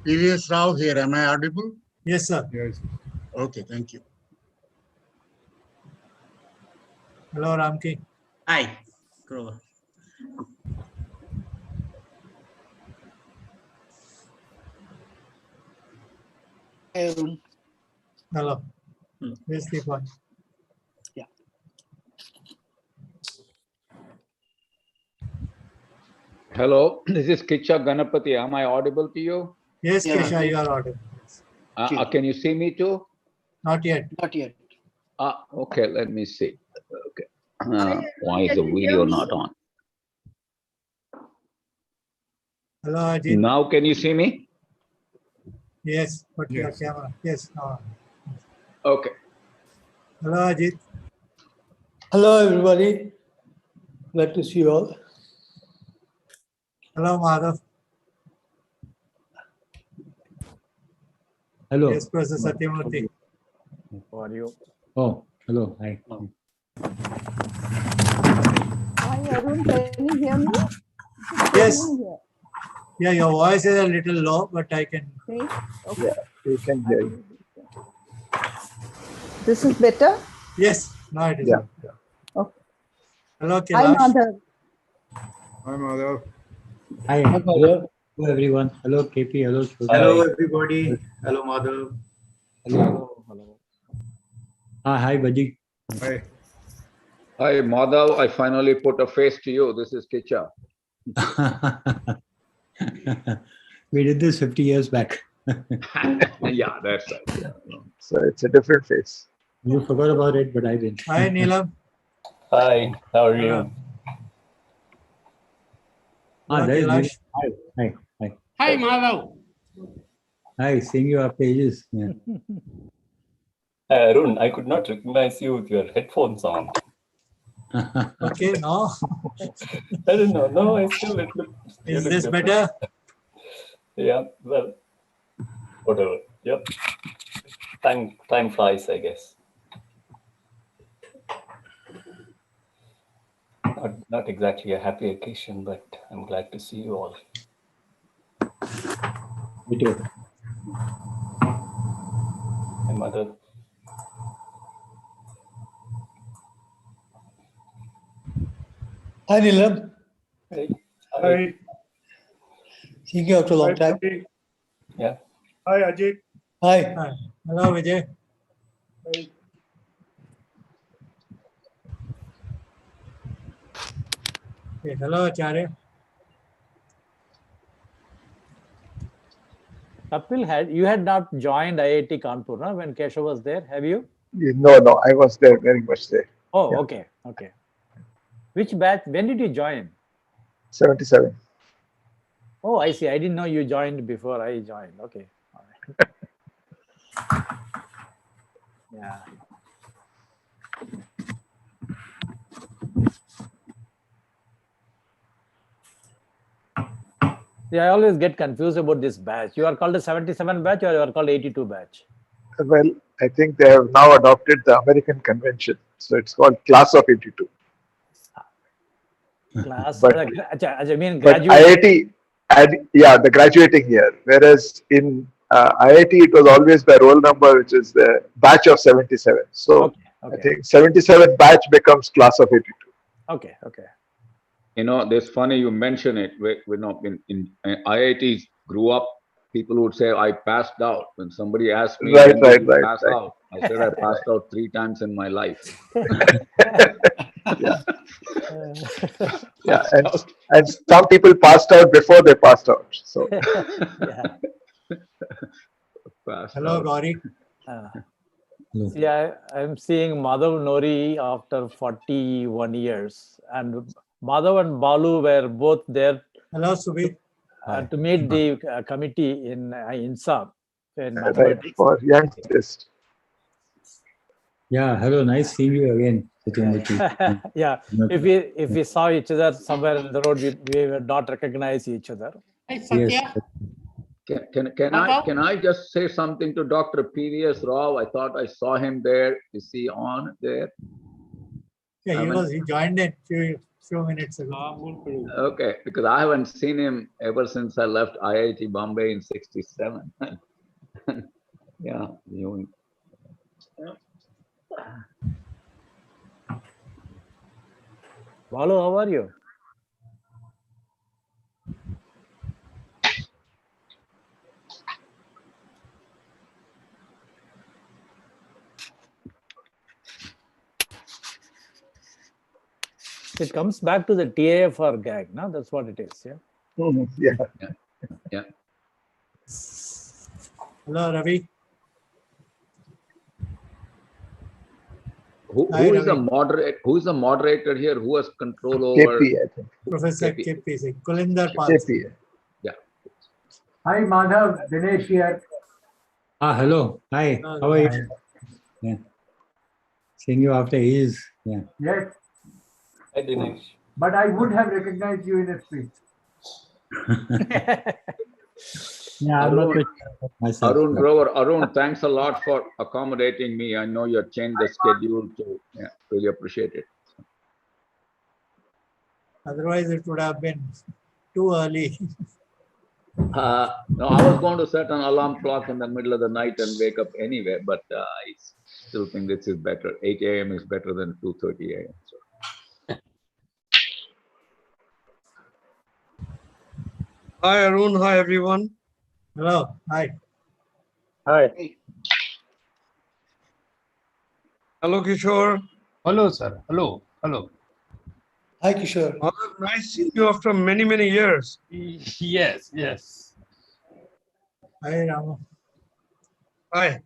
PVS Rao here. Am I audible? Yes, sir. Yes. Okay, thank you. Hello, Ramki. Hi, Grover. Hello. Where's the point? Yeah. Hello, this is Kesav Ganapati. Am I audible to you? Yes, Yeah. Kesha, you are audible. Can you see me too? Not yet. Not yet. Okay, let me see. Okay. Why is the video not on? Hello, Ajit. Now can you see me? Yes, but your Yes. camera. Yes. Okay. Hello, Ajit. Hello, everybody. Glad to see you all. Hello, Madhav. Hello. Yes, Professor Satyamurthy. How are you? Oh, hello. Hi. Hi, Arun. Can you hear me? Yes. Can you hear? Yeah, your voice is a little low, but I can. Okay. Yeah, we can hear you. This is better? Yes, now it is. Yeah. Okay. Hello, Hi, Kailash. Madhav. Hi, Madhav. Hi. Hello, everyone. Hello, KP. Hello, Shobha. Hello, everybody. Hello, Madhav. Hello. Hello. Hi, Baji. Hi. Hi, Madhav. I finally put a face to you. This is Kesav. We did this 50 years back. Yeah, that's right. Yeah. So it's a different face. You forgot about it, but I didn't. Hi, Neelam. Hi, how are you? Hello, There is Kailash. Hi. Hi. Hi, Madhav. Hi. Seeing you after ages. Yeah. Arun, I could not recognize you with your headphones on. Okay, no. I don't know. No, I still it look. you Is look this different. better? Yeah, well, whatever. Yep. Time flies, I guess. Not exactly a happy occasion, but I'm glad to see you all. Me too. My mother. Hi, Neelam. Hey. Hi. Seeing you after a long time. Yeah. Hi, Ajit. Hi. Hi. Hello, Vijay. Okay, hello, Acharya. Kapil, you had not joined IIT Kanpur, no, when Keshav was there, have you? No, I was there, very much there. Oh, Yeah. okay. Which batch? When did you join? 77. Oh, I see. I didn't know you joined before I joined. Okay. All right. Yeah. Yeah, I always get confused about this batch. You are called a 77 batch or you are called 82 batch? Well, I think they have now adopted the American convention. So it's called Class of 82. Class, But- I mean But graduate. IIT, the graduating year. Whereas in IIT, it was always by roll number, which is the batch of 77. So I think 77 batch becomes Class of 82. Okay. You know, this funny you mention it. We're not in IITs grew up. People would say, I passed out. When somebody asked me, Right, when did you right. pass out? I said, I passed out 3 times in my life. Yeah, and some people passed out before they passed out. So Hello, Gauri. Yeah, I'm seeing Madhav Nori after 41 years, and Madhav and Balu were both there. Hello, Subir. To meet the committee in INSA in right, mathematics. for youngsters. Yeah, hello. Nice seeing you again, Satyamurthy. Yeah, if we saw each other somewhere in the road, we would not recognize each other. Hi, Satya. Can I just say something to Dr. PVS Rao? I thought I saw him there. Is he on there? Yeah, he joined in few minutes ago. Okay, because I haven't seen him ever since I left IIT Bombay in '67. Yeah, you. Balu, how are you? It comes back to the TAA for gag, no? That's what it is, yeah? Yeah. Hello, Ravi. Who Hi, is the Ravi. moderator? Who is the moderator here? Who has control over? KP, I think. Professor KP. KP Singh. Kulinder Pal. KP. Yeah. Hi, Madhav. Dinesh here. Hello. Hi. Hello, How are you? Dinesh. Yeah. Seeing you after years. Yeah. Yes, Hi, Dinesh. but I would have recognized you in a speech. Yeah, I'm not Arun, quite sure about myself. Arun Grover. Arun, thanks a lot for accommodating me. I know you have changed the schedule, so yeah, really appreciate it. Otherwise, it would have been too early. No, I was going to set an alarm clock in the middle of the night and wake up anyway, but I still think this is better. 8 a.m. is better than 2:30 a.m. So. Hi Arun, hi everyone. Hello. Hi. Hi. Hello Kishore. Hello, sir. Hello. Hello. Hi, Kishore. Nice seeing you after many, many years. Yes, yes. Hi, Rama. Hi.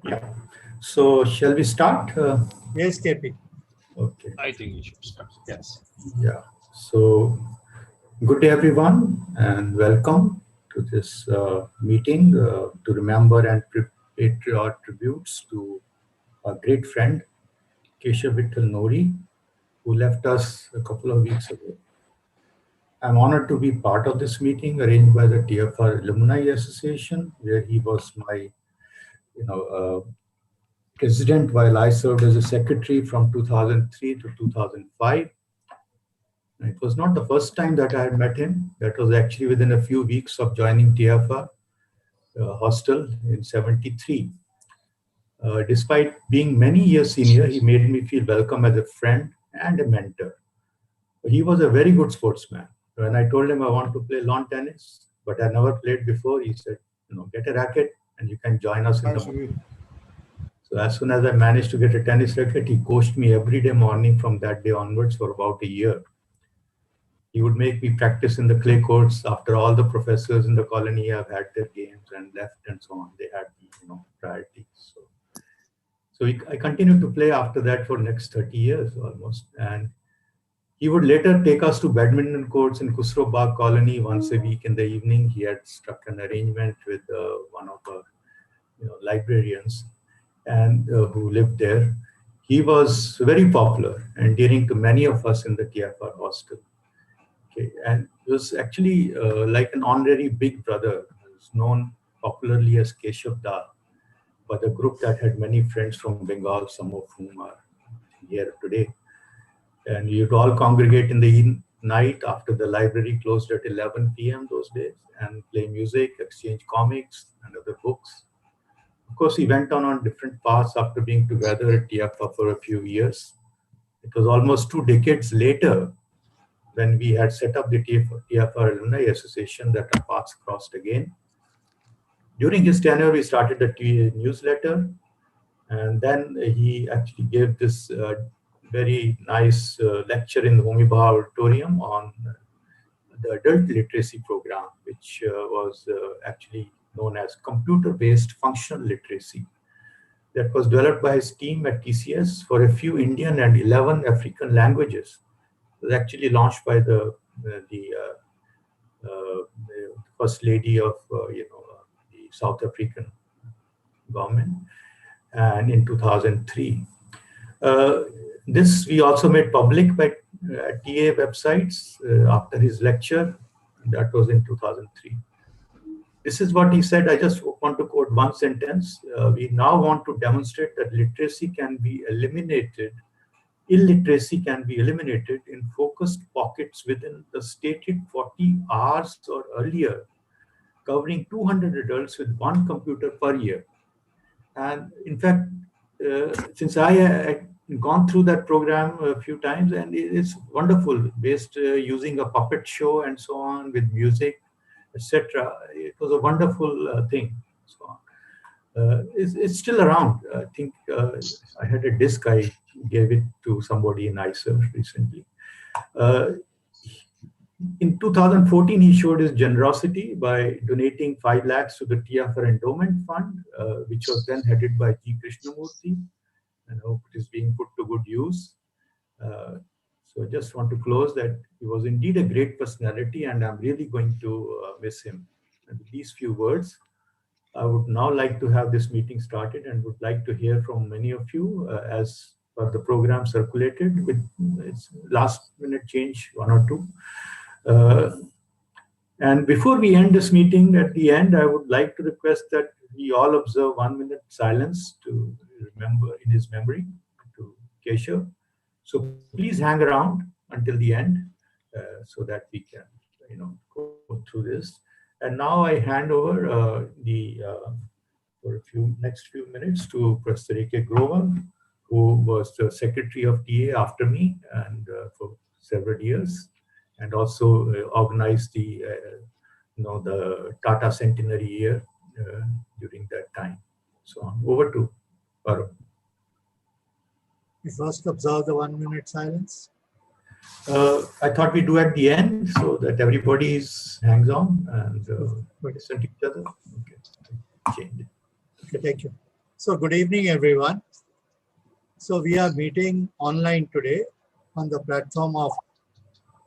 Yeah. So, shall we start? Yes, KP. Okay. I think you should start. Yes. Yeah. So, good day, everyone, and welcome to this meeting to remember and pay our tributes to a great friend, Kesav Nori, who left us a couple of weeks ago. I'm honored to be part of this meeting arranged by the TFR Alumni Association, where he was my, president while I served as a secretary from 2003 to 2005. And it was not the first time that I had met him. That was actually within a few weeks of joining TFR hostel in '73. Despite being many years senior, he made me feel welcome as a friend and a mentor. He was a very good sportsman. When I told him I want to play lawn tennis, but I never played before, he said, get a racket and you can join us in the morning. So as soon as I managed to get a tennis racket, he coached me every day morning from that day onwards for about a year. He would make me practice in the clay courts after all the professors in the colony have had their games and left and so on. They had, priorities. So I continued to play after that for next 30 years almost. And he would later take us to badminton courts in Khusro Bagh colony once a week in the evening. He had struck an arrangement with one of our librarians and who lived there. He was very popular and endearing to many of us in the TFR hostel. Okay, and he was actually like an honorary big brother. He was known popularly as Keshav Da, but a group that had many friends from Bengal, some of whom are here today. And you'd all congregate in the night after the library closed at 11 p.m. those days and play music, exchange comics and other books. Of course, he went on different paths after being together at TFR for a few years. It was almost 2 decades later when we had set up the TFR Alumni Association that our paths crossed again. During his tenure, we started the newsletter, and then he actually gave this very nice lecture in the Homi Bhabha Auditorium on the adult literacy program, which was actually known as computer-based functional literacy. That was developed by his team at TCS for a few Indian and 11 African languages. It was actually launched by the first lady of the South African government, and in 2003. This we also made public by TA websites after his lecture. That was in 2003. This is what he said. I just want to quote one sentence. We now want to demonstrate that literacy can be eliminated illiteracy can be eliminated in focused pockets within the stated 40 hours or earlier, covering 200 adults with one computer per year. And in fact, since I had gone through that program a few times, and it's wonderful, based using a puppet show and so on with music, etc. It was a wonderful thing. So it's still around. I think I had a disc. I gave it to somebody in ISER recently. In 2014, he showed his generosity by donating 5 lakhs to the TAA Endowment Fund, which was then headed by G. Krishnamurthy, and I hope it is being put to good use. So I just want to close that he was indeed a great personality, and I'm really going to miss him. And with these few words, I would now like to have this meeting started and would like to hear from many of you as per the program circulated with its last minute change, 1 or 2. And before we end this meeting, at the end, I would like to request that we all observe 1 minute silence to remember in his memory to Kesav. So please hang around until the end so that we can, go through this. And now I hand over for next few minutes to Professor A.K. Grover, who was the secretary of TAA after me and for several years, and also organized the Tata Centenary Year during that time. So over to Parv. We first observe the 1 minute silence. I thought we do at the end so that everybody hangs on and listen to each other. Okay. Change it. Okay, thank you. So good evening, everyone. So we are meeting online today on the platform of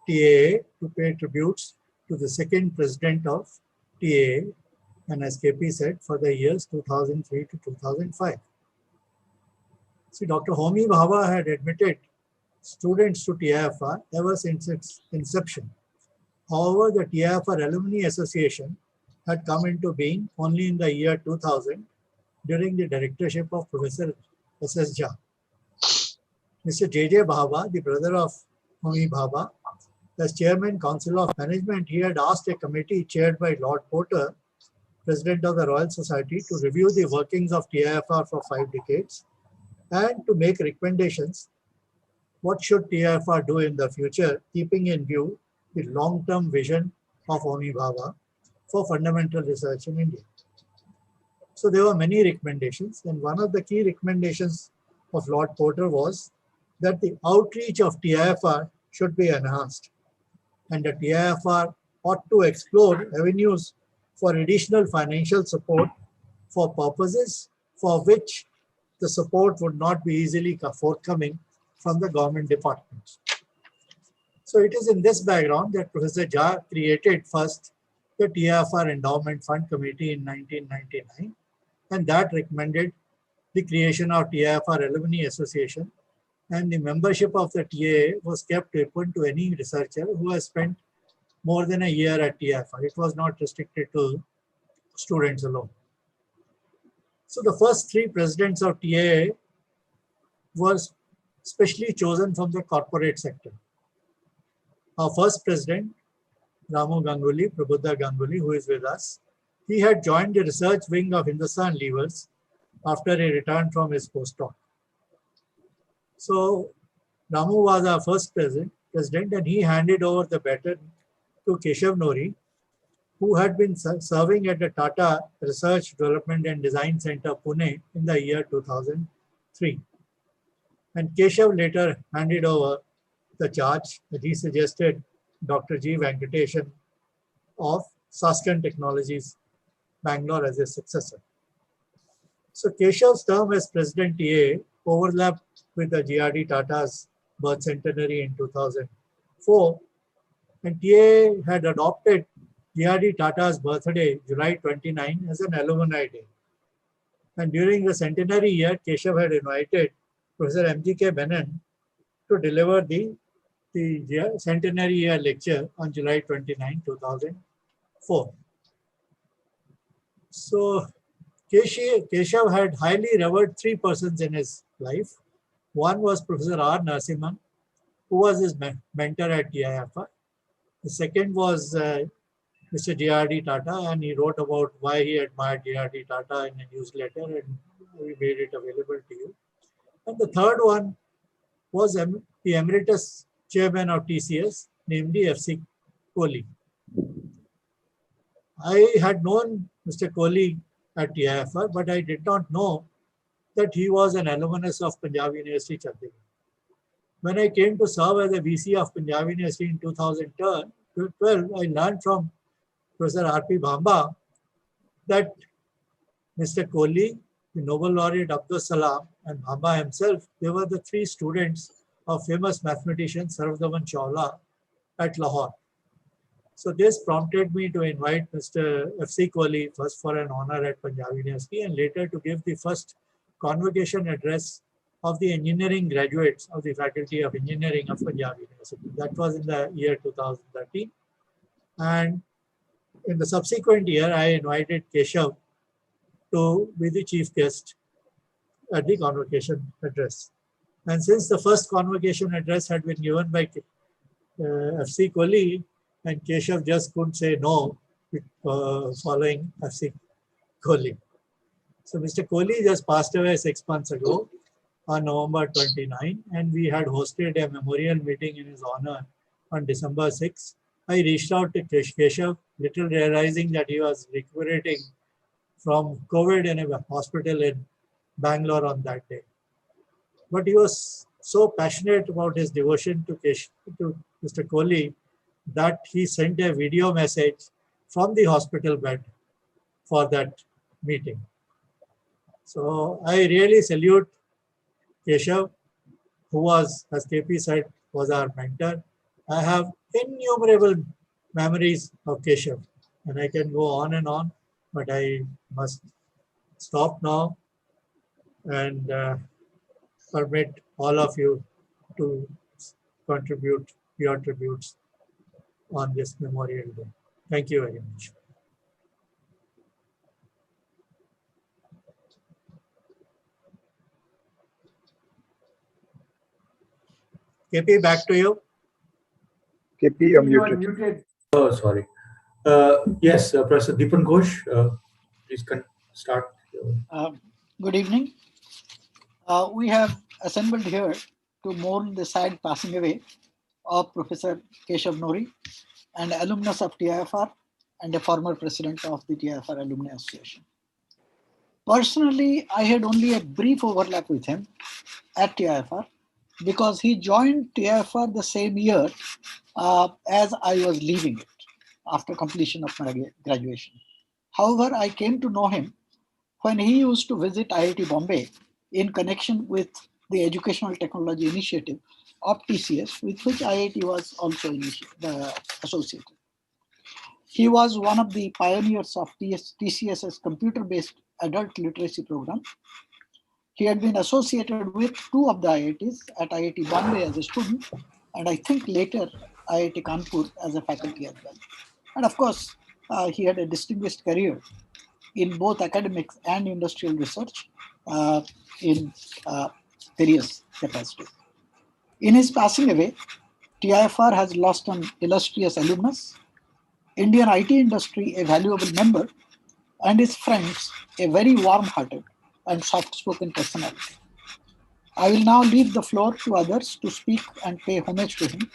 TAA to pay tributes to the second president of TAA, and as KP said, for the years 2003 to 2005. See, Dr. Homi Bhabha had admitted students to TIFR ever since its inception. However, the TIFR Alumni Association had come into being only in the year 2000 during the directorship of Professor S.S. Jha. Mr. J.J. Bhabha, the brother of Homi Bhabha, as Chairman Council of Management, he had asked a committee chaired by Lord Porter, President of the Royal Society, to review the workings of TIFR for 5 decades and to make recommendations. What should TIFR do in the future, keeping in view the long-term vision of Homi Bhabha for fundamental research in India? So there were many recommendations, and one of the key recommendations of Lord Porter was that the outreach of TIFR should be enhanced, and the TIFR ought to explore avenues for additional financial support for purposes for which the support would not be easily forthcoming from the government departments. So it is in this background that Professor Jha created first the TIFR Endowment Fund Committee in 1999, and that recommended the creation of TIFR Alumni Association, and the membership of the TAA was kept open to any researcher who has spent more than a year at TIFR. It was not restricted to students alone. So the first 3 presidents of TAA were specially chosen from the corporate sector. Our first president, Ramu Ganguly, Prabhuddha Ganguly, who is with us, he had joined the research wing of Hindustan Levers after he returned from his postdoc. So Ramu was our first president, and he handed over the baton to Kesav Nori, who had been serving at the Tata Research, Development and Design Center, Pune in the year 2003. And Kesav later handed over the charge that he suggested Dr. G. Venkatesan of Saskan Technologies, Bangalore, as a successor. So Keshav's term as President TAA overlapped with the GRD Tata's birth centenary in 2004, and TAA had adopted GRD Tata's birthday, July 29, as an alumni day. And during the centenary year, Kesav had invited Professor M.G.K. Menon to deliver the centenary year lecture on July 29, 2004. So Kesav had highly revered 3 persons in his life. One was Professor R. Narasimhan, who was his mentor at TIFR. The second was Mr. J.R.D. Tata, and he wrote about why he admired J.R.D. Tata in a newsletter, and we made it available to you. And the third one was the emeritus chairman of TCS, namely F.C. Kohli. I had known Mr. Kohli at TIFR, but I did not know that he was an alumnus of Punjab University, Chandigarh. When I came to serve as a VC of Punjab University in 2012, I learned from Professor R.P. Bhamba that Mr. Kohli, the Nobel laureate Abdul Salam, and Bhamba himself, they were the three students of famous mathematician Sarvadaman Chawla at Lahore. So this prompted me to invite Mr. F.C. Kohli first for an honor at Punjab University and later to give the first convocation address of the engineering graduates of the Faculty of Engineering of Punjab University. That was in the year 2013. And in the subsequent year, I invited Kesav to be the chief guest at the convocation address. And since the first convocation address had been given by F.C. Kohli, and Kesav just couldn't say no following F.C. Kohli. So Mr. Kohli just passed away 6 months ago on November 29, and we had hosted a memorial meeting in his honor on December 6. I reached out to Kesav, little realizing that he was recuperating from COVID in a hospital in Bangalore on that day. But he was so passionate about his devotion to Mr. Kohli that he sent a video message from the hospital bed for that meeting. So I really salute Kesav, who was, as KP said, was our mentor. I have innumerable memories of Kesav, and I can go on, but I must stop now and permit all of you to contribute your tributes on this Memorial Day. Thank you very much. KP, back to you. KP, you're muted. Oh, sorry. Yes, Professor Deepan Ghosh, please start. Good evening. We have assembled here to mourn the sad passing away of Professor Kesav Nori, an alumnus of TIFR and a former president of the TIFR Alumni Association. Personally, I had only a brief overlap with him at TIFR because he joined TIFR the same year as I was leaving it after completion of my graduation. However, I came to know him when he used to visit IIT Bombay in connection with the Educational Technology Initiative of TCS, with which IIT was also associated. He was one of the pioneers of TCS's computer-based adult literacy program. He had been associated with two of the IITs, at IIT Bombay as a student, and I think later IIT Kanpur as a faculty as well. And of course, he had a distinguished career in both academics and industrial research in various capacities. In his passing away, TIFR has lost an illustrious alumnus, Indian IT industry a valuable member, and his friends a very warm-hearted and soft-spoken personality. I will now leave the floor to others to speak and pay homage to him.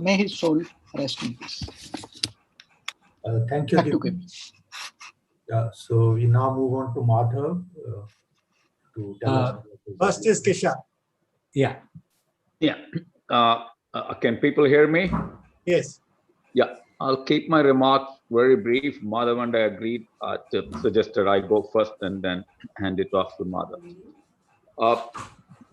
May his soul rest in peace. Thank you. Yeah, so we now move on to Madhav to tell us. First is Kesav. Yeah. Can people hear me? Yes. Yeah, I'll keep my remarks very brief. Madhav and I agreed to suggested I go first and then hand it off to Madhav.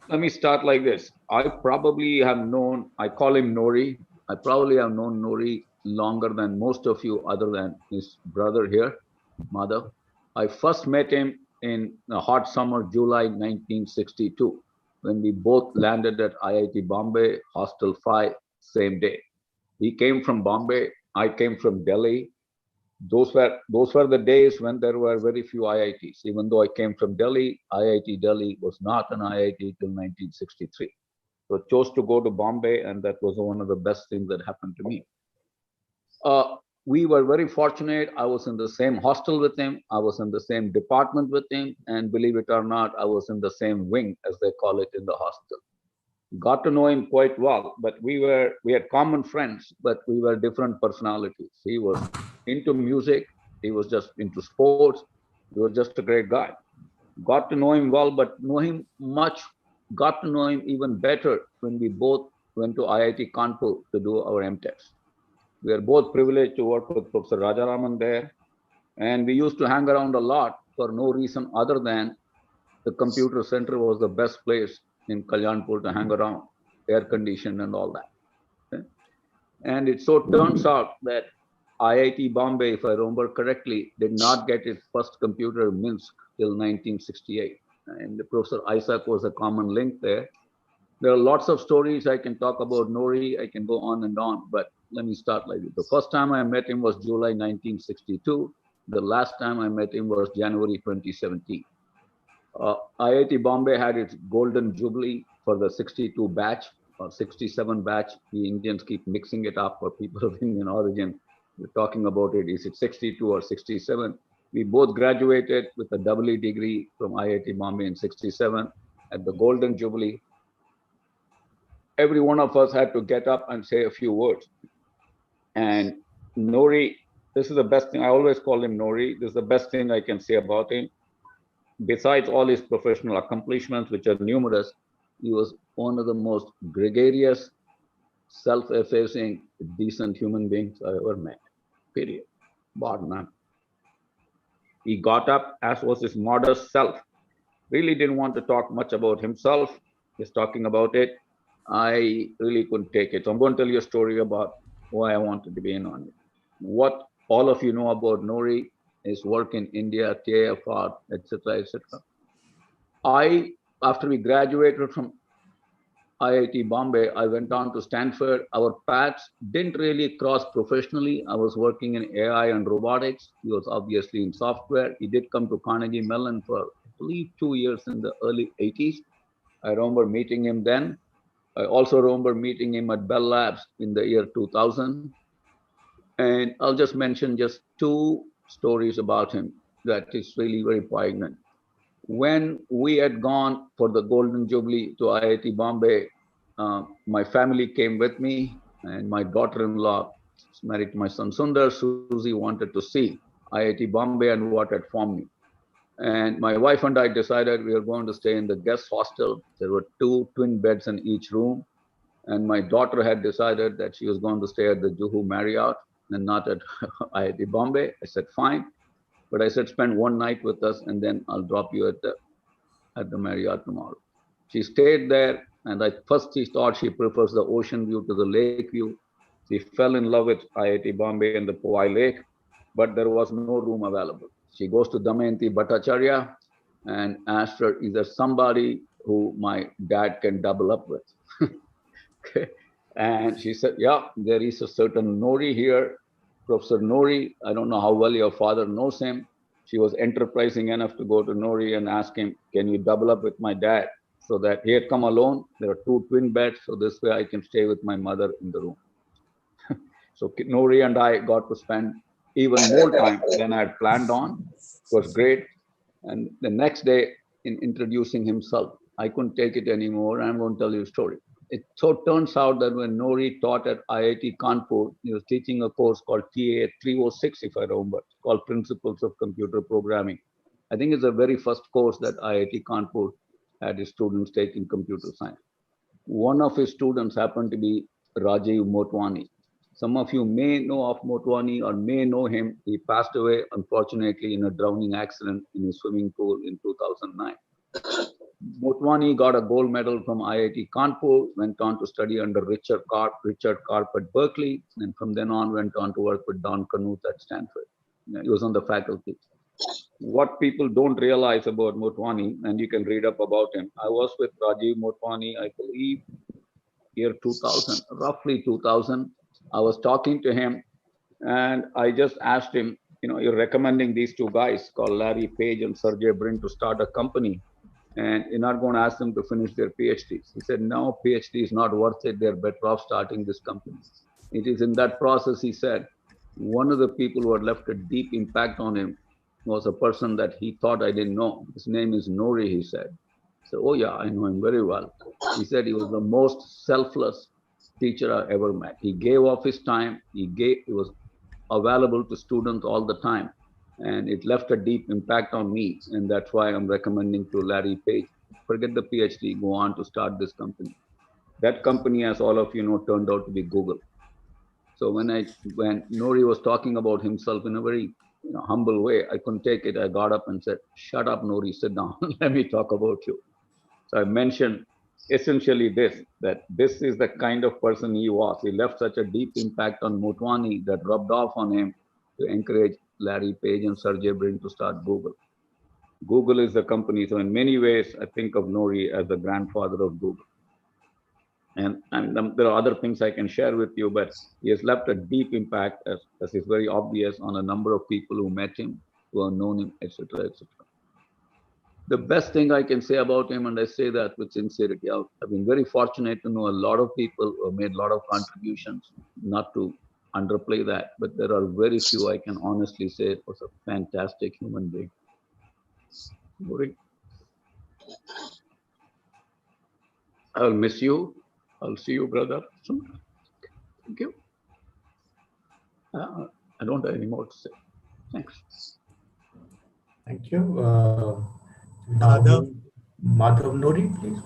Let me start like this. I probably have known, I call him Nori. I probably have known Nori longer than most of you other than his brother here, Madhav. I first met him in a hot summer, July 1962, when we both landed at IIT Bombay, Hostel 5, same day. He came from Bombay, I came from Delhi. those were the days when there were very few IITs. Even though I came from Delhi, IIT Delhi was not an IIT till 1963. So I chose to go to Bombay, and that was one of the best things that happened to me. We were very fortunate. I was in the same hostel with him. I was in the same department with him. And believe it or not, I was in the same wing, as they call it, in the hostel. Got to know him quite well, but we had common friends, but we were different personalities. He was into music. He was just into sports. He was just a great guy. Got to know him well, but got to know him even better when we both went to IIT Kanpur to do our MTechs. We are both privileged to work with Professor Vijay Rahman there. And we used to hang around a lot for no reason other than the computer center was the best place in Kalyanpur to hang around, air conditioned and all that. Okay? And it so turns out that IIT Bombay, if I remember correctly, did not get its first computer in Minsk till 1968. And Professor Isaac was a common link there. There are lots of stories I can talk about Nori. I can go on and on, but let me start like this. The first time I met him was July 1962. The last time I met him was January 2017. IIT Bombay had its golden jubilee for the 62 batch or 67 batch. The Indians keep mixing it up for people of Indian origin. We're talking about it. Is it 62 or 67? We both graduated with a double degree from IIT Bombay in 67 at the golden jubilee. Every one of us had to get up and say a few words. And Nori, this is the best thing. I always call him Nori. This is the best thing I can say about him. Besides all his professional accomplishments, which are numerous, he was one of the most gregarious, self-effacing, decent human beings I ever met. Period. Bar none. He got up, as was his modest self. Really didn't want to talk much about himself. He's talking about it. I really couldn't take it. So I'm going to tell you a story about why I wanted to be in on it. What all of you know about Nori, his work in India, TAFR, etc., etc. After we graduated from IIT Bombay, I went on to Stanford. Our paths didn't really cross professionally. I was working in AI and robotics. He was obviously in software. He did come to Carnegie Mellon for, I believe, 2 years in the early 80s. I remember meeting him then. I also remember meeting him at Bell Labs in the year 2000. And I'll just mention just 2 stories about him that is really very poignant. When we had gone for the Golden Jubilee to IIT Bombay, my family came with me, and my daughter-in-law is married to my son Sundar. Susie wanted to see IIT Bombay and what had formed me. And my wife and I decided we were going to stay in the guest hostel. There were 2 twin beds in each room. And my daughter had decided that she was going to stay at the Juhu Marriott and not at IIT Bombay. I said, fine. But I said, spend 1 night with us, and then I'll drop you at the Marriott tomorrow. She stayed there, and first she thought she prefers the ocean view to the lake view. She fell in love with IIT Bombay and the Powai Lake, but there was no room available. She goes to Damayanti Bhattacharya and asked her, is there somebody who my dad can double up with? Okay. And she said, yeah, there is a certain Nori here, Professor Nori. I don't know how well your father knows him. She was enterprising enough to go to Nori and ask him, can you double up with my dad? So that he had come alone. There are 2 twin beds, so this way I can stay with my mother in the room. So Nori and I got to spend even more time than I had planned on. It was great. And the next day, in introducing himself, I couldn't take it anymore. I'm going to tell you a story. It so turns out that when Nori taught at IIT Kanpur, he was teaching a course called TAA 306, if I remember, called Principles of Computer Programming. I think it's the very first course that IIT Kanpur had his students take in computer science. One of his students happened to be Rajiv Motwani. Some of you may know of Motwani or may know him. He passed away, unfortunately, in a drowning accident in his swimming pool in 2009. Motwani got a gold medal from IIT Kanpur, went on to study under Richard Karp at Berkeley, and from then on went on to work with Don Knuth at Stanford. He was on the faculty. What people don't realize about Motwani, and you can read up about him, I was with Rajiv Motwani, I believe, year 2000, roughly 2000. I was talking to him, and I just asked him, you're recommending these two guys called Larry Page and Sergey Brin to start a company, and you're not going to ask them to finish their PhDs. He said, no, PhD is not worth it. They're better off starting this company. It is in that process, he said, one of the people who had left a deep impact on him was a person that he thought I didn't know. His name is Nori, he said. So, oh yeah, I know him very well. He said he was the most selfless teacher I ever met. He gave off his time. He was available to students all the time. And it left a deep impact on me. And that's why I'm recommending to Larry Page, forget the PhD, go on to start this company. That company, as all of you know, turned out to be Google. So when Nori was talking about himself in a very humble way, I couldn't take it. I got up and said, shut up, Nori, sit down. Let me talk about you. So I mentioned essentially that this is the kind of person he was. He left such a deep impact on Motwani that rubbed off on him to encourage Larry Page and Sergey Brin to start Google. Google is the company. So in many ways, I think of Nori as the grandfather of Google. And there are other things I can share with you, but he has left a deep impact, as is very obvious, on a number of people who met him, who have known him, etc., etc. The best thing I can say about him, and I say that with sincerity, I've been very fortunate to know a lot of people who have made a lot of contributions, not to underplay that, but there are very few I can honestly say it was a fantastic human being. Nori, I'll miss you. I'll see you, brother, soon. Thank you. I don't have any more to say. Thanks. Thank you. Madhav Nori, please.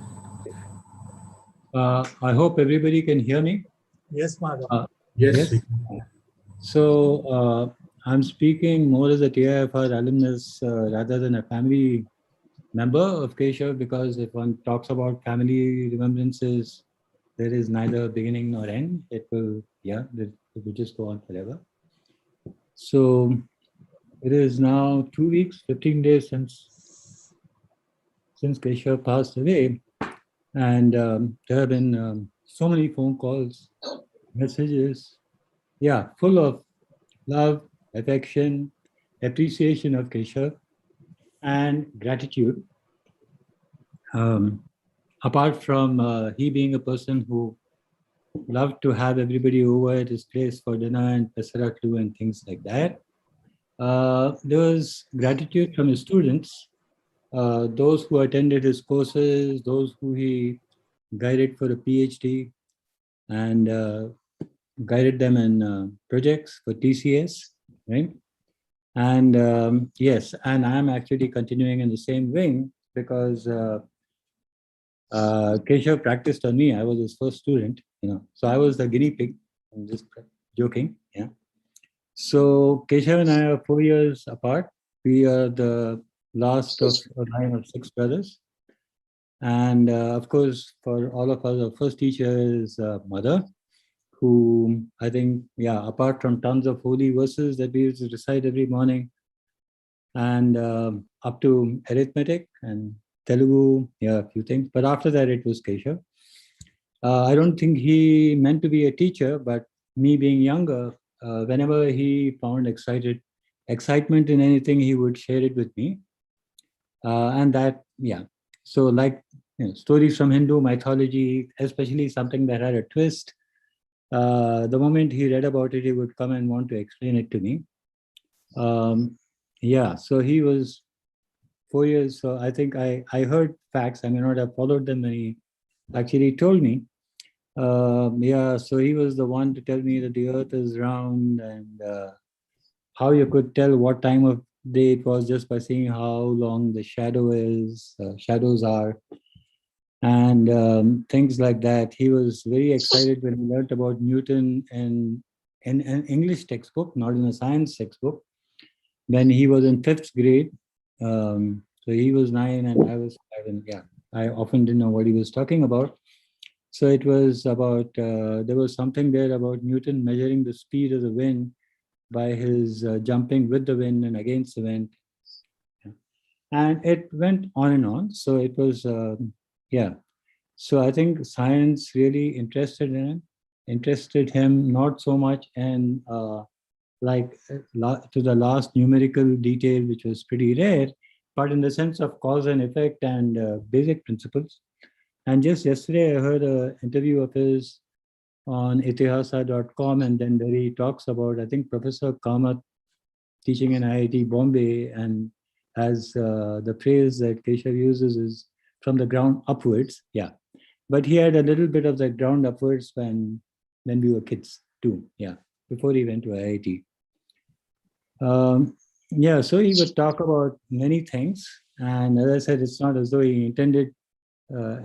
I hope everybody can hear me. Yes, Madhav. Yes. So I'm speaking more as a TAFR alumnus rather than a family member of Kesav, because if one talks about family remembrances, there is neither beginning nor end. It will just go on forever. So it is now 2 weeks, 15 days since Kesav passed away. And there have been so many phone calls, messages, full of love, affection, appreciation of Kesav, and gratitude. Apart from he being a person who loved to have everybody over at his place for dinner and pesaratlu and things like that, there was gratitude from his students, those who attended his courses, those who he guided for a PhD, and guided them in projects for TCS, right? And yes, and I'm actually continuing in the same wing because Kesav practiced on me. I was his first student, so I was the guinea pig. I'm just joking, yeah. So Kesav and I are 4 years apart. We are the last of a line of 6 brothers. And of course, for all of us, our first teacher is Mother, who I think, apart from tons of holy verses that we used to recite every morning, and up to arithmetic and Telugu, a few things. But after that, it was Kesav. I don't think he meant to be a teacher, but me being younger, whenever he found excitement in anything, he would share it with me. And that, so like stories from Hindu mythology, especially something that had a twist, the moment he read about it, he would come and want to explain it to me. So he was 4 years. So I think I heard facts. I may not have followed them when he actually told me. So he was the one to tell me that the earth is round, and how you could tell what time of day it was just by seeing how long the shadows are, and things like that. He was very excited when he learned about Newton in an English textbook, not in a science textbook, when he was in 5th grade. So he was 9 and I was 7. I often didn't know what he was talking about. So it was about, there was something there about Newton measuring the speed of the wind by his jumping with the wind and against the wind. And it went on and on. So it was, So I think science really interested him, not so much in like to the last numerical detail, which was pretty rare, but in the sense of cause and effect and basic principles. And just yesterday, I heard an interview of his on itihasa.com, and then there he talks about, I think, Professor Kamath teaching in IIT Bombay, and as the phrase that Keshav uses is from the ground upwards. Yeah, but he had a little bit of the ground upwards when we were kids too. Yeah, before he went to IIT. Yeah, so he would talk about many things, and as I said, it's not as though he intended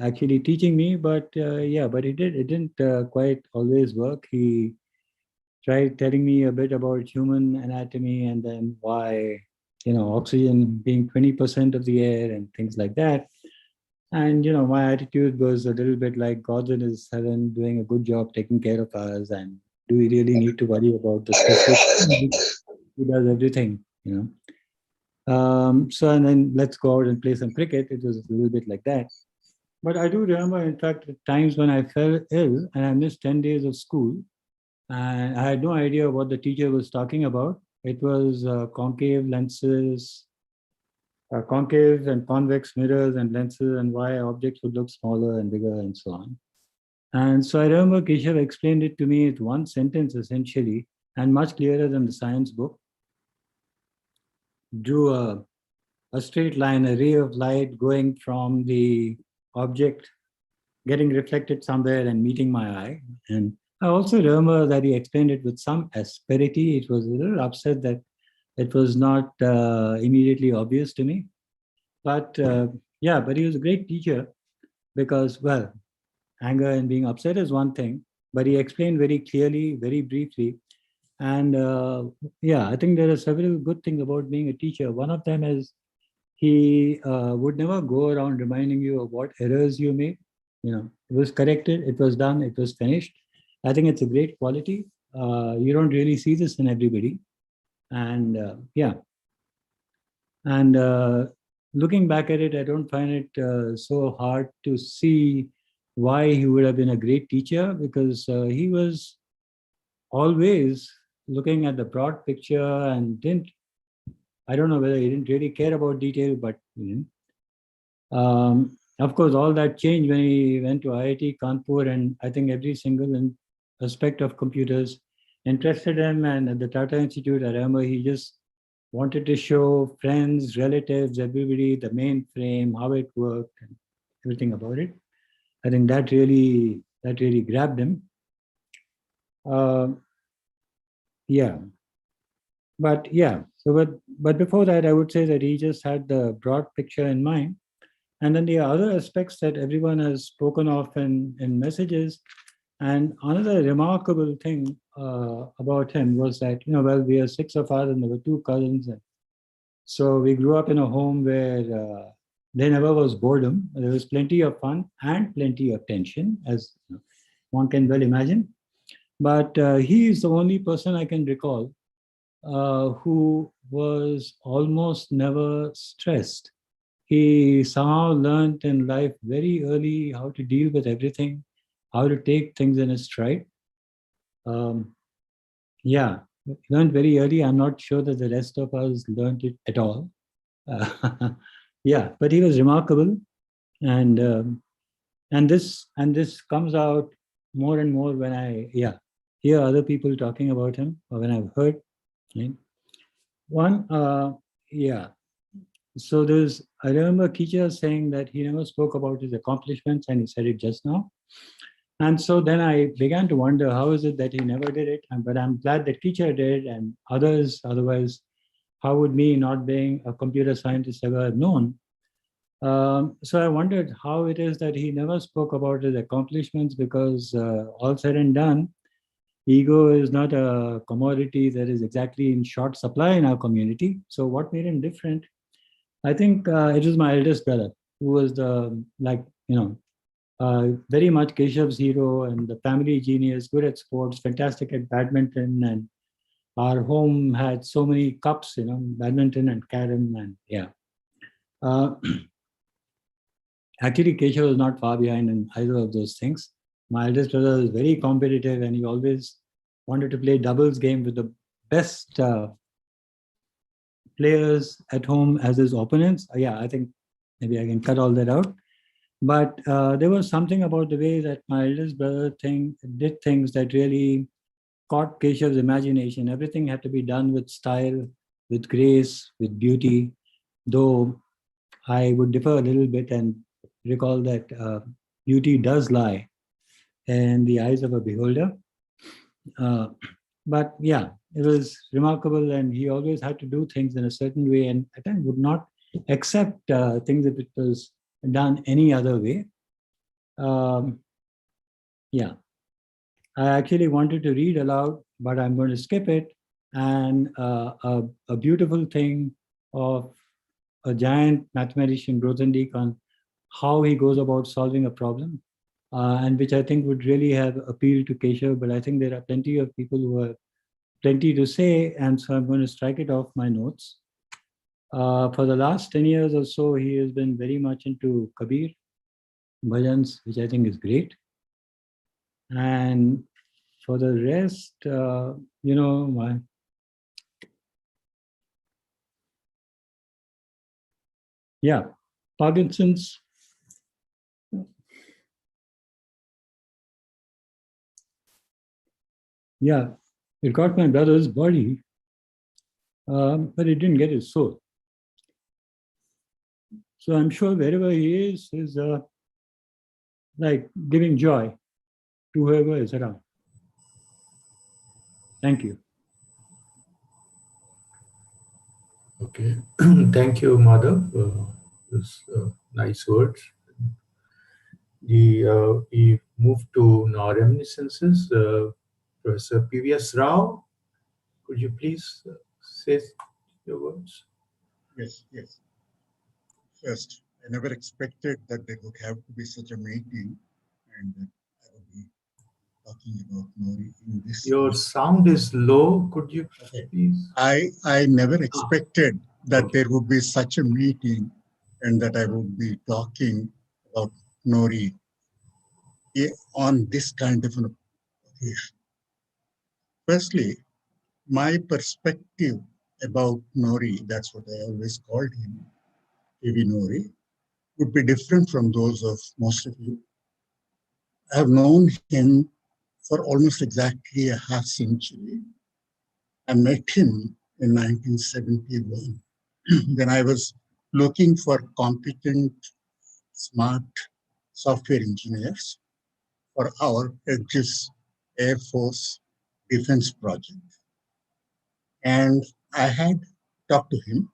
actually teaching me, but yeah, but it didn't quite always work. He tried telling me a bit about human anatomy and then why, oxygen being 20% of the air and things like that. And, my attitude was a little bit like God's in his heaven doing a good job taking care of us. And do we really need to worry about the specific? He does everything, So, and then let's go out and play some cricket. It was a little bit like that. But I do remember, in fact, times when I fell ill and I missed 10 days of school. And I had no idea what the teacher was talking about. It was concave lenses, concave and convex mirrors and lenses, and why objects would look smaller and bigger and so on. And so I remember Kesav explained it to me with one sentence essentially, and much clearer than the science book. Drew a straight line, a ray of light going from the object, getting reflected somewhere and meeting my eye. And I also remember that he explained it with some asperity. It was a little upset that it was not immediately obvious to me. But yeah, but he was a great teacher because, well, anger and being upset is one thing, but he explained very clearly, very briefly. And yeah, I think there are several good things about being a teacher. One of them is he would never go around reminding you of what errors you made. It was corrected, it was done, it was finished. I think it's a great quality. You don't really see this in everybody. And yeah. And looking back at it, I don't find it so hard to see why he would have been a great teacher, because he was always looking at the broad picture and I don't know whether he didn't really care about detail, but of course, all that changed when he went to IIT Kanpur, and I think every single aspect of computers interested him. And at the Tata Institute, I remember he just wanted to show friends, relatives, everybody, the mainframe, how it worked, and everything about it. I think that really grabbed him. Yeah. But yeah, so but before that, I would say that he just had the broad picture in mind. And then the other aspects that everyone has spoken of in messages. And another remarkable thing about him was that, well, we are 6 of us and there were 2 cousins. And so we grew up in a home where there never was boredom. There was plenty of fun and plenty of tension, as one can well imagine. But he is the only person I can recall who was almost never stressed. He somehow learned in life very early how to deal with everything, how to take things in his stride. Yeah, learned very early. I'm not sure that the rest of us learned it at all. Yeah, but he was remarkable, and this comes out more and more when I hear other people talking about him, or when I've heard. Right? One, yeah. So I remember Kesav saying that he never spoke about his accomplishments, and he said it just now. And so then I began to wonder, how is it that he never did it? But I'm glad that Kesav did, and others. Otherwise, how would me, not being a computer scientist, ever have known? So I wondered how it is that he never spoke about his accomplishments, because all said and done, ego is not a commodity that is exactly in short supply in our community. So what made him different? I think it was my eldest brother who was very much Keshav's hero and the family genius, good at sports, fantastic at badminton, and our home had so many cups, badminton and carom, and yeah. Actually, Keshav was not far behind in either of those things. My eldest brother was very competitive, and he always wanted to play doubles game with the best players at home as his opponents. Yeah, I think maybe I can cut all that out. But there was something about the way that my eldest brother did things that really caught Keshav's imagination. Everything had to be done with style, with grace, with beauty, though I would differ a little bit and recall that beauty does lie in the eyes of a beholder. But yeah, it was remarkable, and he always had to do things in a certain way, and at times would not accept things if it was done any other way. Yeah, I actually wanted to read aloud, but I'm going to skip it. And a beautiful thing of a giant mathematician, Grothendieck, on how he goes about solving a problem, and which I think would really have appealed to Keshav, but I think there are plenty of people who have plenty to say, and so I'm going to strike it off my notes. For the last 10 years or so, he has been very much into Kabir bhajans, which I think is great. And for the rest, you know, yeah, Parkinson's. Yeah, it got my brother's body, but it didn't get his soul. So I'm sure wherever he is like giving joy to whoever is around. Thank you. Okay, thank you, Madhav. Those nice words. We move to now reminiscences. Professor P.V.S. Rao, could you please say your words? Yes, yes. First, I never expected that there would have to be such a meeting and that I would be talking about Nori in this. Your sound is low. Could you please? I never expected that there would be such a meeting and that I would be talking about Nori on this kind of an occasion. Firstly, my perspective about Nori, that's what I always called him, P.V. Nori, would be different from those of most of you. I have known him for almost exactly a half century. I met him in 1971 when I was looking for competent, smart software engineers for our Aegis Air Force defense project. And I had talked to him,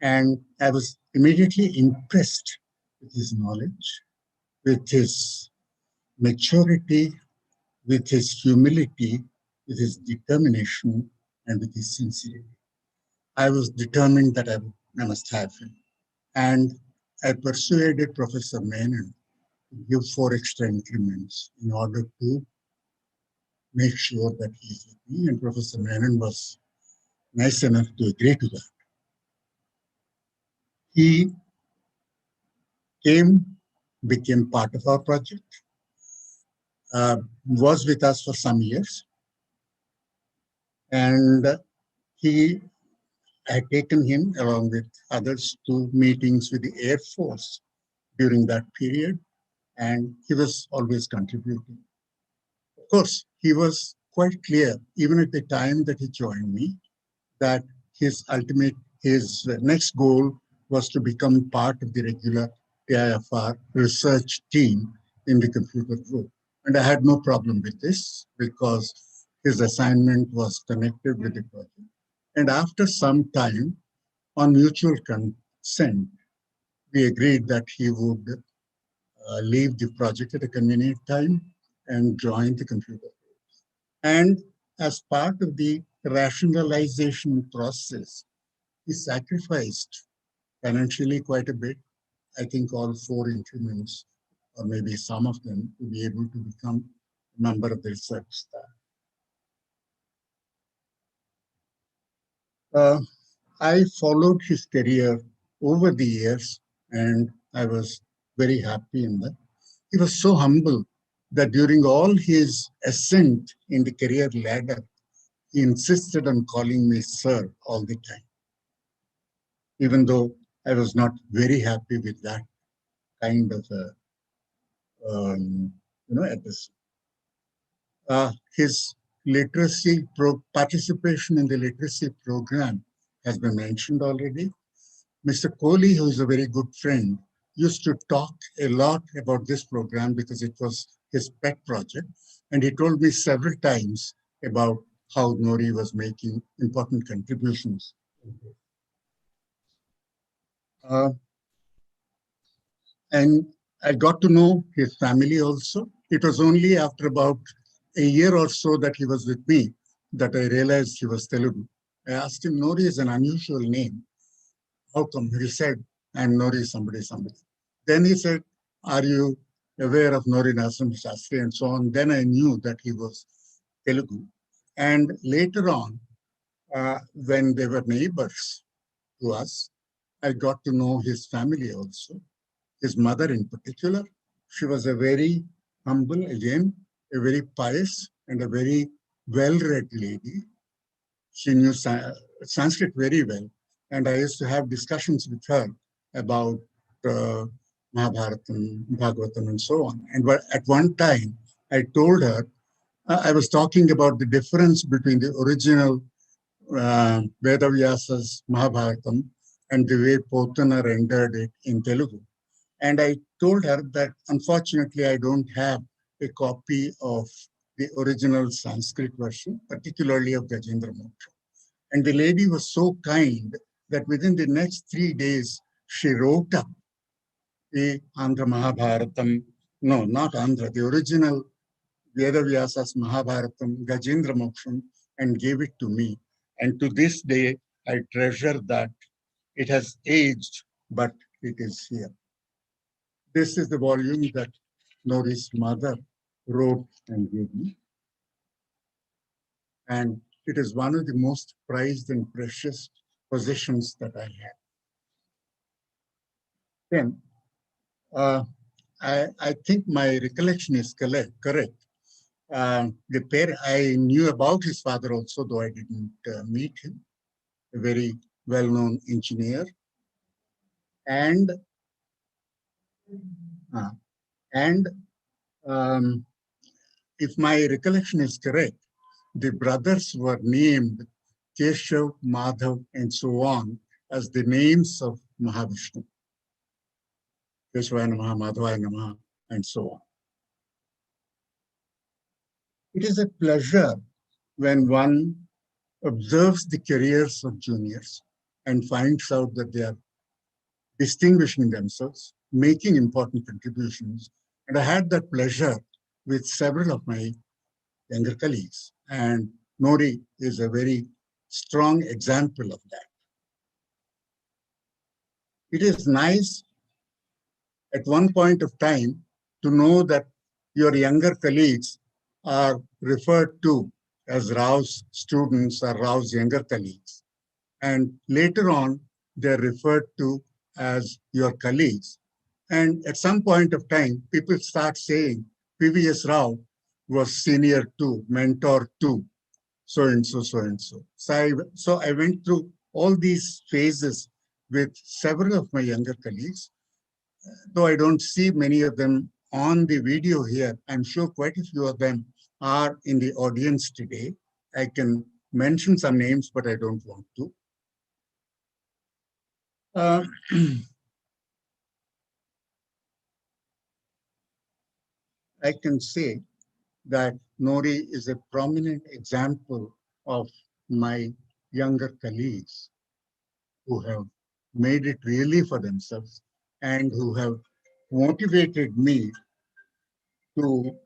and I was immediately impressed with his knowledge, with his maturity, with his humility, with his determination, and with his sincerity. I was determined that I must have him. And I persuaded Professor Menon to give 4 extra increments in order to make sure that he's with me. And Professor Menon was nice enough to agree to that. He became part of our project, was with us for some years, and he had taken him along with others to meetings with the Air Force during that period, and he was always contributing. Of course, he was quite clear, even at the time that he joined me, that his next goal was to become part of the regular TIFR research team in the computer group. And I had no problem with this because his assignment was connected with the project. And after some time, on mutual consent, we agreed that he would leave the project at a convenient time and join the computer group. And as part of the rationalization process, he sacrificed financially quite a bit. I think all 4 increments, or maybe some of them, to be able to become a member of the research staff. I followed his career over the years, and I was very happy in that. He was so humble that during all his ascent in the career ladder, he insisted on calling me sir all the time, even though I was not very happy with that kind of episode. His participation in the literacy program has been mentioned already. Mr. Kohli, who is a very good friend, used to talk a lot about this program because it was his pet project. And he told me several times about how Nori was making important contributions. And I got to know his family also. It was only after about a year or so that he was with me that I realized he was Telugu. I asked him, Nori is an unusual name. How come? He said, I'm Nori somebody. Then he said, are you aware of Nori Narasimha Shastri and so on? Then I knew that he was Telugu. And later on, when they were neighbors to us, I got to know his family also. His mother in particular, she was a very humble, again, a very pious and a very well-read lady. She knew Sanskrit very well. And I used to have discussions with her about Mahabharatam, Bhagavatam, and so on. And at one time, I told her, I was talking about the difference between the original Vedavyasa's Mahabharatam and the way Potana rendered it in Telugu. And I told her that unfortunately I don't have a copy of the original Sanskrit version, particularly of Gajendra Moksha. And the lady was so kind that within the next 3 days, she wrote up the Andhra Mahabharatam, no, not Andhra, the original Vedavyasa's Mahabharatam, Gajendra Moksham, and gave it to me. And to this day, I treasure that. It has aged, but it is here. This is the volume that Nori's mother wrote and gave me. And it is one of the most prized and precious possessions that I have. Then, I think my recollection is correct. I knew about his father also, though I didn't meet him, a very well-known engineer. And if my recollection is correct, the brothers were named Kesav, Madhav, and so on as the names of Mahavishnu. Kesavaya Namaha, Madhavaya Namaha, and so on. It is a pleasure when one observes the careers of juniors and finds out that they are distinguishing themselves, making important contributions. And I had that pleasure with several of my younger colleagues. And Nori is a very strong example of that. It is nice at one point of time to know that your younger colleagues are referred to as Rao's students or Rao's younger colleagues. And later on, they're referred to as your colleagues. And at some point of time, people start saying, PVS Rao was senior to, mentor to, so-and-so, so-and-so. So I went through all these phases with several of my younger colleagues. Though I don't see many of them on the video here, I'm sure quite a few of them are in the audience today. I can mention some names, but I don't want to. I can say that Nori is a prominent example of my younger colleagues who have made it really for themselves and who have motivated me to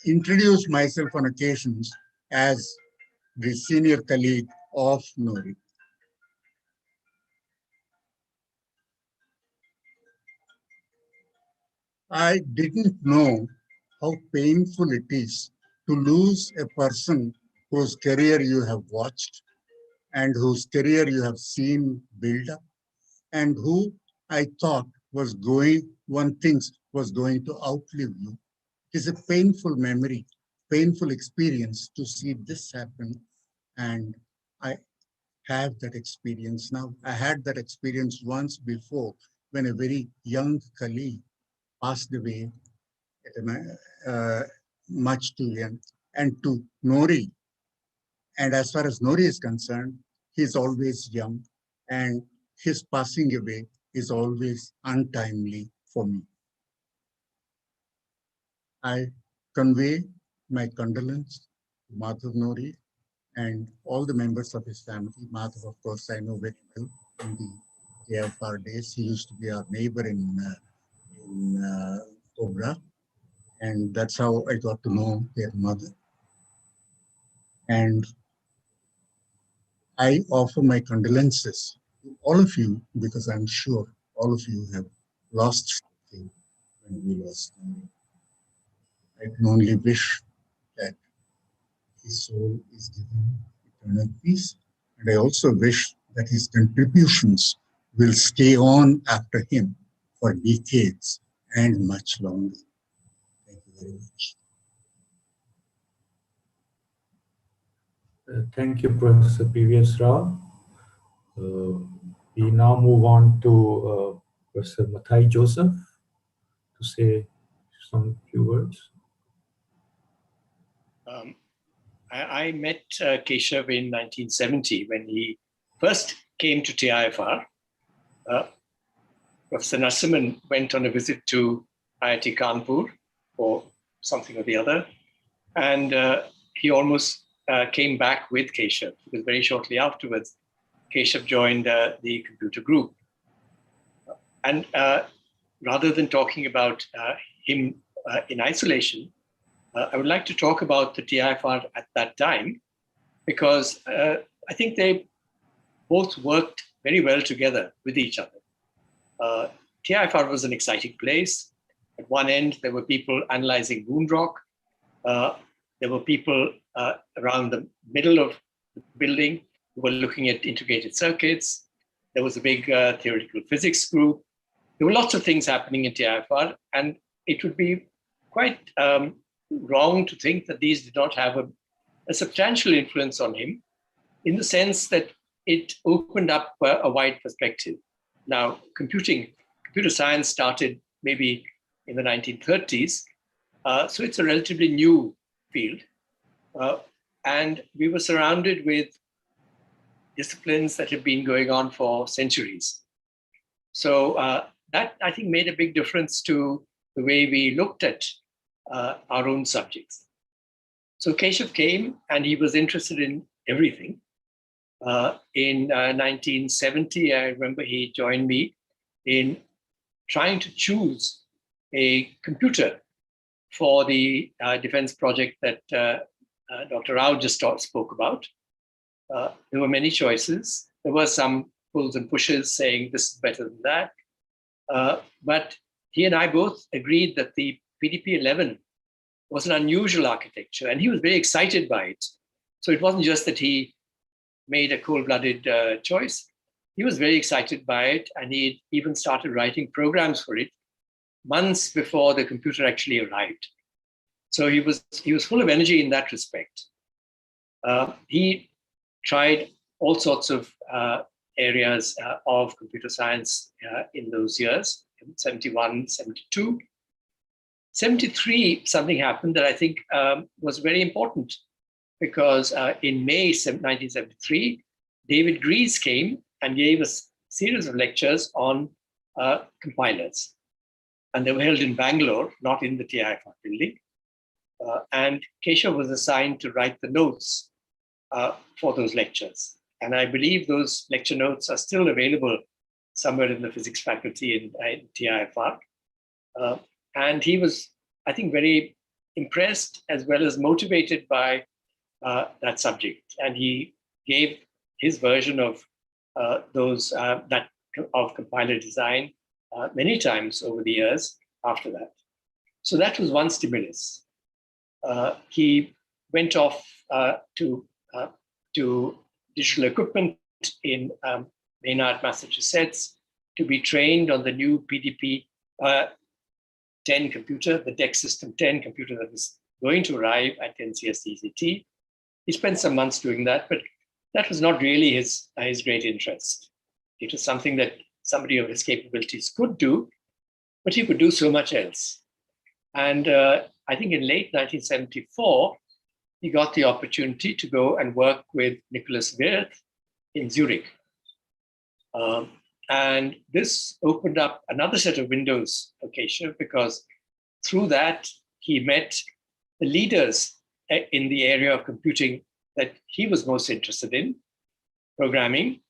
introduce myself on occasions as the senior colleague of Nori. I didn't know how painful it is to lose a person whose career you have watched and whose career you have seen build up and who I thought one thinks was going to outlive you. It is a painful memory, painful experience to see this happen. And I have that experience now. I had that experience once before when a very young colleague passed away at much too young. And to Nori, and as far as Nori is concerned, he's always young, and his passing away is always untimely for me. I convey my condolence to Madhav Nori and all the members of his family. Madhav, of course, I know very well in the TAFR days. He used to be our neighbor in Cobra, and that's how I got to know their mother. And I offer my condolences to all of you because I'm sure all of you have lost something when we lost him. I can only wish that his soul is given eternal peace. And I also wish that his contributions will stay on after him for decades and much longer. Thank you very much. Thank you, Professor P.V.S. Rao. We now move on to Professor Mathai Joseph to say some few words. I met Kesav in 1970 when he first came to TIFR. Professor Narasimhan went on a visit to IIT Kanpur for something or the other, and he almost came back with Kesav, because very shortly afterwards, Kesav joined the computer group. And rather than talking about him in isolation, I would like to talk about the TIFR at that time, because I think they both worked very well together with each other. TIFR was an exciting place. At one end, there were people analyzing wound rock. There were people around the middle of the building who were looking at integrated circuits. There was a big theoretical physics group. There were lots of things happening in TIFR, and it would be quite wrong to think that these did not have a substantial influence on him, in the sense that it opened up a wide perspective. Now, computer science started maybe in the 1930s, so it's a relatively new field. And we were surrounded with disciplines that have been going on for centuries. So that, I think, made a big difference to the way we looked at our own subjects. So Kesav came and he was interested in everything. In 1970, I remember he joined me in trying to choose a computer for the defense project that Dr. Rao just spoke about. There were many choices. There were some pulls and pushes saying this is better than that. But he and I both agreed that the PDP-11 was an unusual architecture, and he was very excited by it. So it wasn't just that he made a cold-blooded choice. He was very excited by it, and he even started writing programs for it months before the computer actually arrived. So he was full of energy in that respect. He tried all sorts of areas of computer science in those years, in 71, 72. 73, something happened that I think was very important, because in May 1973, David Grease came and gave a series of lectures on compilers. And they were held in Bangalore, not in the TIFR building. And Kesav was assigned to write the notes for those lectures. And I believe those lecture notes are still available somewhere in the physics faculty in TIFR. And he was, I think, very impressed as well as motivated by that subject. And he gave his version of of compiler design many times over the years after that. So that was one stimulus. He went off to digital equipment in Maynard, Massachusetts. to be trained on the new PDP 10 computer, the DEC System 10 computer that was going to arrive at NCSTCT. He spent some months doing that, but that was not really his great interest. It was something that somebody of his capabilities could do, but he could do so much else. And I think in late 1974, he got the opportunity to go and work with Nicholas Wirth in Zurich. And this opened up another set of windows for Kesav, because through that, he met the leaders in the area of computing that he was most interested in: programming,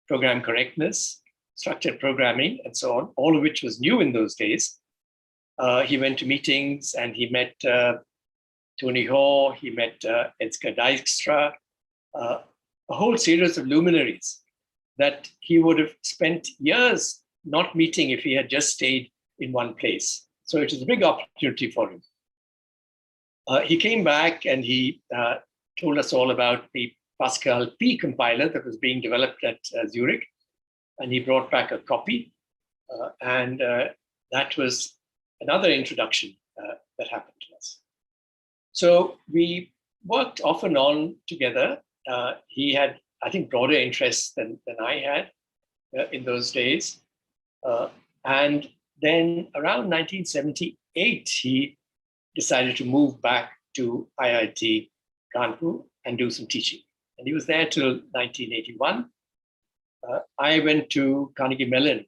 program correctness, structured programming, and so on, all of which was new in those days. He went to meetings and he met Tony Hoare, he met Edgar Dijkstra, a whole series of luminaries that he would have spent years not meeting if he had just stayed in one place. So it was a big opportunity for him. He came back and he told us all about the Pascal P compiler that was being developed at Zurich. And he brought back a copy. And that was another introduction that happened to us. So we worked off and on together. He had, I think, broader interests than I had in those days. And then around 1978, he decided to move back to IIT Kanpur and do some teaching. And he was there till 1981. I went to Carnegie Mellon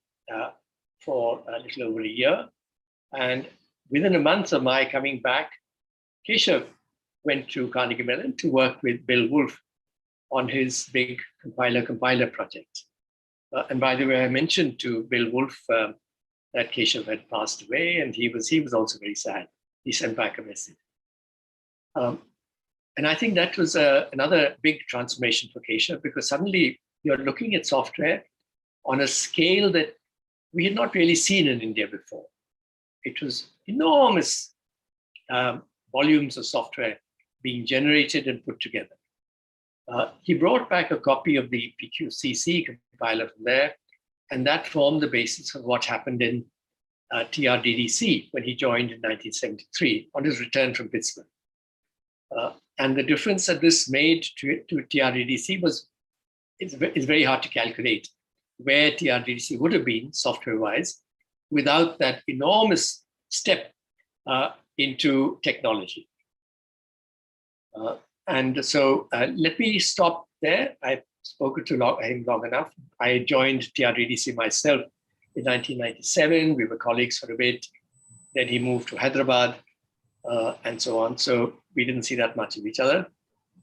for a little over a year. And within a month of my coming back, Kesav went to Carnegie Mellon to work with Bill Wolfe on his big compiler project. And by the way, I mentioned to Bill Wolfe that Kesav had passed away, and he was also very sad. He sent back a message. And I think that was another big transformation for Kesav, because suddenly you're looking at software on a scale that we had not really seen in India before. It was enormous volumes of software being generated and put together. He brought back a copy of the PQCC compiler from there, and that formed the basis of what happened in TRDDC when he joined in 1973 on his return from Pittsburgh. And the difference that this made to TRDDC was, it's very hard to calculate where TRDDC would have been software-wise without that enormous step into technology. And so let me stop there. I've spoken to him long enough. I joined TRDDC myself in 1997. We were colleagues for a bit. Then he moved to Hyderabad and so on. So we didn't see that much of each other.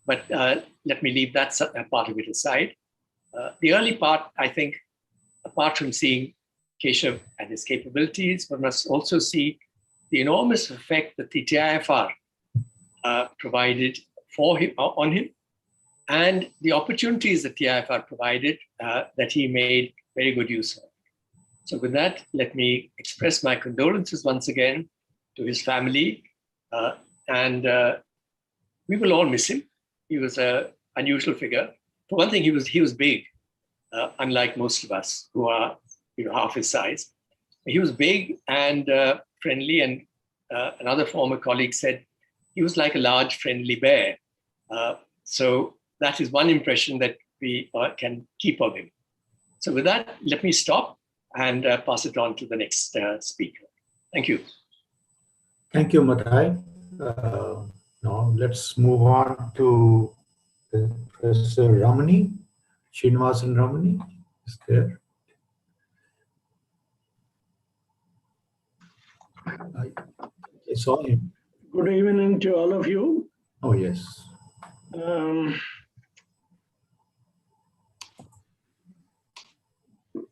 But let me leave that part of it aside. The early part, I think, apart from seeing Kesav and his capabilities, one must also see the enormous effect that the TIFR provided for him, on him, and the opportunities that TIFR provided that he made very good use of. So with that, let me express my condolences once again to his family, and we will all miss him. He was an unusual figure. For one thing, he was big, unlike most of us who are half his size. He was big and friendly, and another former colleague said he was like a large friendly bear. So that is one impression that we can keep of him. So with that, let me stop and pass it on to the next speaker. Thank you. Thank you, Mathai. Now let's move on to Professor Ramani, Srinivasan Ramani is there. I saw him. Good evening to all of you. Oh, yes.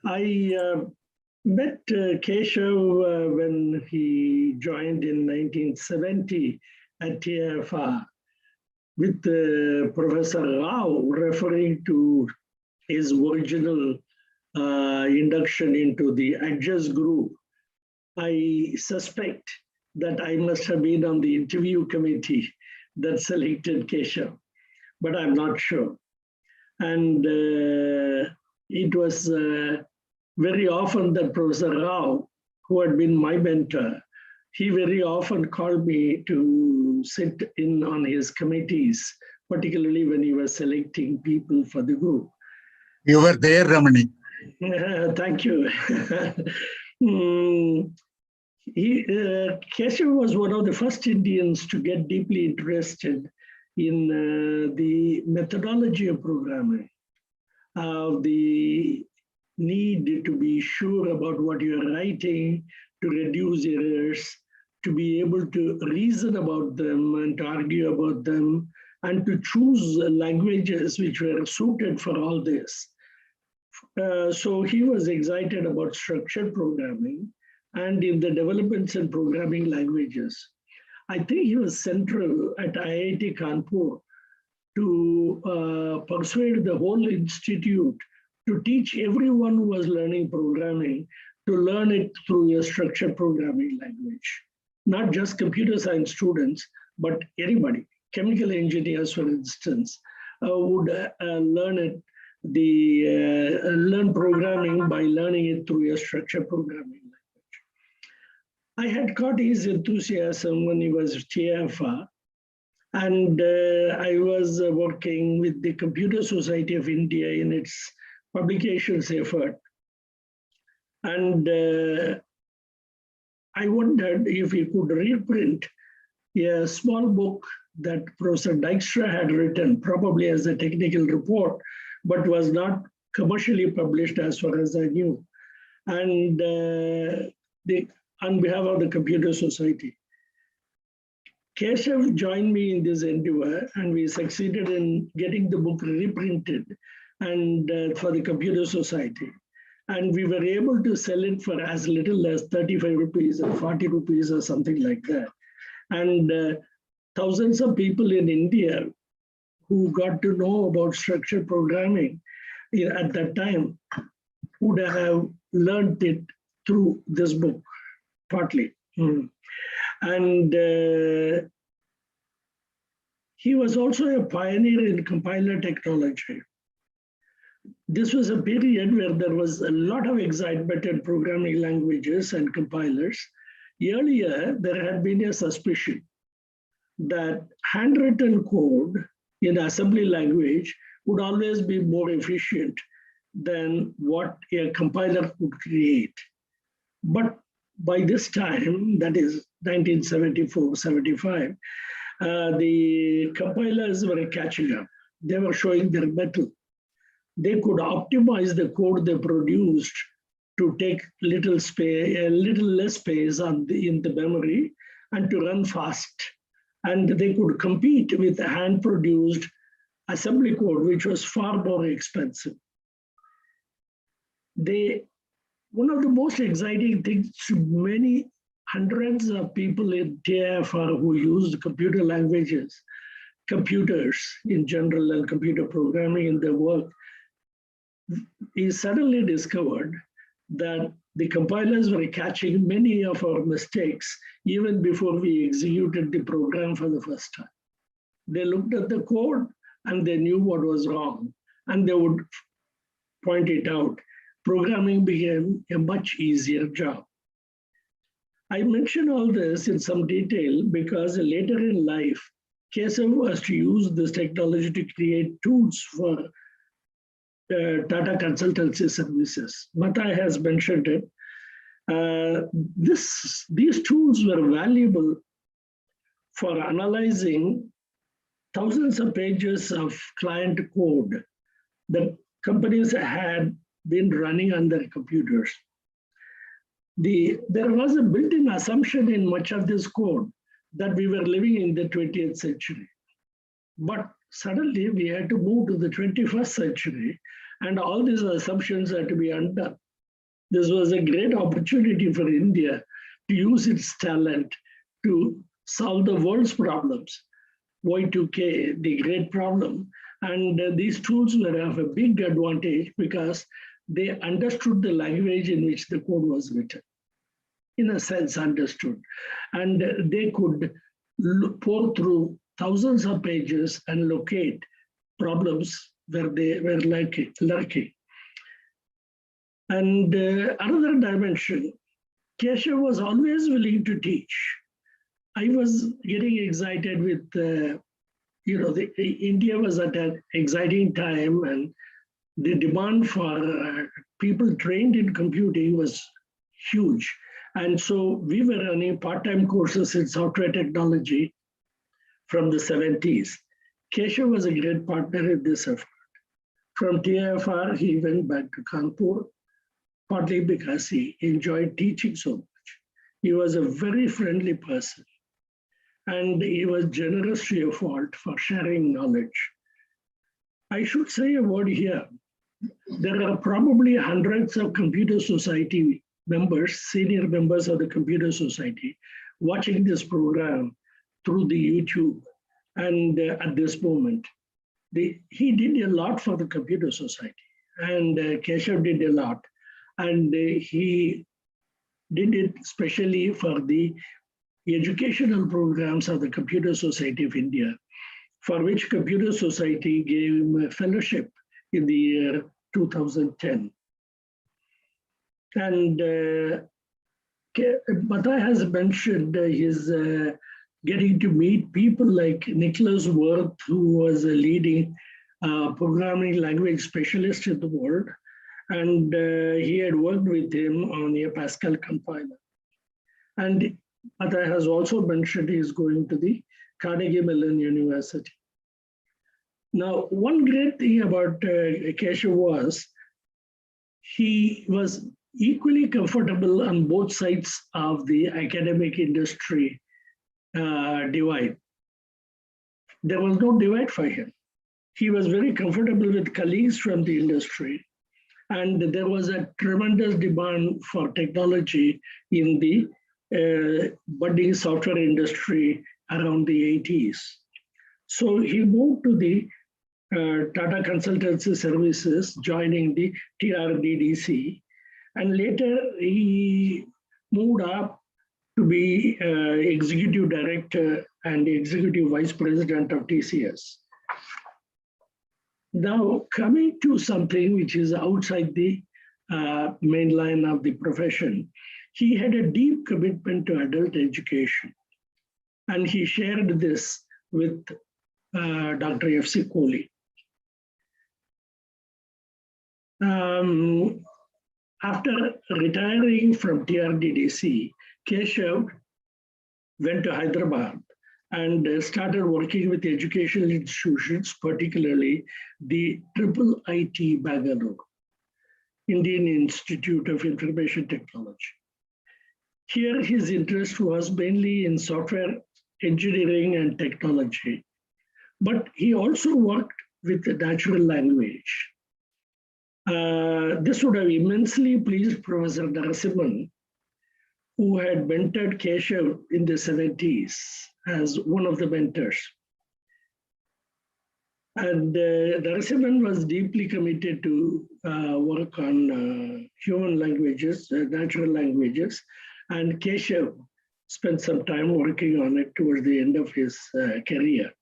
I met Kesav when he joined in 1970 at TIFR with Professor Rao referring to his original induction into the Adjust group. I suspect that I must have been on the interview committee that selected Kesav, but I'm not sure. And it was very often that Professor Rao, who had been my mentor, he very often called me to sit in on his committees, particularly when he was selecting people for the group. You were there, Ramani. Thank you. Kesav was one of the first Indians to get deeply interested in the methodology of programming, the need to be sure about what you're writing, to reduce errors, to be able to reason about them and to argue about them, and to choose languages which were suited for all this. So he was excited about structured programming and in the developments in programming languages. I think he was central at IIT Kanpur to persuade the whole institute to teach everyone who was learning programming to learn it through a structured programming language. Not just computer science students, but anybody. Chemical engineers, for instance, would learn programming by learning it through a structured programming language. I had caught his enthusiasm when he was TAA, and I was working with the Computer Society of India in its publications effort. And I wondered if he could reprint a small book that Professor Dijkstra had written, probably as a technical report, but was not commercially published as far as I knew. And on behalf of the Computer Society. Kesav joined me in this endeavor, and we succeeded in getting the book reprinted and for the Computer Society. And we were able to sell it for as little as 35 rupees or 40 rupees or something like that. And thousands of people in India who got to know about structured programming at that time would have learned it through this book, partly. And he was also a pioneer in compiler technology. This was a period where there was a lot of excitement in programming languages and compilers. Earlier, there had been a suspicion that handwritten code in assembly language would always be more efficient than what a compiler could create. But by this time, that is 1974-75, the compilers were catching up. They were showing their mettle. They could optimize the code they produced to take a little less space in the memory and to run fast. And they could compete with hand-produced assembly code, which was far more expensive. One of the most exciting things to many hundreds of people in TAFR who used computer languages, computers in general and computer programming in their work, he suddenly discovered that the compilers were catching many of our mistakes even before we executed the program for the first time. They looked at the code and they knew what was wrong, and they would point it out. Programming became a much easier job. I mention all this in some detail because later in life, Kesav was to use this technology to create tools for Tata consultancy services. Matai has mentioned it. These tools were valuable for analyzing thousands of pages of client code that companies had been running on their computers. There was a built-in assumption in much of this code that we were living in the 20th century. But suddenly we had to move to the 21st century, and all these assumptions had to be undone. This was a great opportunity for India to use its talent to solve the world's problems. Y2K, the great problem. And these tools were of a big advantage because they understood the language in which the code was written. In a sense, understood. And they could pour through thousands of pages and locate problems where they were lurking. And another dimension, Kesav was always willing to teach. I was getting excited with, India was at an exciting time, and the demand for people trained in computing was huge. And so we were running part-time courses in software technology from the 70s. Kesav was a great partner in this effort. From TAFR, he went back to Kanpur, partly because he enjoyed teaching so much. He was a very friendly person, and he was generous to a fault for sharing knowledge. I should say a word here. There are probably hundreds of Computer Society members, senior members of the Computer Society, watching this program through the YouTube. And at this moment, he did a lot for the Computer Society, and Kesav did a lot. And he did it especially for the educational programs of the Computer Society of India, for which Computer Society gave him a fellowship in the year 2010. And Bata has mentioned his getting to meet people like Nicholas Wirth, who was a leading programming language specialist in the world. And he had worked with him on a Pascal compiler. And Bata has also mentioned he is going to the Carnegie Mellon University. Now, one great thing about Kesav was he was equally comfortable on both sides of the academic industry divide. There was no divide for him. He was very comfortable with colleagues from the industry, and there was a tremendous demand for technology in the budding software industry around the 80s. So he moved to the Tata Consultancy Services, joining the TRDDC, and later he moved up to be executive director and executive vice president of TCS. Now, coming to something which is outside the main line of the profession, he had a deep commitment to adult education, and he shared this with Dr. F.C. Kohli. After retiring from TRDDC, Kesav went to Hyderabad and started working with educational institutions, particularly the IIIT Bangalore, Indian Institute of Information Technology. Here, his interest was mainly in software engineering and technology, but he also worked with the natural language. This would have immensely pleased Professor Narasimhan, who had mentored Kesav in the 70s as one of the mentors. And Narasimhan was deeply committed to work on human languages, natural languages, and Kesav spent some time working on it towards the end of his career.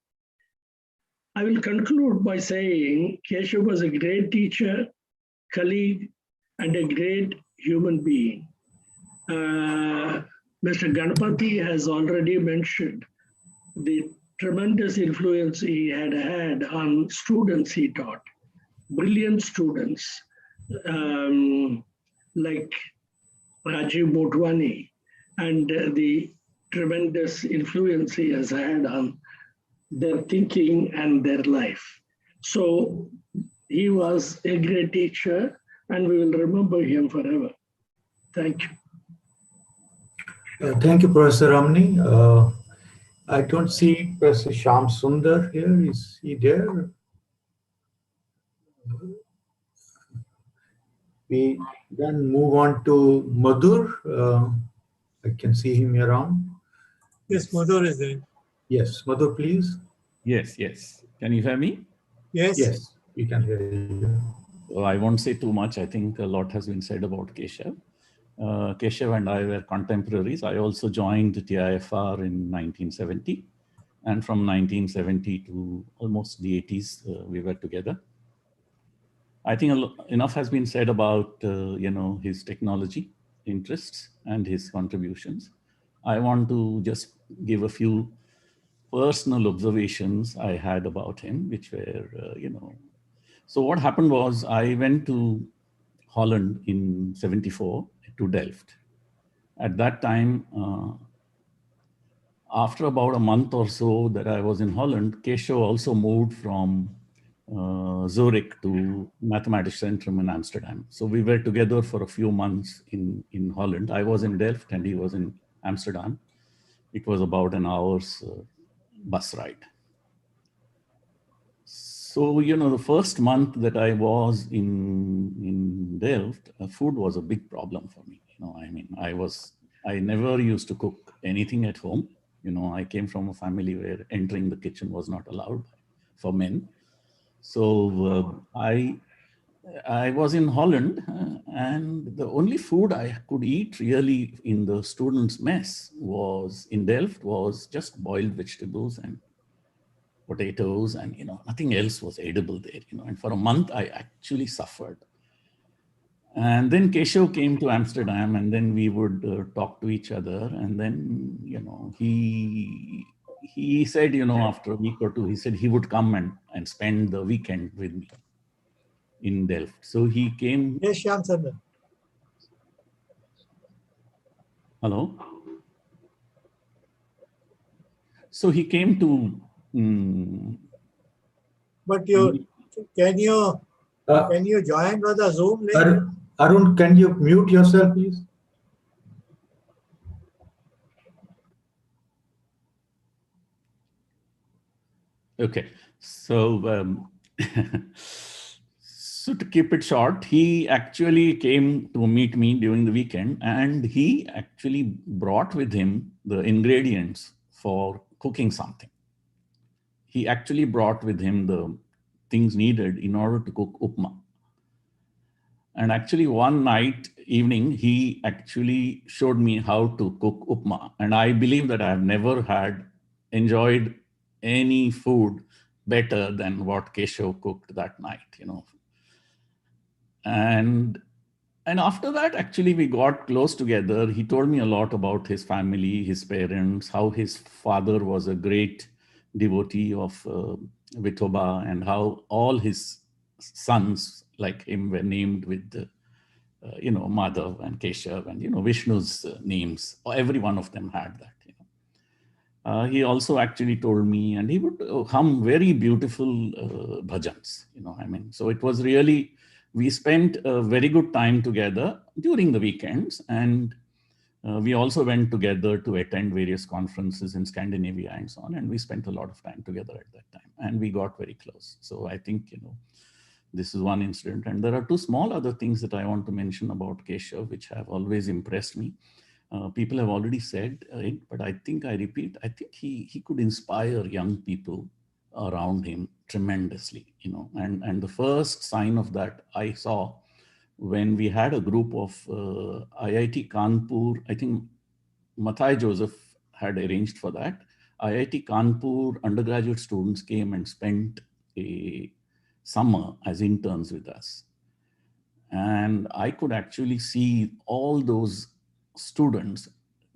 I will conclude by saying Kesav was a great teacher, colleague, and a great human being. Mr. Ganpati has already mentioned the tremendous influence he had on students he taught, brilliant students like Rajiv Motwani, and the tremendous influence he has had on their thinking and their life. So he was a great teacher, and we will remember him forever. Thank you. Thank you, Professor Ramani. I don't see Professor Shyam Sundar here. Is he there? We then move on to Madhur. I can see him around. Yes, Madhur is there. Yes, Madhur, please. Yes, yes. Can you hear me? Yes. Yes, we can hear you. Well, I won't say too much. I think a lot has been said about Kesav. Kesav and I were contemporaries. I also joined TIFR in 1970. And from 1970 to almost the 80s, we were together. I think enough has been said about his technology interests and his contributions. I want to just give a few personal observations I had about him, which were, So what happened was I went to Holland in '74 to Delft. At that time, after about a month or so that I was in Holland, Kesav also moved from Zurich to Mathematics Centrum in Amsterdam. So we were together for a few months in Holland. I was in Delft and he was in Amsterdam. It was about an hour's bus ride. So, the first month that I was in Delft, food was a big problem for me. I never used to cook anything at home. I came from a family where entering the kitchen was not allowed for men. So I was in Holland, and the only food I could eat really in the students' mess in Delft was just boiled vegetables and potatoes, and nothing else was edible there. And for a month I actually suffered. And then Kesav came to Amsterdam, and then we would talk to each other, and then he said, after a week or two, he said he would come and spend the weekend with me in Delft. So he came. Yes, Shyam Sandhu. Hello. So he came to. But can you join with the Zoom link? Arun, can you mute yourself, please? Okay, so so to keep it short, he actually came to meet me during the weekend, and he actually brought with him the ingredients for cooking something. He actually brought with him the things needed in order to cook upma. And actually one evening, he actually showed me how to cook upma. And I believe that I have never enjoyed any food better than what Kesav cooked that night, And after that, actually, we got close together. He told me a lot about his family, his parents, how his father was a great devotee of Vithoba, and how all his sons like him were named with Madhav and Kesav and Vishnu's names. Every one of them had that. He also actually told me, and he would hum very beautiful bhajans. So it was really, we spent a very good time together during the weekends, and we also went together to attend various conferences in Scandinavia and so on, and we spent a lot of time together at that time, and we got very close. So I think, this is one incident. And there are two small other things that I want to mention about Kesav, which have always impressed me. People have already said it, but I think I repeat, I think he could inspire young people around him tremendously, and the first sign of that I saw when we had a group of IIT Kanpur, I think Mathai Joseph had arranged for that. IIT Kanpur undergraduate students came and spent a summer as interns with us. And I could actually see all those students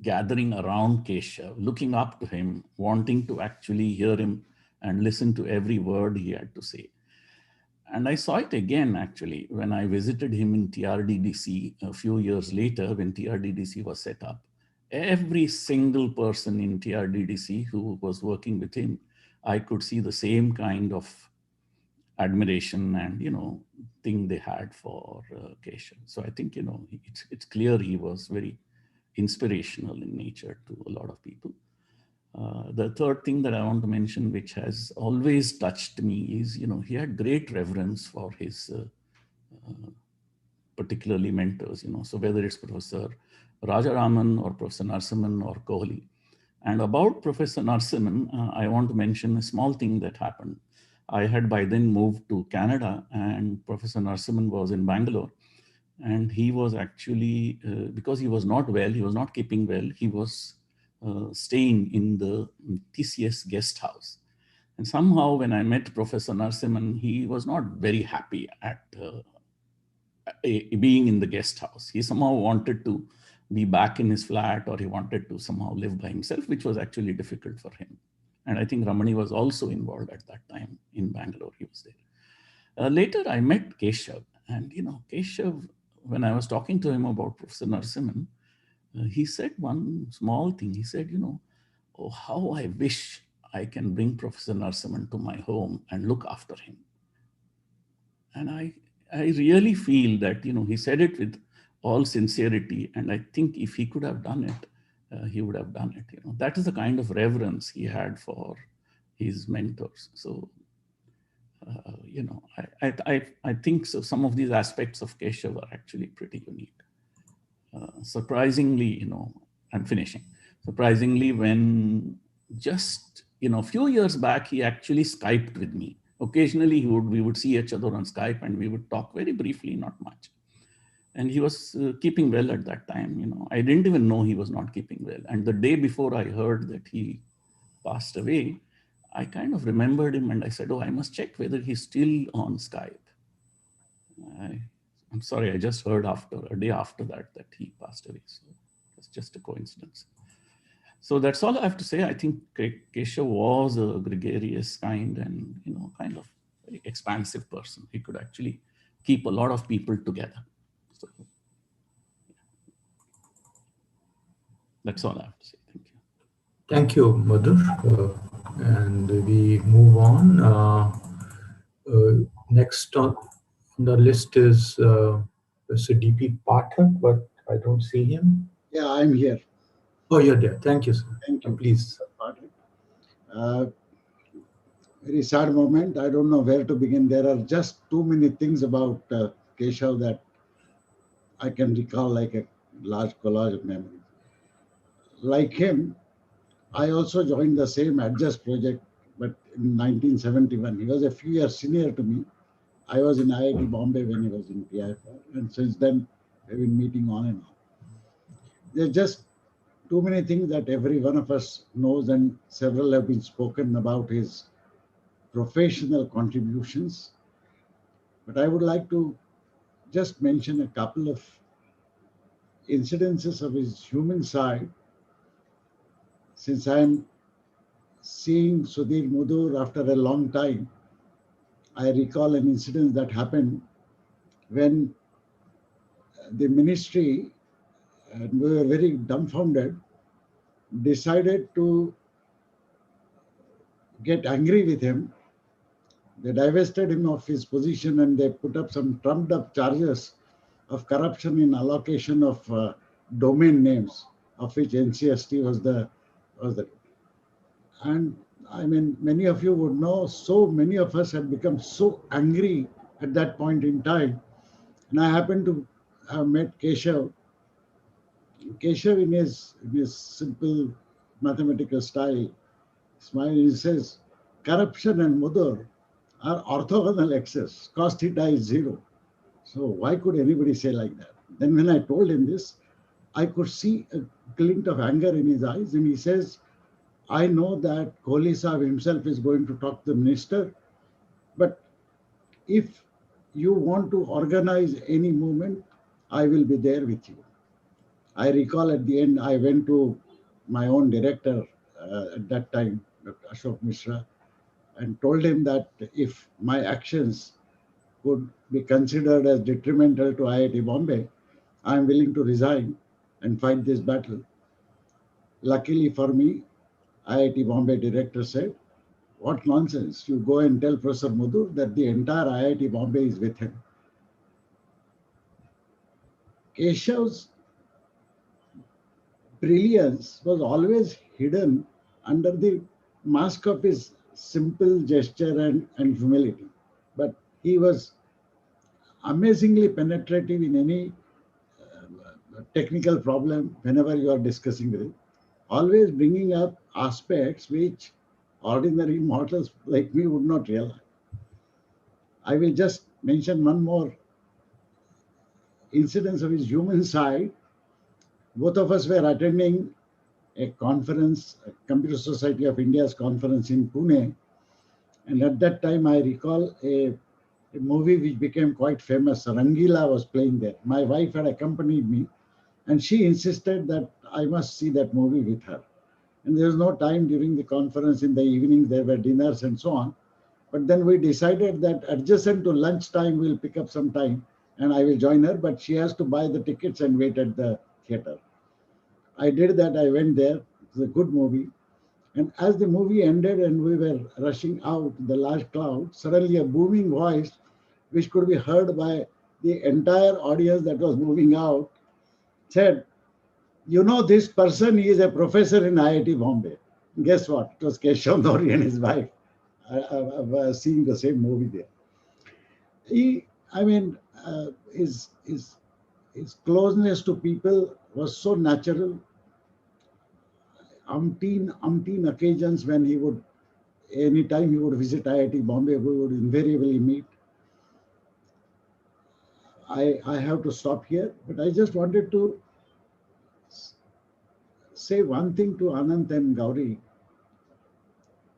gathering around Kesav, looking up to him, wanting to actually hear him and listen to every word he had to say. And I saw it again, actually, when I visited him in TRDDC a few years later, when TRDDC was set up. Every single person in TRDDC who was working with him, I could see the same kind of admiration and, thing they had for Kesav. So I think, it's clear he was very inspirational in nature to a lot of people. The third thing that I want to mention, which has always touched me, is, he had great reverence for his particularly mentors, So whether it's Professor Rajaraman or Professor Narasimhan or Kohli. And about Professor Narasimhan, I want to mention a small thing that happened. I had by then moved to Canada, and Professor Narasimhan was in Bangalore. And he was actually, because he was not well, he was not keeping well, he was staying in the TCS guest house. And somehow when I met Professor Narasimhan, he was not very happy at being in the guest house. He somehow wanted to be back in his flat, or he wanted to somehow live by himself, which was actually difficult for him. And I think Ramani was also involved at that time in Bangalore. He was there. Later, I met Kesav. And, Kesav, when I was talking to him about Professor Narasimhan, he said one small thing. He said, oh, how I wish I can bring Professor Narasimhan to my home and look after him. And I really feel that, he said it with all sincerity. And I think if he could have done it, he would have done it. That is the kind of reverence he had for his mentors. So, I think so. Some of these aspects of Kesav are actually pretty unique. Surprisingly, I'm finishing. Surprisingly, when just, a few years back, he actually Skyped with me. Occasionally, we would see each other on Skype and we would talk very briefly, not much. And he was keeping well at that time. I didn't even know he was not keeping well. And the day before I heard that he passed away, I kind of remembered him and I said, oh, I must check whether he's still on Skype. I'm sorry, I just heard a day after that he passed away. So it's just a coincidence. So that's all I have to say. I think Kesav was a gregarious kind and, kind of very expansive person. He could actually keep a lot of people together. So that's all I have to say. Thank you. Thank you, Madhur. And we move on. Next on the list is Mr. D.P. Pathak, but I don't see him. Yeah, I'm here. Oh, you're there. Thank you, sir. Thank you. Please. Very sad moment. I don't know where to begin. There are just too many things about Kesav that I can recall like a large collage of memories. Like him, I also joined the same Adjust project, but in 1971. He was a few years senior to me. I was in IIT Bombay when he was in TAA, and since then we've been meeting on and on. There's just too many things that every one of us knows, and several have been spoken about his professional contributions. But I would like to just mention a couple of incidences of his human side. Since I'm seeing Sudhir Mudur after a long time, I recall an incident that happened when the ministry, and we were very dumbfounded, decided to get angry with him. They divested him of his position and they put up some trumped up charges of corruption in allocation of domain names, of which NCST was the. And I mean, many of you would know, so many of us had become so angry at that point in time. And I happened to have met Kesav. Kesav, in his simple mathematical style, smile, he says, corruption and Mudur are orthogonal axes. Cos theta is 0. So why could anybody say like that? Then when I told him this, I could see a glint of anger in his eyes, and he says, I know that Kohli Sahib himself is going to talk to the minister, but if you want to organize any movement, I will be there with you. I recall at the end, I went to my own director at that time, Dr. Ashok Mishra, and told him that if my actions could be considered as detrimental to IIT Bombay, I am willing to resign and fight this battle. Luckily for me, IIT Bombay director said, what nonsense, you go and tell Professor Mudur that the entire IIT Bombay is with him. Keshav's brilliance was always hidden under the mask of his simple gesture and humility. But he was amazingly penetrative in any technical problem whenever you are discussing with him. Always bringing up aspects which ordinary mortals like me would not realize. I will just mention one more incidence of his human side. Both of us were attending a conference, a Computer Society of India's conference in Pune, And at that time, I recall a movie which became quite famous. Rangila was playing there. My wife had accompanied me, and she insisted that I must see that movie with her. And there was no time during the conference in the evening. There were dinners and so on. But then we decided that adjacent to lunchtime, we'll pick up some time and I will join her, but she has to buy the tickets and wait at the theater. I did that. I went there. It was a good movie. And as the movie ended and we were rushing out, the large crowd, suddenly a booming voice, which could be heard by the entire audience that was moving out, said, "You know, this person is a professor in IIT Bombay." Guess what? It was Kesav Nori and his wife. I was seeing the same movie there. His closeness to people was so natural. Umpteen occasions when he would, anytime he would visit IIT Bombay, we would invariably meet. I have to stop here, but I just wanted to say one thing to Anant and Gauri.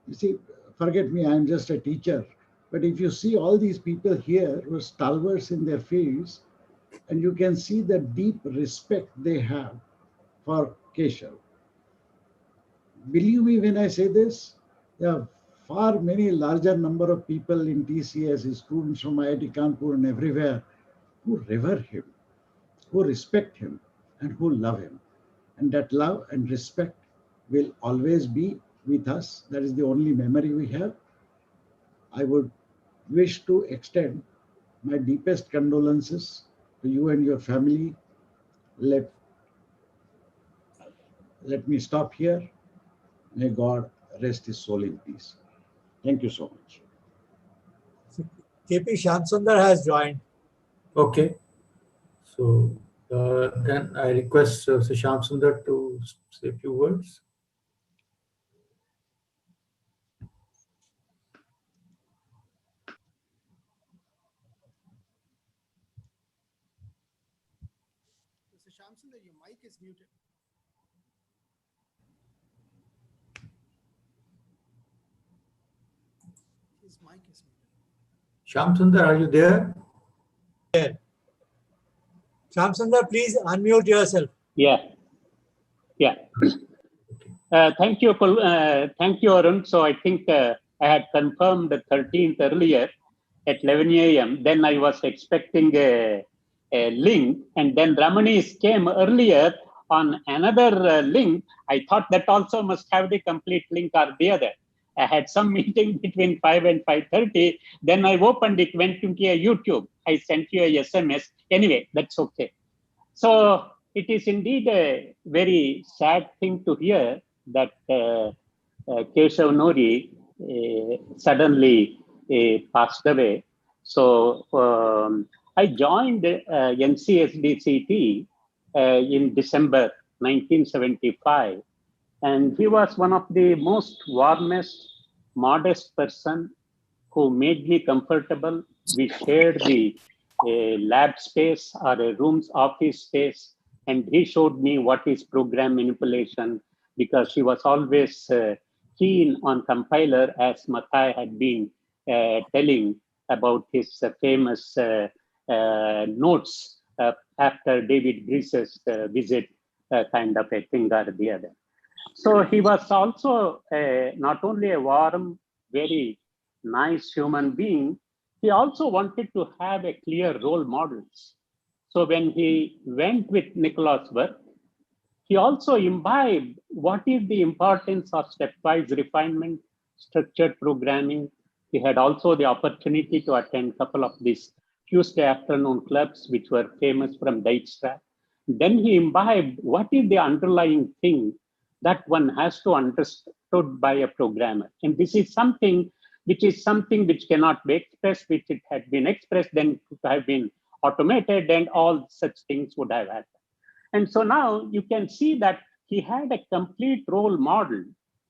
You see, forget me, I'm just a teacher. But if you see all these people here who are stalwarts in their fields, and you can see the deep respect they have for Kesav. Believe me when I say this, there are far many larger number of people in TCS, students from IIT Kanpur and everywhere, who revere him, who respect him, and who love him. And that love and respect will always be with us. That is the only memory we have. I would wish to extend my deepest condolences to you and your family. Let me stop here. May God rest his soul in peace. Thank you so much. KP Shamsundar has joined. Okay. So then I request Sir Shamsundar to say a few words. Mr. Shamsundar, your mic is muted. His mic is muted. Shamsundar, are you there? Yeah. Shamsundar, please unmute yourself. Yeah. Thank you, Arun. So I think I had confirmed the 13th earlier at 11 a.m. Then I was expecting a link, and then Ramanis came earlier on another link. I thought that also must have the complete link or the other. I had some meeting between 5 and 5:30. Then I opened it, went into a YouTube. I sent you a SMS. Anyway, that's okay. So it is indeed a very sad thing to hear that Kesav Nori suddenly passed away. So I joined NCSDCT in December 1975, and he was one of the most warmest, modest person who made me comfortable. We shared the lab space or a room's office space, and he showed me what is program manipulation, because he was always keen on compiler, as Mathai had been telling about his famous notes after David Grease's visit, kind of a thing or the other. So he was also not only a warm, very nice human being, he also wanted to have a clear role models. So when he went with Nicholas work, he also imbibed what is the importance of stepwise refinement, structured programming. He had also the opportunity to attend a couple of these Tuesday afternoon clubs, which were famous from Dijkstra. Then he imbibed what is the underlying thing that one has to understood by a programmer. And this is something which cannot be expressed, which it had been expressed, then it would have been automated, and all such things would have happened. And so now you can see that he had a complete role model,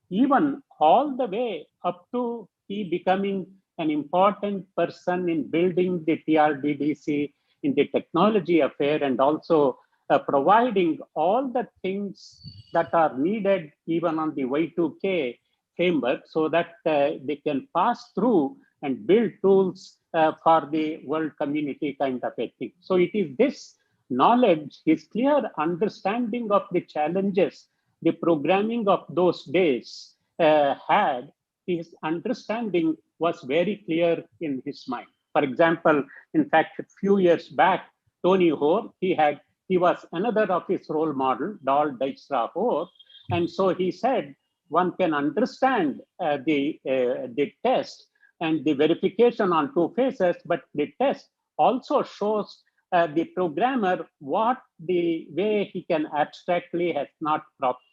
even all the way up to he becoming an important person in building the TRDDC in the technology affair, and also providing all the things that are needed even on the Y2K framework so that they can pass through and build tools for the world community kind of a thing. So it is this knowledge, his clear understanding of the challenges the programming of those days had, his understanding was very clear in his mind. For example, in fact, a few years back, Tony Hoare, he was another of his role model, Dahl Dijkstra Hoare, and so he said one can understand the test and the verification on two phases, but the test also shows the programmer what the way he can abstractly has not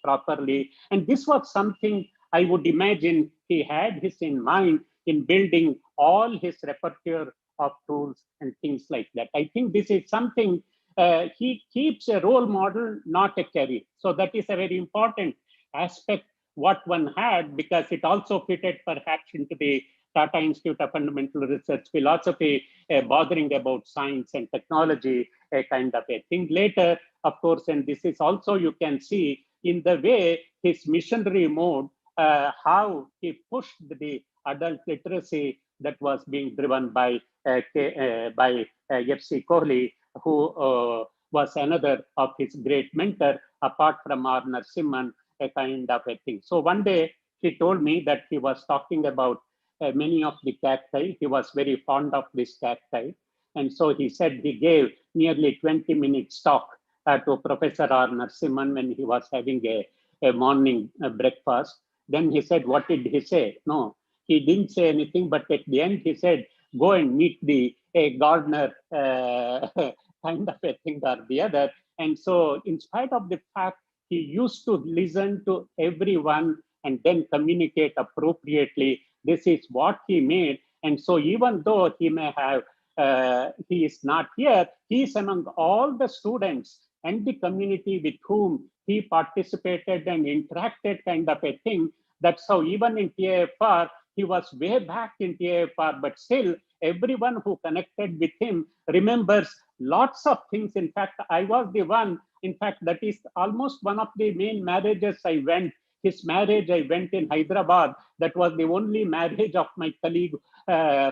properly. And this was something I would imagine he had his in mind in building all his repertoire of tools and things like that. I think this is something he keeps a role model, not a career. So that is a very important aspect what one had, because it also fitted perhaps into the Tata Institute of Fundamental Research philosophy, bothering about science and technology, a kind of a thing. Later, of course, and this is also you can see in the way his missionary mode, how he pushed the adult literacy that was being driven by F.C. Kohli, who was another of his great mentor, apart from R. Narasimhan, a kind of a thing. So one day he told me that he was talking about many of the cacti. He was very fond of this cacti. And so he said he gave nearly 20 minutes talk to Professor R. Narasimhan when he was having a morning breakfast. Then he said, what did he say? No, he didn't say anything, but at the end he said, go and meet the gardener kind of a thing or the other. And so in spite of the fact he used to listen to everyone and then communicate appropriately, this is what he made. And so even though he may have, he is not here, he is among all the students and the community with whom he participated and interacted kind of a thing. That's how even in TAFR, he was way back in TAFR, but still everyone who connected with him remembers lots of things. In fact, I was the one, in fact, that is almost one of the main marriages I went. His marriage, I went in Hyderabad. That was the only marriage of my colleague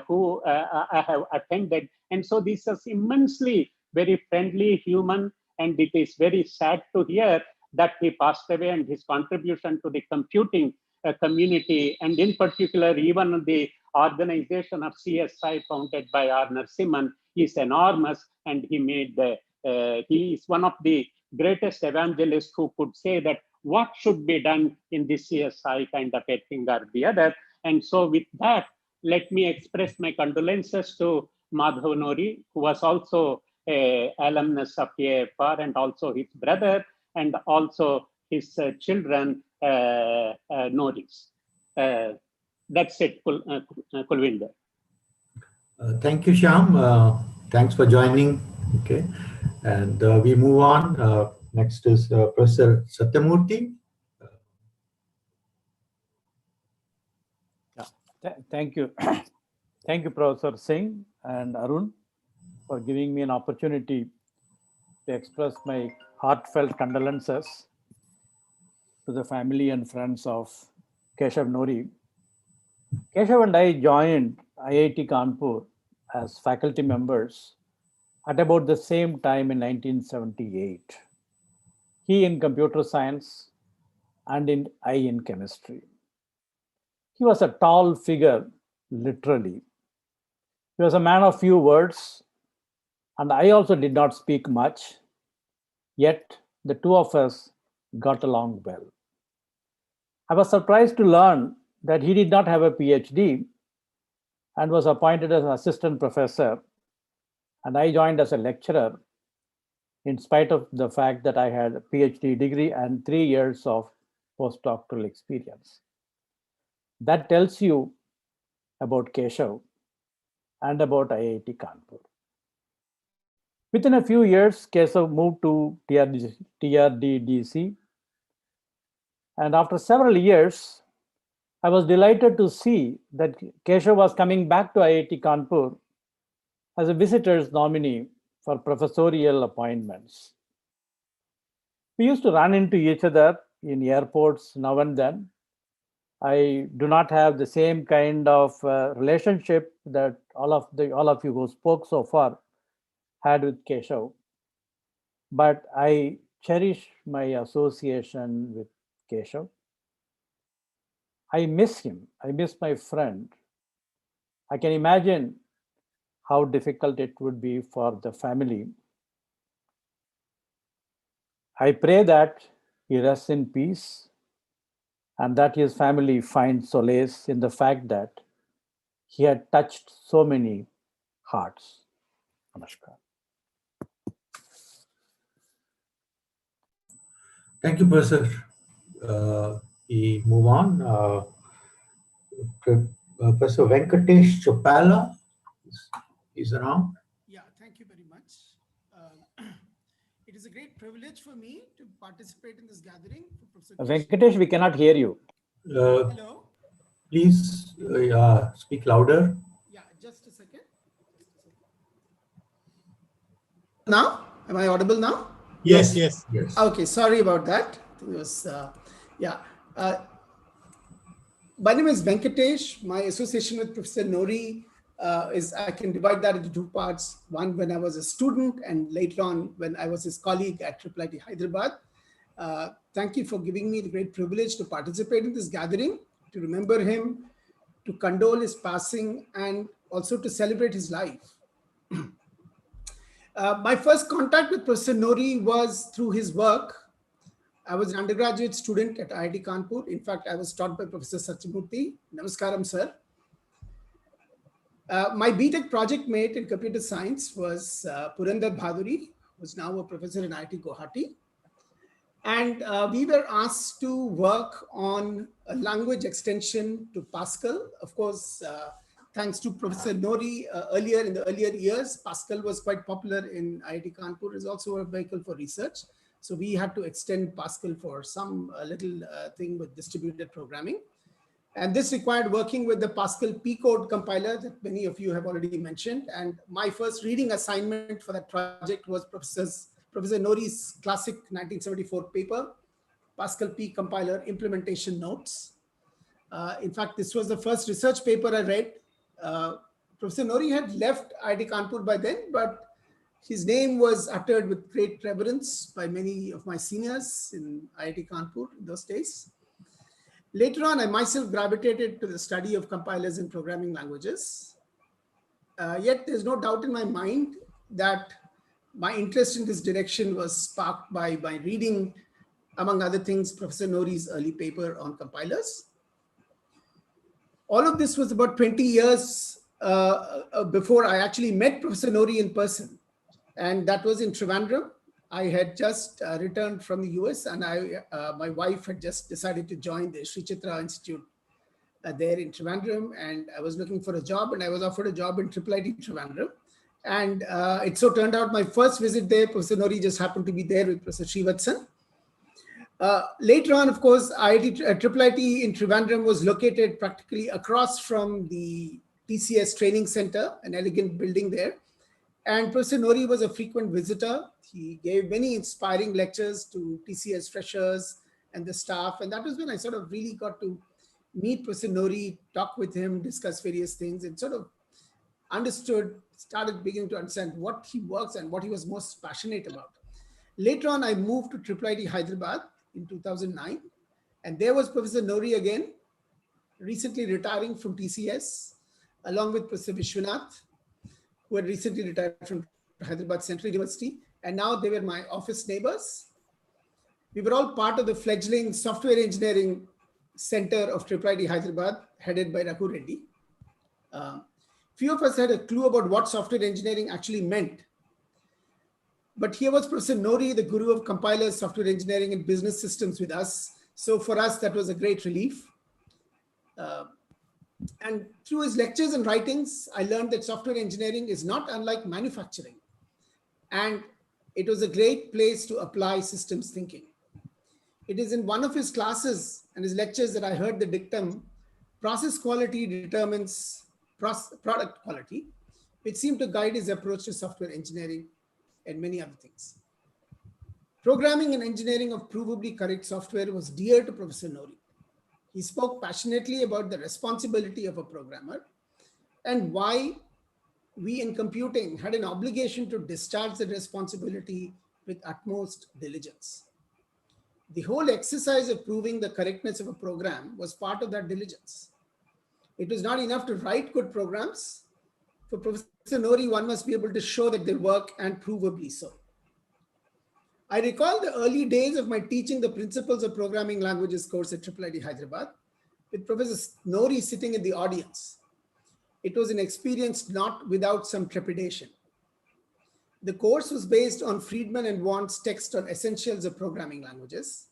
who I have attended. And so this is immensely very friendly, human, and it is very sad to hear that he passed away, and his contribution to the computing community, and in particular, even the organization of CSI founded by R. Narasimhan is enormous, and he made he is one of the greatest evangelists who could say that what should be done in this CSI kind of a thing or the other. And so with that, let me express my condolences to Madhav Nori, who was also an alumnus of TAFR, and also his brother, and also his children, Noris. That's it, Kulwinder. Thank you, Shyam. Thanks for joining. Okay, and we move on. Next is Professor Satyamurthy. Thank you. Thank you, Professor Singh and Arun, for giving me an opportunity to express my heartfelt condolences to the family and friends of Kesav Nori. Kesav and I joined IIT Kanpur as faculty members at about the same time in 1978. He in computer science and I in chemistry. He was a tall figure, literally. He was a man of few words, and I also did not speak much, yet the two of us got along well. I was surprised to learn that he did not have a PhD and was appointed as assistant professor, and I joined as a lecturer in spite of the fact that I had a PhD degree and 3 years of postdoctoral experience. That tells you about Kesav and about IIT Kanpur. Within a few years, Kesav moved to TRDDC, and after several years, I was delighted to see that Kesav was coming back to IIT Kanpur as a visitor's nominee for professorial appointments. We used to run into each other in airports now and then, I do not have the same kind of relationship that all of you who spoke so far had with Kesav, but I cherish my association with Kesav. I miss him. I miss my friend. I can imagine how difficult it would be for the family. I pray that he rests in peace and that his family finds solace in the fact that he had touched so many hearts. Namaskar. Thank you, Professor. We move on. Professor Venkatesh Chopala is around. Yeah, thank you very much. It is a great privilege for me to participate in this gathering. Venkatesh, we cannot hear you. Hello? Please speak louder. Yeah, just a second. Now, am I audible now? Yes. Okay, sorry about that. It was, my name is Venkatesh. My association with Professor Nori is, I can divide that into two parts. One, when I was a student, and later on when I was his colleague at IIT Hyderabad. Thank you for giving me the great privilege to participate in this gathering, to remember him, to condole his passing, and also to celebrate his life. My first contact with Professor Nori was through his work. I was an undergraduate student at IIT Kanpur. In fact, I was taught by Professor Satyamoorthy. Namaskaram, sir. My BTech project mate in computer science was Purandar Bhaduri, who is now a professor in IIT Guwahati. And we were asked to work on a language extension to Pascal. Of course, thanks to Professor Nori, in the earlier years, Pascal was quite popular in IIT Kanpur. Is also a vehicle for research. So we had to extend Pascal for some little thing with distributed programming. And this required working with the Pascal P code compiler that many of you have already mentioned. And my first reading assignment for that project was Professor Nori's classic 1974 paper, Pascal P compiler implementation notes. In fact, this was the first research paper I read. Professor Nori had left IIT Kanpur by then, but his name was uttered with great reverence by many of my seniors in IIT Kanpur in those days. Later on, I myself gravitated to the study of compilers in programming languages. Yet there's no doubt in my mind that my interest in this direction was sparked by reading, among other things, Professor Nori's early paper on compilers. All of this was about 20 years before I actually met Professor Nori in person. And that was in Trivandrum. I had just returned from the US, and my wife had just decided to join the Sri Chitra Institute there in Trivandrum. And I was looking for a job, and I was offered a job in IIIT Trivandrum. And it so turned out my first visit there, Professor Nori just happened to be there with Professor Srivatsan. Later on, of course, IIIT in Trivandrum was located practically across from the TCS Training Center, an elegant building there. And Professor Nori was a frequent visitor. He gave many inspiring lectures to TCS freshers and the staff. And that was when I sort of really got to meet Professor Nori, talk with him, discuss various things, and sort of started beginning to understand what he works and what he was most passionate about. Later on, I moved to IIIT Hyderabad in 2009. And there was Professor Nori again, recently retiring from TCS, along with Professor Vishwanath, who had recently retired from Hyderabad Central University. And now they were my office neighbors. We were all part of the fledgling software engineering center of IIIT Hyderabad, headed by Raghu Reddy. Few of us had a clue about what software engineering actually meant. But here was Professor Nori, the guru of compilers, software engineering, and business systems with us. So for us, that was a great relief. And through his lectures and writings, I learned that software engineering is not unlike manufacturing. And it was a great place to apply systems thinking. It is in one of his classes and his lectures that I heard the dictum, process quality determines product quality, which seemed to guide his approach to software engineering and many other things. Programming and engineering of provably correct software was dear to Professor Nori. He spoke passionately about the responsibility of a programmer and why we in computing had an obligation to discharge the responsibility with utmost diligence. The whole exercise of proving the correctness of a program was part of that diligence. It was not enough to write good programs. For Professor Nori, one must be able to show that they work, and provably so. I recall the early days of my teaching the Principles of Programming Languages course at IIIT Hyderabad, with Professor Nori sitting in the audience. It was an experience not without some trepidation. The course was based on Friedman and Wand's text on essentials of programming languages.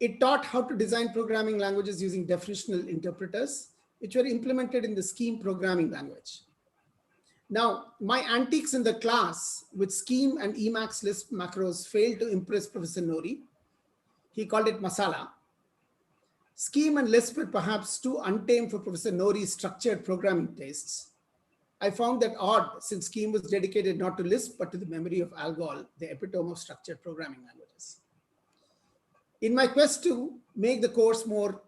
It taught how to design programming languages using definitional interpreters, which were implemented in the Scheme programming language. Now, my antics in the class with Scheme and Emacs Lisp macros failed to impress Professor Nori. He called it masala. Scheme and Lisp were perhaps too untamed for Professor Nori's structured programming tastes. I found that odd, since Scheme was dedicated not to Lisp, but to the memory of Algol, the epitome of structured programming languages. In my quest to make the course more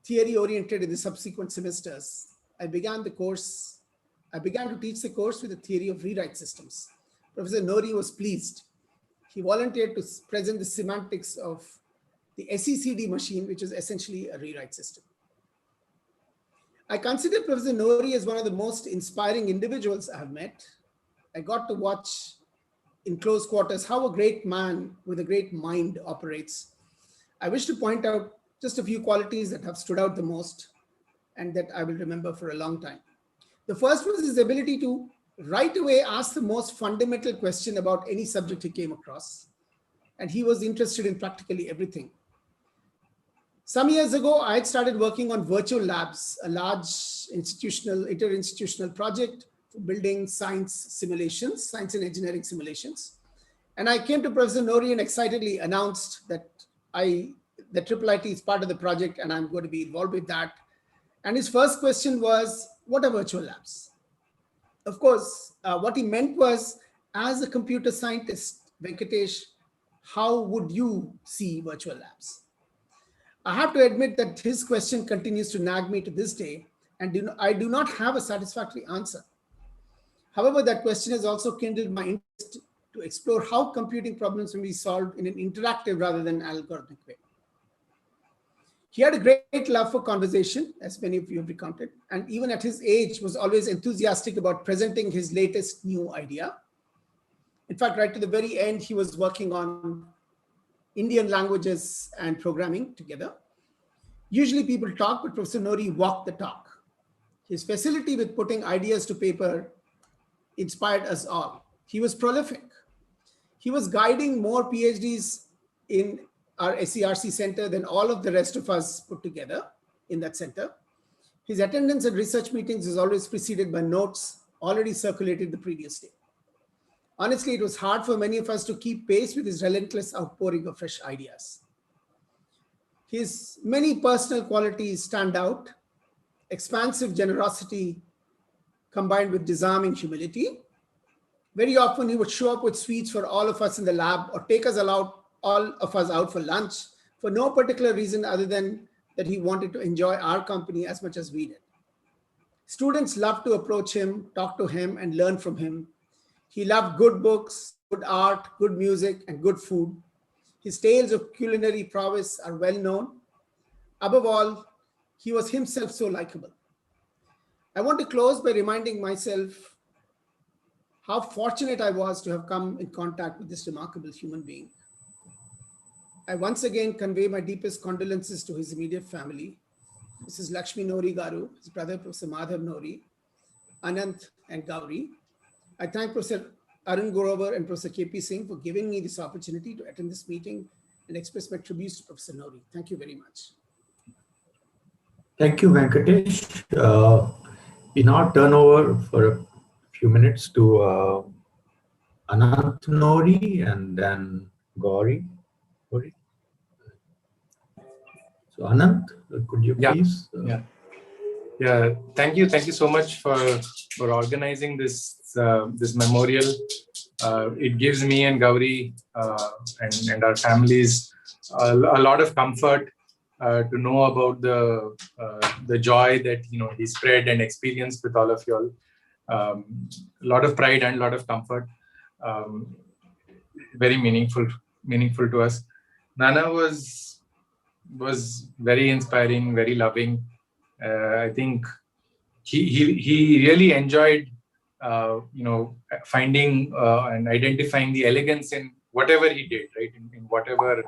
theory-oriented in the subsequent semesters, I began to teach the course with the theory of rewrite systems. Professor Nori was pleased. He volunteered to present the semantics of the SECD machine, which is essentially a rewrite system. I consider Professor Nori as one of the most inspiring individuals I have met. I got to watch in close quarters how a great man with a great mind operates. I wish to point out just a few qualities that have stood out the most and that I will remember for a long time. The first was his ability to right away ask the most fundamental question about any subject he came across. And he was interested in practically everything. Some years ago, I had started working on virtual labs, a large interinstitutional project for building science simulations, science and engineering simulations. And I came to Professor Nori and excitedly announced that the IIIT is part of the project and I'm going to be involved with that. And his first question was, what are virtual labs? Of course, what he meant was, as a computer scientist, Venkatesh, how would you see virtual labs? I have to admit that his question continues to nag me to this day, and I do not have a satisfactory answer. However, that question has also kindled my interest to explore how computing problems can be solved in an interactive rather than algorithmic way. He had a great love for conversation, as many of you have recounted, and even at his age was always enthusiastic about presenting his latest new idea. In fact, right to the very end, he was working on Indian languages and programming together. Usually people talk, but Professor Nori walked the talk. His facility with putting ideas to paper inspired us all. He was prolific. He was guiding more PhDs in our SERC center than all of the rest of us put together in that center. His attendance at research meetings is always preceded by notes already circulated the previous day. Honestly, it was hard for many of us to keep pace with his relentless outpouring of fresh ideas. His many personal qualities stand out: expansive generosity combined with disarming humility. Very often he would show up with sweets for all of us in the lab or take all of us out for lunch for no particular reason other than that he wanted to enjoy our company as much as we did. Students loved to approach him, talk to him, and learn from him. He loved good books, good art, good music, and good food. His tales of culinary prowess are well known. Above all, he was himself so likable. I want to close by reminding myself how fortunate I was to have come in contact with this remarkable human being. I once again convey my deepest condolences to his immediate family, Mrs. Lakshmi Nori Garu, his brother Professor Madhav Nori, Anant and Gauri. I thank Professor Arun Grover and Professor KP Singh for giving me this opportunity to attend this meeting and express my tributes to Professor Nori. Thank you very much. Thank you, Venkatesh. We now turn over for a few minutes to Anant Nori and then Gauri. So Anant, could you please? Yeah. Thank you so much for organizing this this memorial. It gives me and Gauri and our families a lot of comfort to know about the joy that he spread and experienced with all of you all. A lot of pride and a lot of comfort. Very meaningful to us. Nana was very inspiring, very loving. I think he really enjoyed finding and identifying the elegance in whatever he did, right? In whatever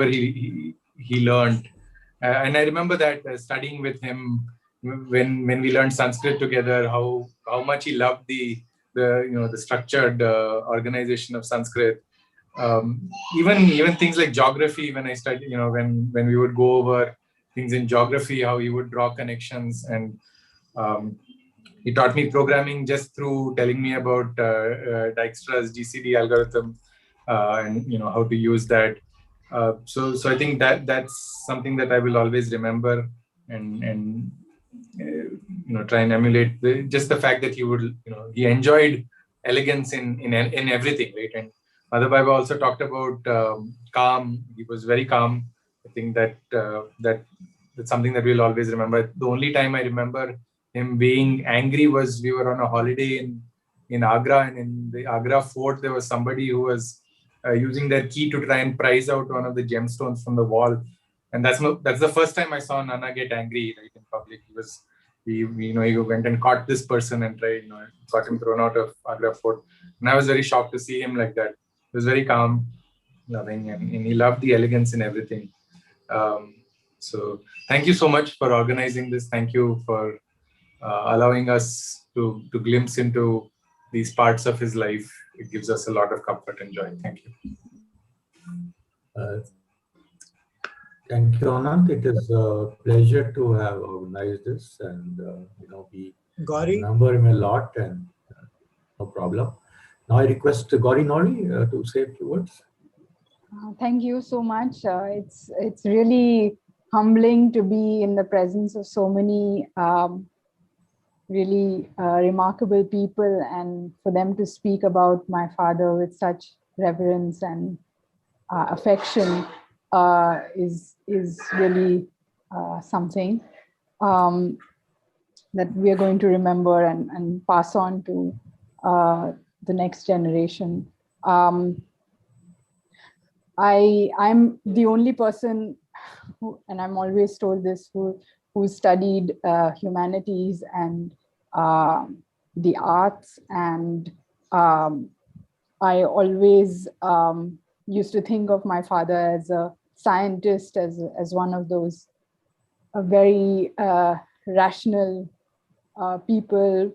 he learned. And I remember that studying with him when we learned Sanskrit together, how much he loved the structured organization of Sanskrit. Even things like geography, when I studied, when we would go over things in geography, how he would draw connections, and he taught me programming just through telling me about Dijkstra's GCD algorithm and how to use that. So I think that's something that I will always remember and try and emulate. Just the fact that he enjoyed elegance in everything, right? And Mother Baba also talked about calm. He was very calm. I think that's something that we'll always remember. The only time I remember him being angry was we were on a holiday in Agra, and in the Agra fort there was somebody who was using their key to try and prise out one of the gemstones from the wall. And that's the first time I saw Nana get angry, right, in public. He went and caught this person and tried, got him thrown out of Agra fort. And I was very shocked to see him like that. He was very calm, loving, and he loved the elegance in everything. So thank you so much for organizing this. Thank you for allowing us to glimpse into these parts of his life. It gives us a lot of comfort and joy. Thank you. Thank you, Anand. It is a pleasure to have organized this, and we remember him a lot, and no problem. Now I request Gauri Nori to say a few words. Thank you so much. It's really humbling to be in the presence of so many really remarkable people, and for them to speak about my father with such reverence and affection is really something that we are going to remember and pass on to the next generation. I'm the only person who, and I'm always told this, who studied humanities and the arts, and I always used to think of my father as a scientist, as one of those very rational people.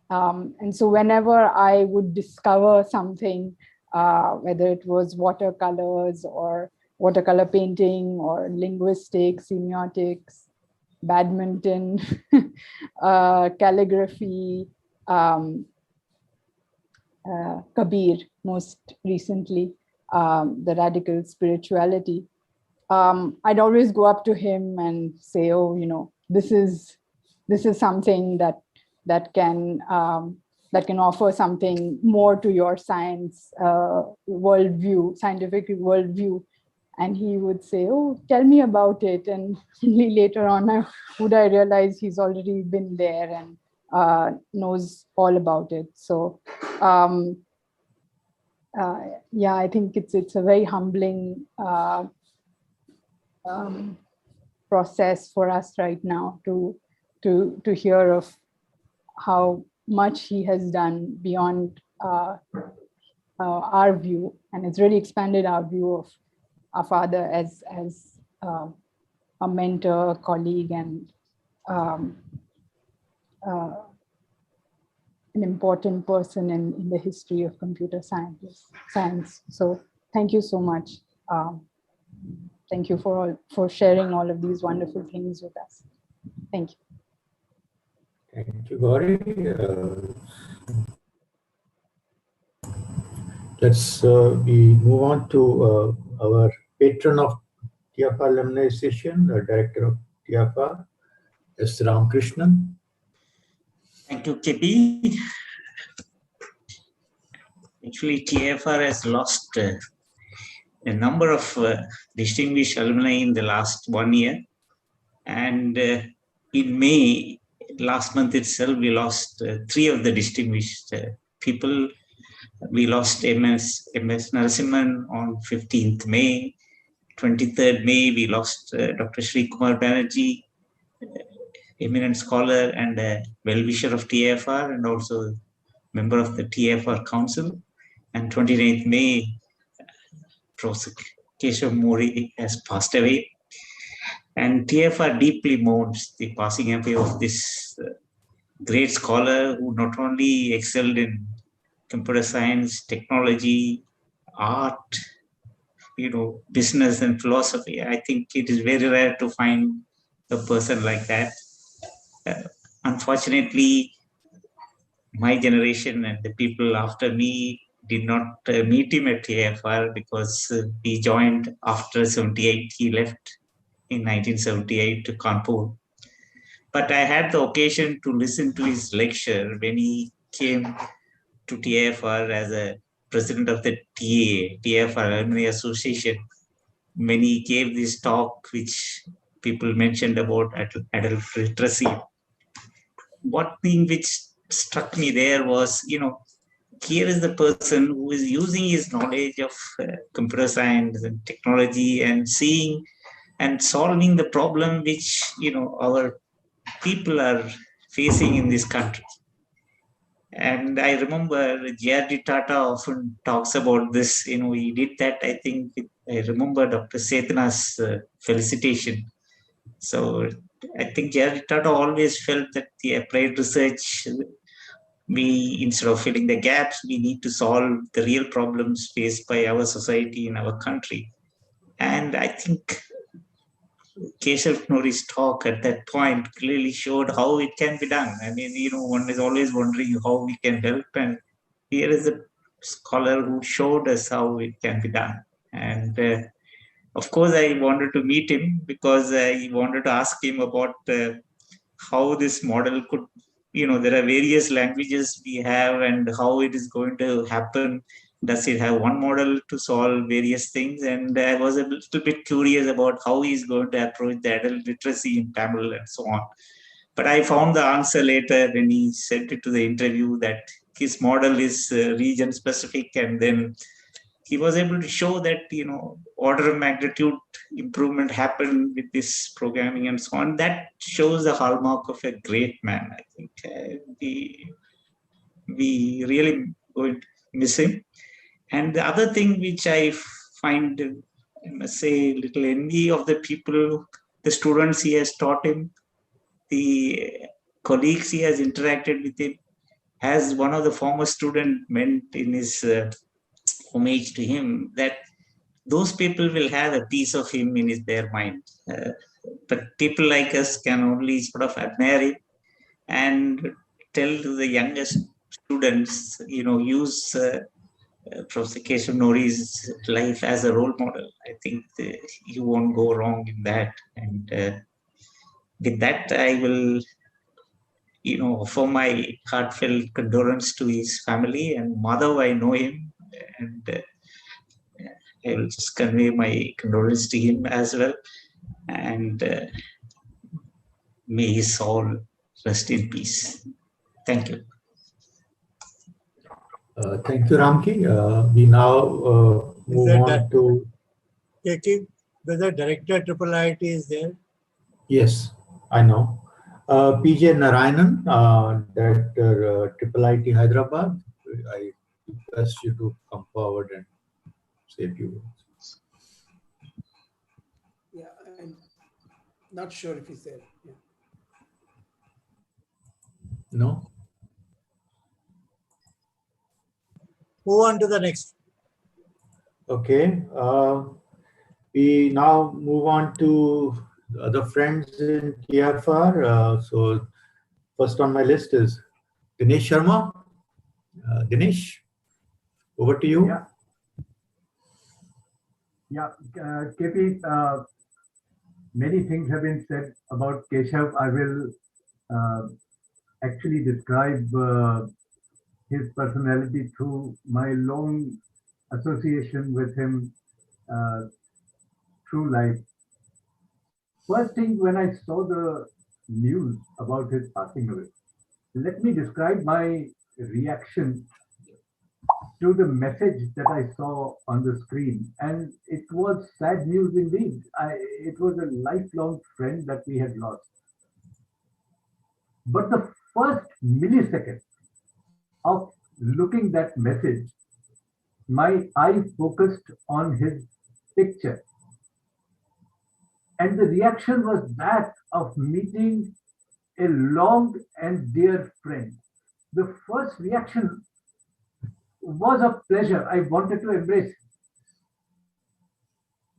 And so whenever I would discover something, whether it was watercolors or watercolor painting or linguistics, semiotics, badminton, calligraphy, Kabir, most recently, the radical spirituality, I'd always go up to him and say, oh, this is something that can offer something more to your science worldview, scientific worldview. And he would say, oh, tell me about it. And only later on I realize he's already been there and knows all about it. So yeah, I think it's a very humbling process for us right now to hear of how much he has done beyond our view, and it's really expanded our view of our father as a mentor, colleague, and an important person in the history of computer science. So thank you so much. Thank you for sharing all of these wonderful things with us. Thank you. Thank you, Gauri. Let's we move on to our patron of TAA alumni session, the director of TAA, S. Ramakrishnan. Thank you, KP. Actually, TAFR has lost a number of distinguished alumni in the last 1 year. And in May, last month itself, we lost 3 of the distinguished people. We lost MS Narasimhan on 15th May. 23rd May, we lost Dr. Sri Kumar Banerjee, eminent scholar and a well-wisher of TAFR and also member of the TAFR Council. And 29th May, Prof. Kesav Mori has passed away. And TAFR deeply mourns the passing away of this great scholar who not only excelled in computer science, technology, art, business and philosophy. I think it is very rare to find a person like that. Unfortunately, my generation and the people after me did not meet him at TAFR because he joined after 78. He left in 1978 to Kanpur. But I had the occasion to listen to his lecture when he came to TAFR as a president of the TAA, TAFR Alumni Association. When he gave this talk, which people mentioned about adult literacy, one thing which struck me there was, here is the person who is using his knowledge of computer science and technology and seeing and solving the problem which, our people are facing in this country. And I remember J.R.D. Tata often talks about this. He did that, I think, I remember Dr. Setana's felicitation. So I think J.R.D. Tata always felt that the applied research, instead of filling the gaps, we need to solve the real problems faced by our society in our country. And I think Kesav Nori's talk at that point clearly showed how it can be done. I mean, one is always wondering how we can help. And here is a scholar who showed us how it can be done. And of course, I wanted to meet him because I wanted to ask him about how this model could, there are various languages we have and how it is going to happen. Does it have one model to solve various things? And I was a little bit curious about how he's going to approach the adult literacy in Tamil and so on. But I found the answer later when he said it to the interview that his model is region specific, and then he was able to show that, order of magnitude improvement happened with this programming and so on. That shows the hallmark of a great man. I think we really going to miss him. And the other thing which I find, I must say, little envy of the people, the students he has taught him, the colleagues he has interacted with him, as one of the former students meant in his homage to him, that those people will have a piece of him in their mind. But people like us can only sort of admire him and tell to the youngest students, use Professor Kesav Nori's life as a role model. I think you won't go wrong in that. And with that, I will, offer my heartfelt condolence to his family. And Madhav, I know him, and I will just convey my condolence to him as well. And may his soul rest in peace. Thank you. Thank you, Ramki. We now move on to... Whether Director IIIT is there? Yes, I know. PJ Narayanan, Director IIIT Hyderabad. I request you to come forward and say a few words. Yeah, I'm not sure if he's there. Yeah. No? Move on to the next. Okay. We now move on to other friends in TFR. So first on my list is Denis Sharma. Dinesh, over to you. Yeah, KP, many things have been said about Kesav. I will actually describe his personality through my long association with him through life. First thing, when I saw the news about his passing away, let me describe my reaction to the message that I saw on the screen. And it was sad news indeed. It was a lifelong friend that we had lost. But the first millisecond of looking that message, my eye focused on his picture. And the reaction was that of meeting a long and dear friend. The first reaction was of pleasure. I wanted to embrace.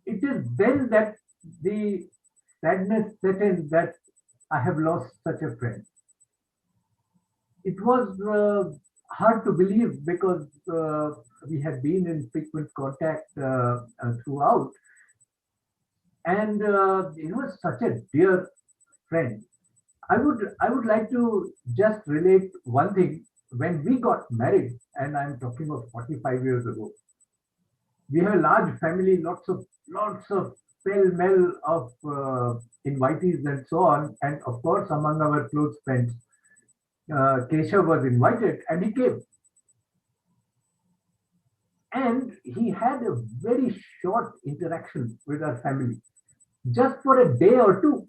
It is then that the sadness set in that I have lost such a friend. It was hard to believe because we had been in frequent contact throughout, and he was such a dear friend. I would like to just relate one thing. When we got married, and I'm talking of 45 years ago, we have a large family, lots of pell-mell of invitees and so on. And of course, among our close friends, Kesav was invited and he came. And he had a very short interaction with our family, just for a day or two,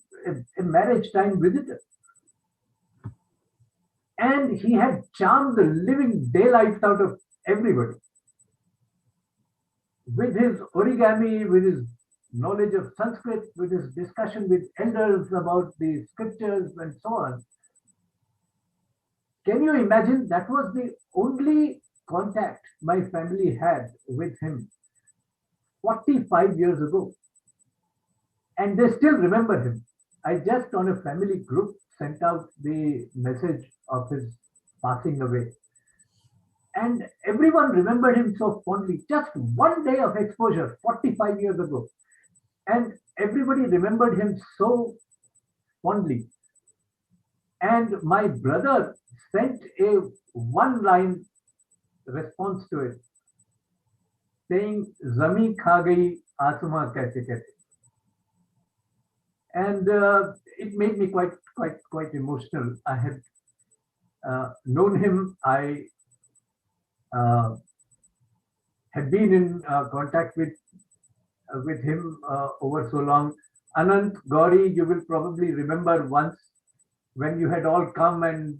a marriage time visitor. And he had charmed the living daylights out of everybody. With his origami, with his knowledge of Sanskrit, with his discussion with elders about the scriptures and so on. Can you imagine? That was the only contact my family had with him 45 years ago. And they still remember him. I just on a family group sent out the message of his passing away. And everyone remembered him so fondly. Just one day of exposure 45 years ago. And everybody remembered him so fondly. And my brother sent a one-line response to it, saying, "Zami kha gayi, asma kaise kaise." And it made me quite emotional. I had known him. I had been in contact with him over so long. Anant, Gauri, you will probably remember once when you had all come and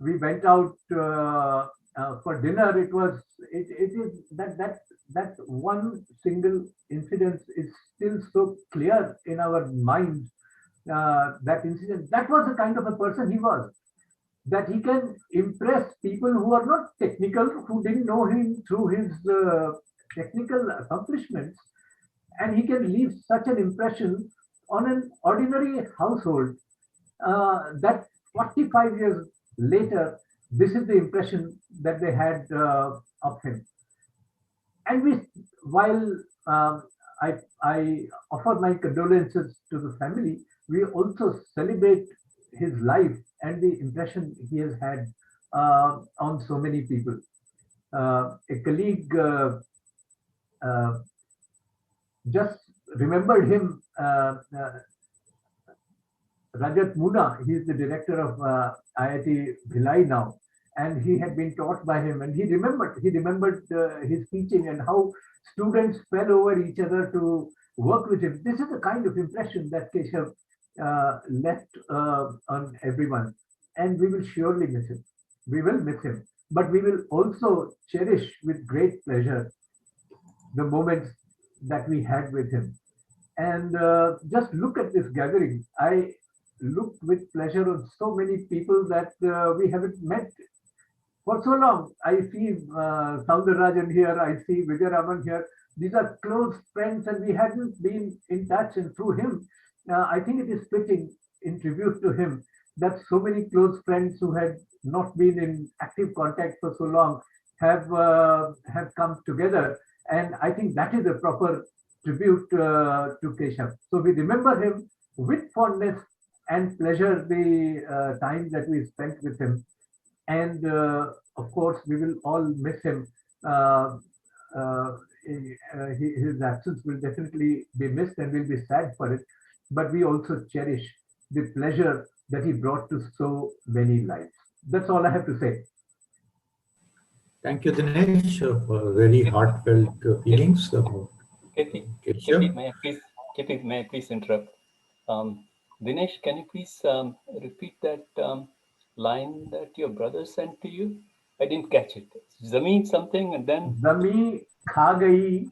we went out for dinner. It is that one single incident is still so clear in our minds. That incident, that was the kind of a person he was, that he can impress people who are not technical, who didn't know him through his technical accomplishments, and he can leave such an impression on an ordinary household that 45 years later, this is the impression that they had of him. And while I offer my condolences to the family, we also celebrate his life and the impression he has had on so many people. A colleague just remembered him, Rajat Muna. He is the director of IIT Bhilai now, and he had been taught by him, and he remembered his teaching and how students fell over each other to work with him. This is the kind of impression that Kesav left on everyone, and we will surely miss him. We will miss him, but we will also cherish with great pleasure the moments that we had with him. And just look at this gathering. I looked with pleasure on so many people that we haven't met for so long. I see Soundararajan here, I see Vijay Rahman here. These are close friends and we hadn't been in touch, and through him, I think it is fitting in tribute to him that so many close friends who had not been in active contact for so long have come together. And I think that is a proper tribute to Kesav. So we remember him with fondness and pleasure the time that we spent with him. And of course, we will all miss him his absence will definitely be missed and we'll be sad for it. But we also cherish the pleasure that he brought to so many lives. That's all I have to say. Thank you, Dinesh, for very heartfelt feelings about Kesav. May I please interrupt? Dinesh, can you please repeat that line that your brother sent to you? I didn't catch it. Zameen something and then? Zameen kha gayi,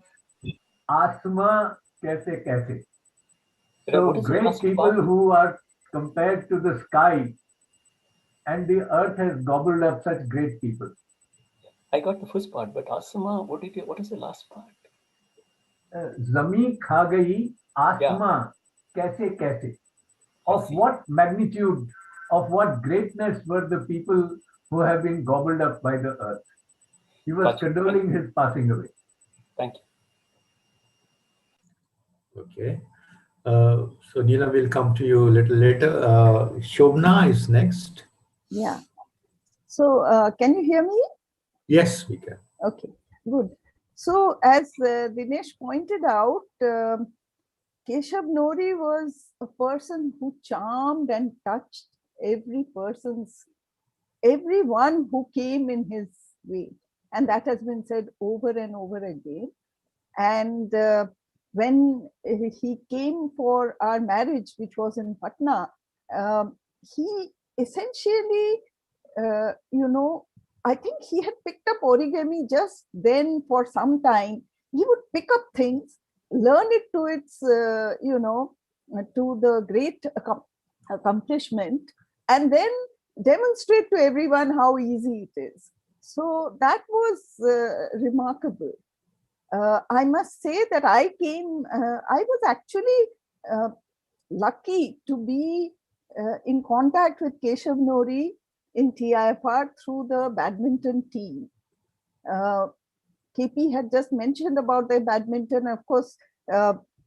asma kaise kaise. So great people who are compared to the sky, and the earth has gobbled up such great people. I got the first part, but asma, what is the last part? Zameen kha gayi, asma kaise kaise. Of what magnitude, of what greatness were the people who have been gobbled up by the earth? He was condoling his passing away. Thank you. Okay. So Neela, will come to you a little later. Shobna is next. Yeah. So can you hear me? Yes, we can. Okay, good. So as Dinesh pointed out, Kesav Nori was a person who charmed and touched everyone who came in his way. And that has been said over and over again. And when he came for our marriage, which was in Patna, he essentially, I think he had picked up origami just then for some time. He would pick up things, learn it to its, to the great accomplishment, and then demonstrate to everyone how easy it is. So that was remarkable. I must say that I was actually lucky to be in contact with Kesav Nori in TIFR through the badminton team. KP had just mentioned about the badminton. Of course,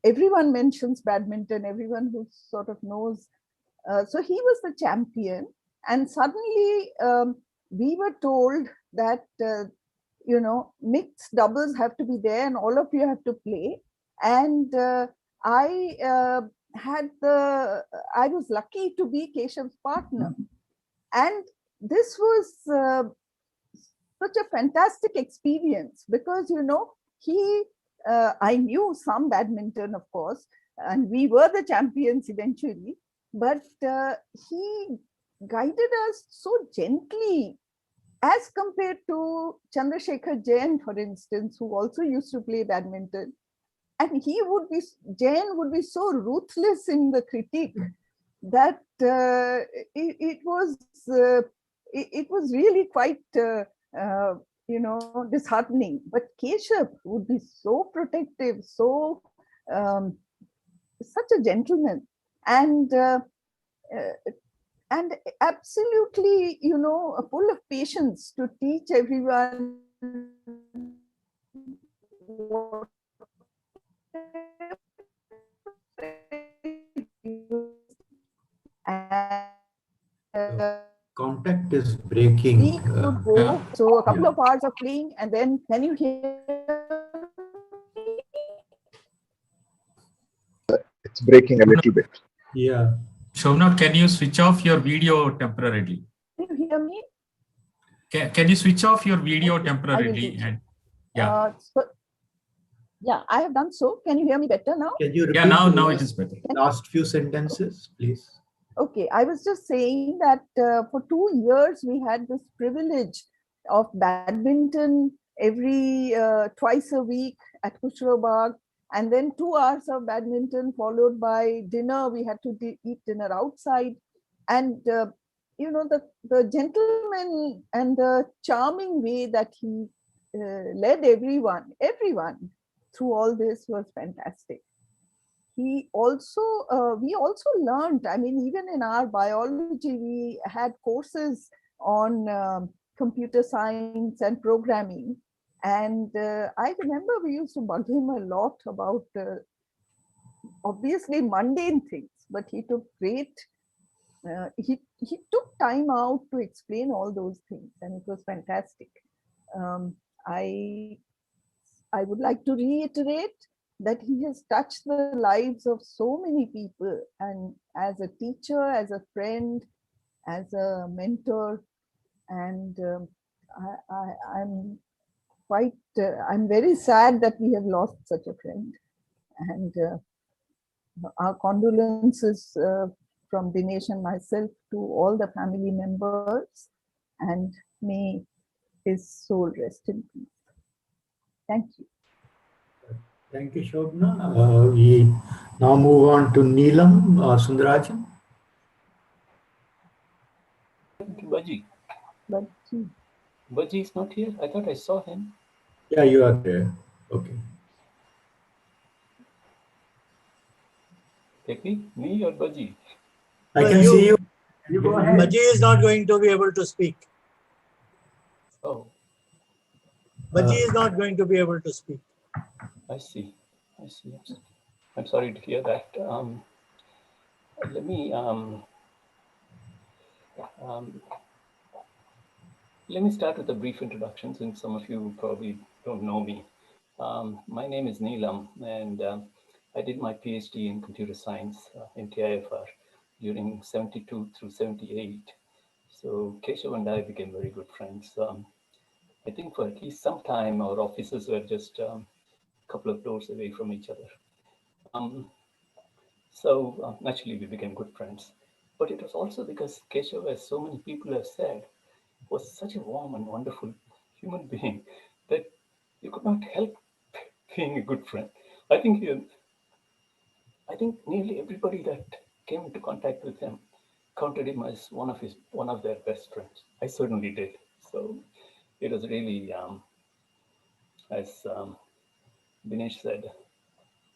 everyone mentions badminton, everyone who sort of knows. So he was the champion. And suddenly we were told that, mixed doubles have to be there and all of you have to play. And I was lucky to be Keshav's partner. And this was such a fantastic experience because, I knew some badminton, of course, and we were the champions eventually, but he guided us so gently as compared to Chandrasekhar Jain, for instance, who also used to play badminton. And Jain would be so ruthless in the critique that it was really quite, disheartening. But Kesav would be so protective, so such a gentleman, and absolutely, full of patience to teach everyone Contact is breaking. We could go, so a couple of hours of playing, and then can you hear? It's breaking a little bit. Yeah. Shobna, can you switch off your video temporarily? Can you hear me? Can you switch off your video temporarily? And yeah. Yeah, I have done so. Can you hear me better now? Can you repeat? Yeah, now it is better. Last few sentences, please. Okay, I was just saying that for 2 years we had this privilege of badminton every twice a week at Kushro Bagh, and then 2 hours of badminton followed by dinner. We had to eat dinner outside, and the gentleman and the charming way that he led everyone through all this was fantastic. We also learned, I mean, even in our biology, we had courses on computer science and programming. And I remember we used to bug him a lot about obviously mundane things, but he took he took time out to explain all those things, and it was fantastic. I I would like to reiterate that he has touched the lives of so many people, and as a teacher, as a friend, as a mentor, and I'm quite, I'm very sad that we have lost such a friend. And our condolences from Dinesh and myself to all the family members, and may his soul rest in peace. Thank you. Thank you, Shobna. We now move on to Neelam Sundarajan. Baji. Baji is not here. I thought I saw him. Yeah, you are there. Okay. Take me or Baji? I can see you. You go ahead. Baji is not going to be able to speak. Oh. Baji is not going to be able to speak. I see. I'm sorry to hear that. Let me start with a brief introduction, since some of you probably don't know me. My name is Neelam, and I did my PhD in computer science in TIFR during 72 through 78. So Kesav and I became very good friends. I think for at least some time, our offices were just a couple of doors away from each other. So naturally, we became good friends. But it was also because Kesav, as so many people have said, was such a warm and wonderful human being that you could not help being a good friend. I think nearly everybody that came into contact with him counted him as one of their best friends. I certainly did. So it was really, as Dinesh said,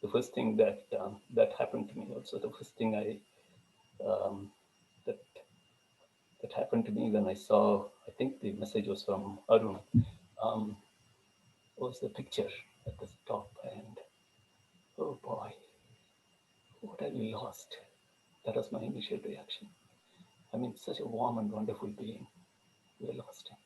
the first thing that happened to me. Also, the first thing that happened to me when I saw, I think the message was from Arun, was the picture at the top, and oh boy, what have we lost? That was my initial reaction. I mean, such a warm and wonderful being. We lost him.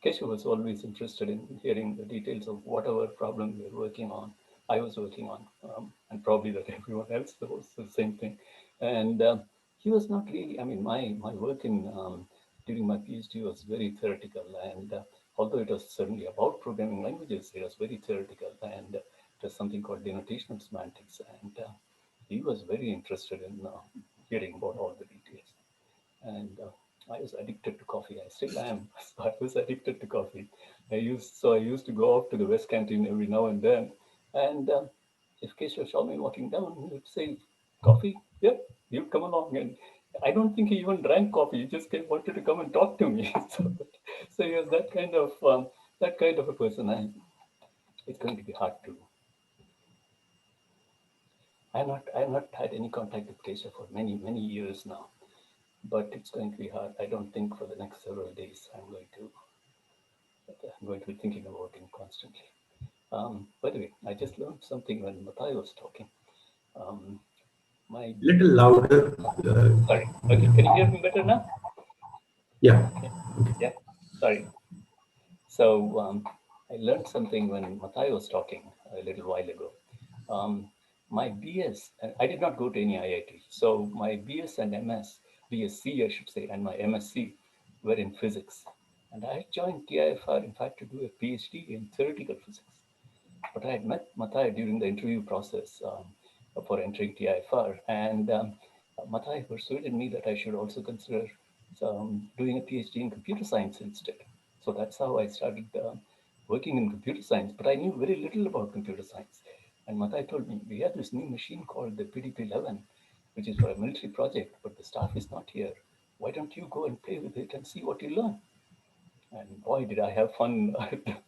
Kesav was always interested in hearing the details of whatever problem we were working on, I was working on, and probably that everyone else was the same thing. And he was not really, I mean, my work during my PhD was very theoretical, and although it was certainly about programming languages, it was very theoretical, and it was something called denotational semantics, and he was very interested in hearing about all the details. And I was addicted to coffee. I still am. So I was addicted to coffee. I used to go off to the West Canteen every now and then. And if Kesav saw me walking down, he would say, "Coffee? Yep, you come along." And I don't think he even drank coffee. He just wanted to come and talk to me. So he was that kind of a person. It's going to be hard to. I have not had any contact with Kesav for many years now. But it's going to be hard. I don't think for the next several days I'm going to be thinking about him constantly. By the way, I just learned something when Matai was talking. Little louder. Sorry. Okay, can you hear me better now? Yeah. Okay. Yeah. Sorry. So I learned something when Matai was talking a little while ago. My BS, I did not go to any IIT. So my BS and MS, BSc I should say, and my MSc were in physics. And I joined TIFR, in fact, to do a PhD in theoretical physics. But I had met Matai during the interview process for entering TIFR. And Matai persuaded me that I should also consider doing a PhD in computer science instead. So that's how I started working in computer science. But I knew very little about computer science. And Matai told me, we have this new machine called the PDP-11, which is for a military project, but the staff is not here. Why don't you go and play with it and see what you learn? And boy, did I have fun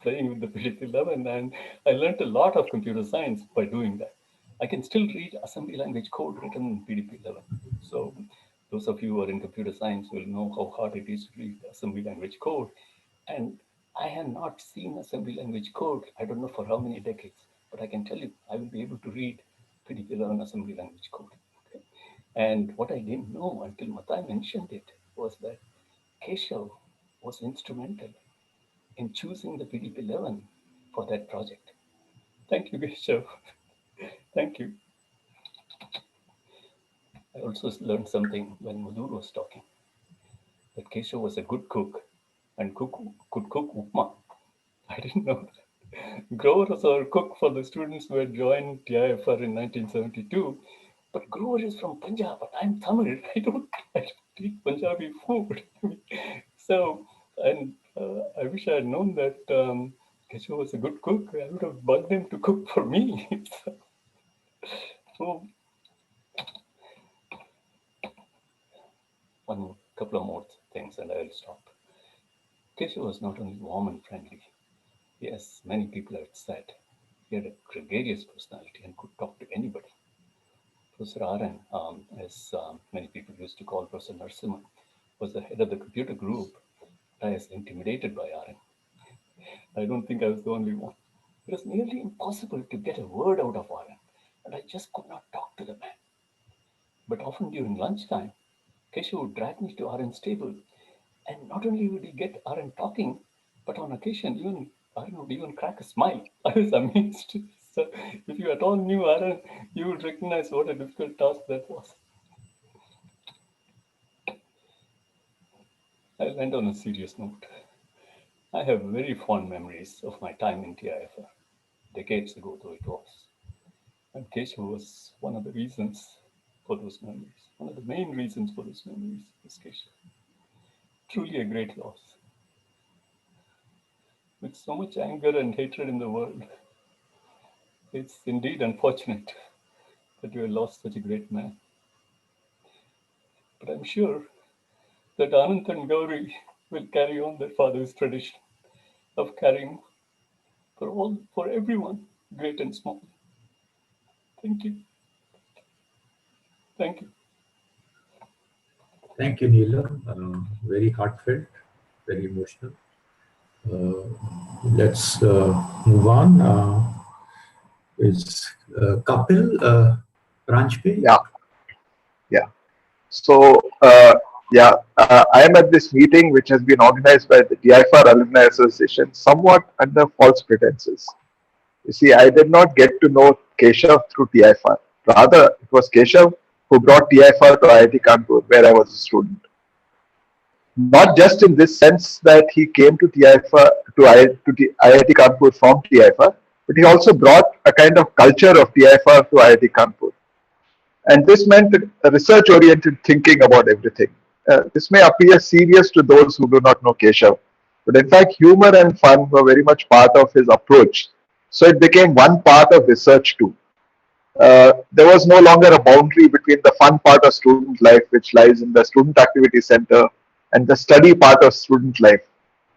playing with the PDP-11, and I learned a lot of computer science by doing that. I can still read assembly language code written in PDP-11. So those of you who are in computer science will know how hard it is to read assembly language code. And I have not seen assembly language code, I don't know for how many decades, but I can tell you, I will be able to read PDP-11 assembly language code. Okay? And what I didn't know until Matai mentioned it was that Kesav was instrumental in choosing the PDP-11 for that project. Thank you, Kesav. Thank you. I also learned something when Madhur was talking, that Kesav was a good cook and could cook upma. I didn't know that. Grover was our cook for the students who had joined TIFR in 1972. But Grover is from Punjab, but I'm Tamil. I don't eat Punjabi food. So, and I wish I had known that Kesav was a good cook. I would have bugged him to cook for me. So, one couple of more things and I will stop. Kesav was not only warm and friendly. Yes, many people had said he had a gregarious personality and could talk to anybody. Professor Aran, as many people used to call Professor Narasimhan, was the head of the computer group. I was intimidated by Aran. I don't think I was the only one. It was nearly impossible to get a word out of Aran, and I just could not talk to the man. But often during lunchtime, Kesav would drag me to Aran's table, and not only would he get Aran talking, but on occasion, Aran would even crack a smile. I was amazed. So if you at all knew Aran, you would recognize what a difficult task that was. I'll end on a serious note. I have very fond memories of my time in TIFR, decades ago though it was. And Kesav was one of the reasons for those memories. One of the main reasons for those memories was Kesav. Truly a great loss. With so much anger and hatred in the world, it's indeed unfortunate that we have lost such a great man. But I'm sure that Anant and Gauri will carry on their father's tradition of caring for everyone, great and small. Thank you. Thank you. Thank you, Neelam. Very heartfelt, very emotional. Let's move on. Is Kapil Ranjpe? Yeah. So, I am at this meeting which has been organized by the TIFR Alumni Association somewhat under false pretenses. You see, I did not get to know Kesav through TIFR. Rather, it was Kesav who brought TIFR to IIT Kanpur, where I was a student. Not just in this sense that he came to TIFR, to IIT Kanpur from TIFR, but he also brought a kind of culture of TIFR to IIT Kanpur. And this meant a research-oriented thinking about everything. This may appear serious to those who do not know Kesav, but in fact, humor and fun were very much part of his approach. So it became one part of research too. There was no longer a boundary between the fun part of student life, which lies in the student activity center, and the study part of student life.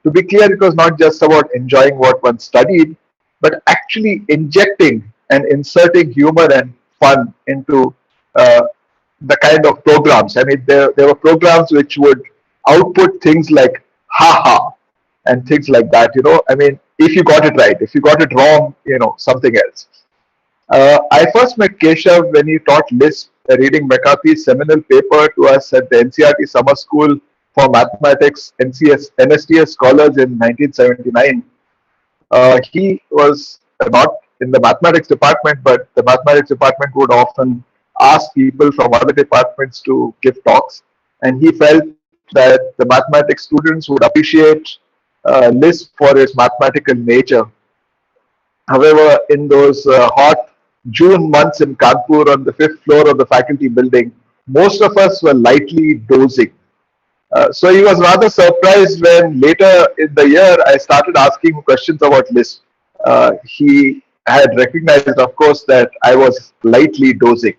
To be clear, it was not just about enjoying what one studied, but actually injecting and inserting humor and fun into the kind of programs. I mean, there were programs which would output things like ha and things like that. I mean, if you got it right, if you got it wrong, something else. I first met Kesav when he taught Lisp, reading McCarthy's seminal paper to us at the NCERT Summer School for Mathematics, NSTS Scholars in 1979. He was not in the mathematics department, but the mathematics department would often ask people from other departments to give talks. And he felt that the mathematics students would appreciate Lisp for its mathematical nature. However, in those hot June months in Kanpur on the 5th floor of the faculty building, most of us were lightly dozing. So he was rather surprised when later in the year I started asking questions about Lisp. He had recognized, of course, that I was lightly dozing.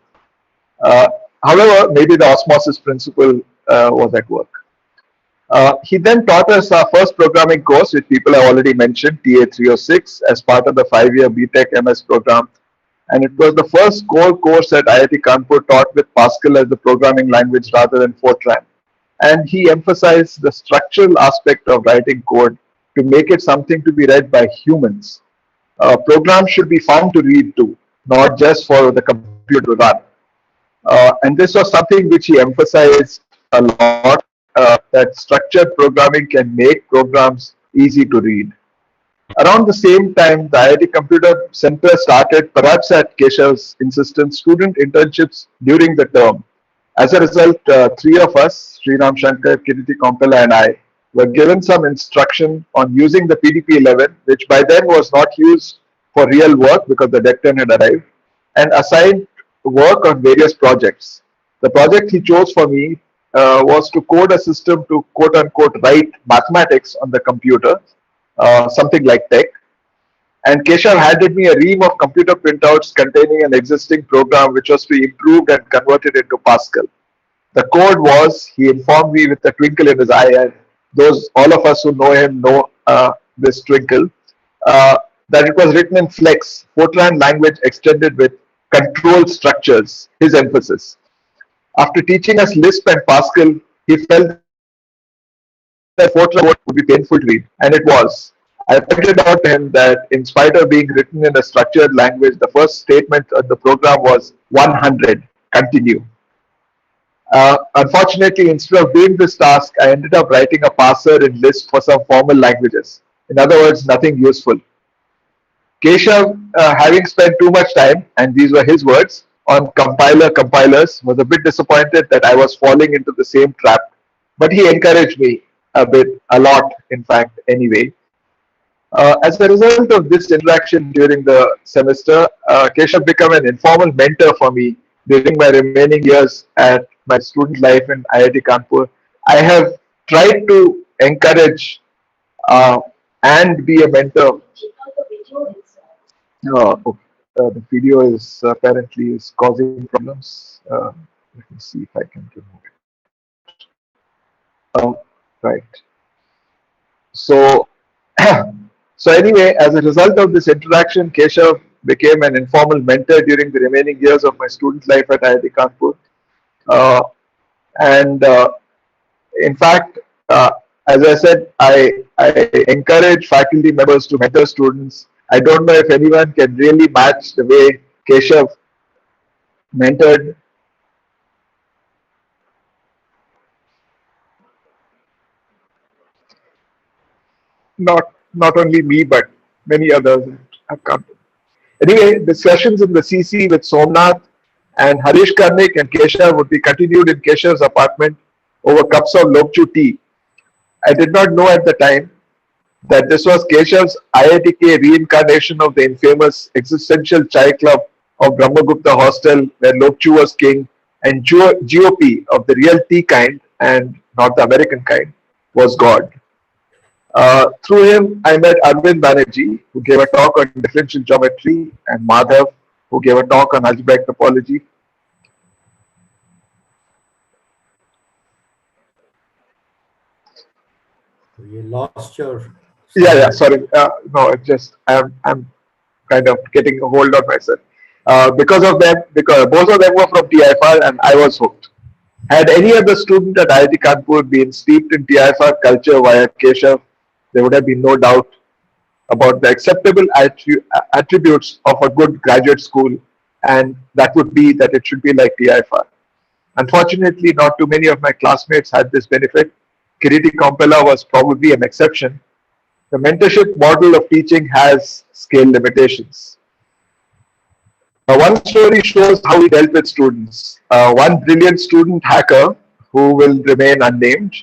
However, maybe the osmosis principle was at work. He then taught us our first programming course, which people have already mentioned, TAA 306, as part of the 5-year BTech MS program. And it was the first core course at IIT Kanpur taught with Pascal as the programming language rather than Fortran. And he emphasized the structural aspect of writing code to make it something to be read by humans. Programs should be fun to read too, not just for the computer to run. And this was something which he emphasized a lot, that structured programming can make programs easy to read. Around the same time, the IIT Computer Center started, perhaps at Keshav's insistence, student internships during the term. As a result, three of us, Sriram Shankar, Kiriti Kompala and I, were given some instruction on using the PDP-11, which by then was not used for real work because the deck 10 had arrived, and assigned work on various projects. The project he chose for me was to code a system to quote-unquote write mathematics on the computer, something like tech. And Kesav handed me a ream of computer printouts containing an existing program which was to be improved and converted into Pascal. The code was, he informed me with a twinkle in his eye, and all of us who know him know this twinkle, that it was written in Flex, Fortran language extended with control structures, his emphasis. After teaching us Lisp and Pascal, he felt that Fortran code would be painful to read, and it was. I pointed out to him that in spite of being written in a structured language, the first statement of the program was 100, continue. Unfortunately, instead of doing this task, I ended up writing a parser in Lisp for some formal languages. In other words, nothing useful. Kesav, having spent too much time, and these were his words, on compilers, was a bit disappointed that I was falling into the same trap. But he encouraged me a lot, in fact, anyway. As a result of this interaction during the semester, Kesav became an informal mentor for me during my remaining years at my student life in IIT Kanpur. I have tried to encourage and be a mentor. The video is apparently causing problems. Let me see if I can remove it. Right. So, anyway, as a result of this interaction, Kesav became an informal mentor during the remaining years of my student life at IIT Kanpur. In fact, as I said, I encourage faculty members to mentor students. I don't know if anyone can really match the way Kesav mentored. Not only me, but many others have come. Anyway, discussions in the CC with Somnath and Harish Karnik and Kesav would be continued in Keshav's apartment over cups of Lokchu tea. I did not know at the time that this was Keshav's IITK reincarnation of the infamous existential chai club of Brahmagupta hostel where Lokchu was king, and GOP of the real tea kind and not the American kind was God. Through him, I met Arvind Banerjee, who gave a talk on differential geometry, and Madhav, who gave a talk on algebraic topology. You lost your... Yeah, sorry. No, it's just I'm kind of getting a hold of myself. Because of them, because both of them were from TIFR and I was hooked. Had any other student at IIT Kanpur been steeped in TIFR culture via Kesav, there would have been no doubt about the acceptable attributes of a good graduate school, and that would be that it should be like TIFR. Unfortunately, not too many of my classmates had this benefit. Kiriti Kompala was probably an exception. The mentorship model of teaching has scale limitations. One story shows how he dealt with students. One brilliant student hacker, who will remain unnamed,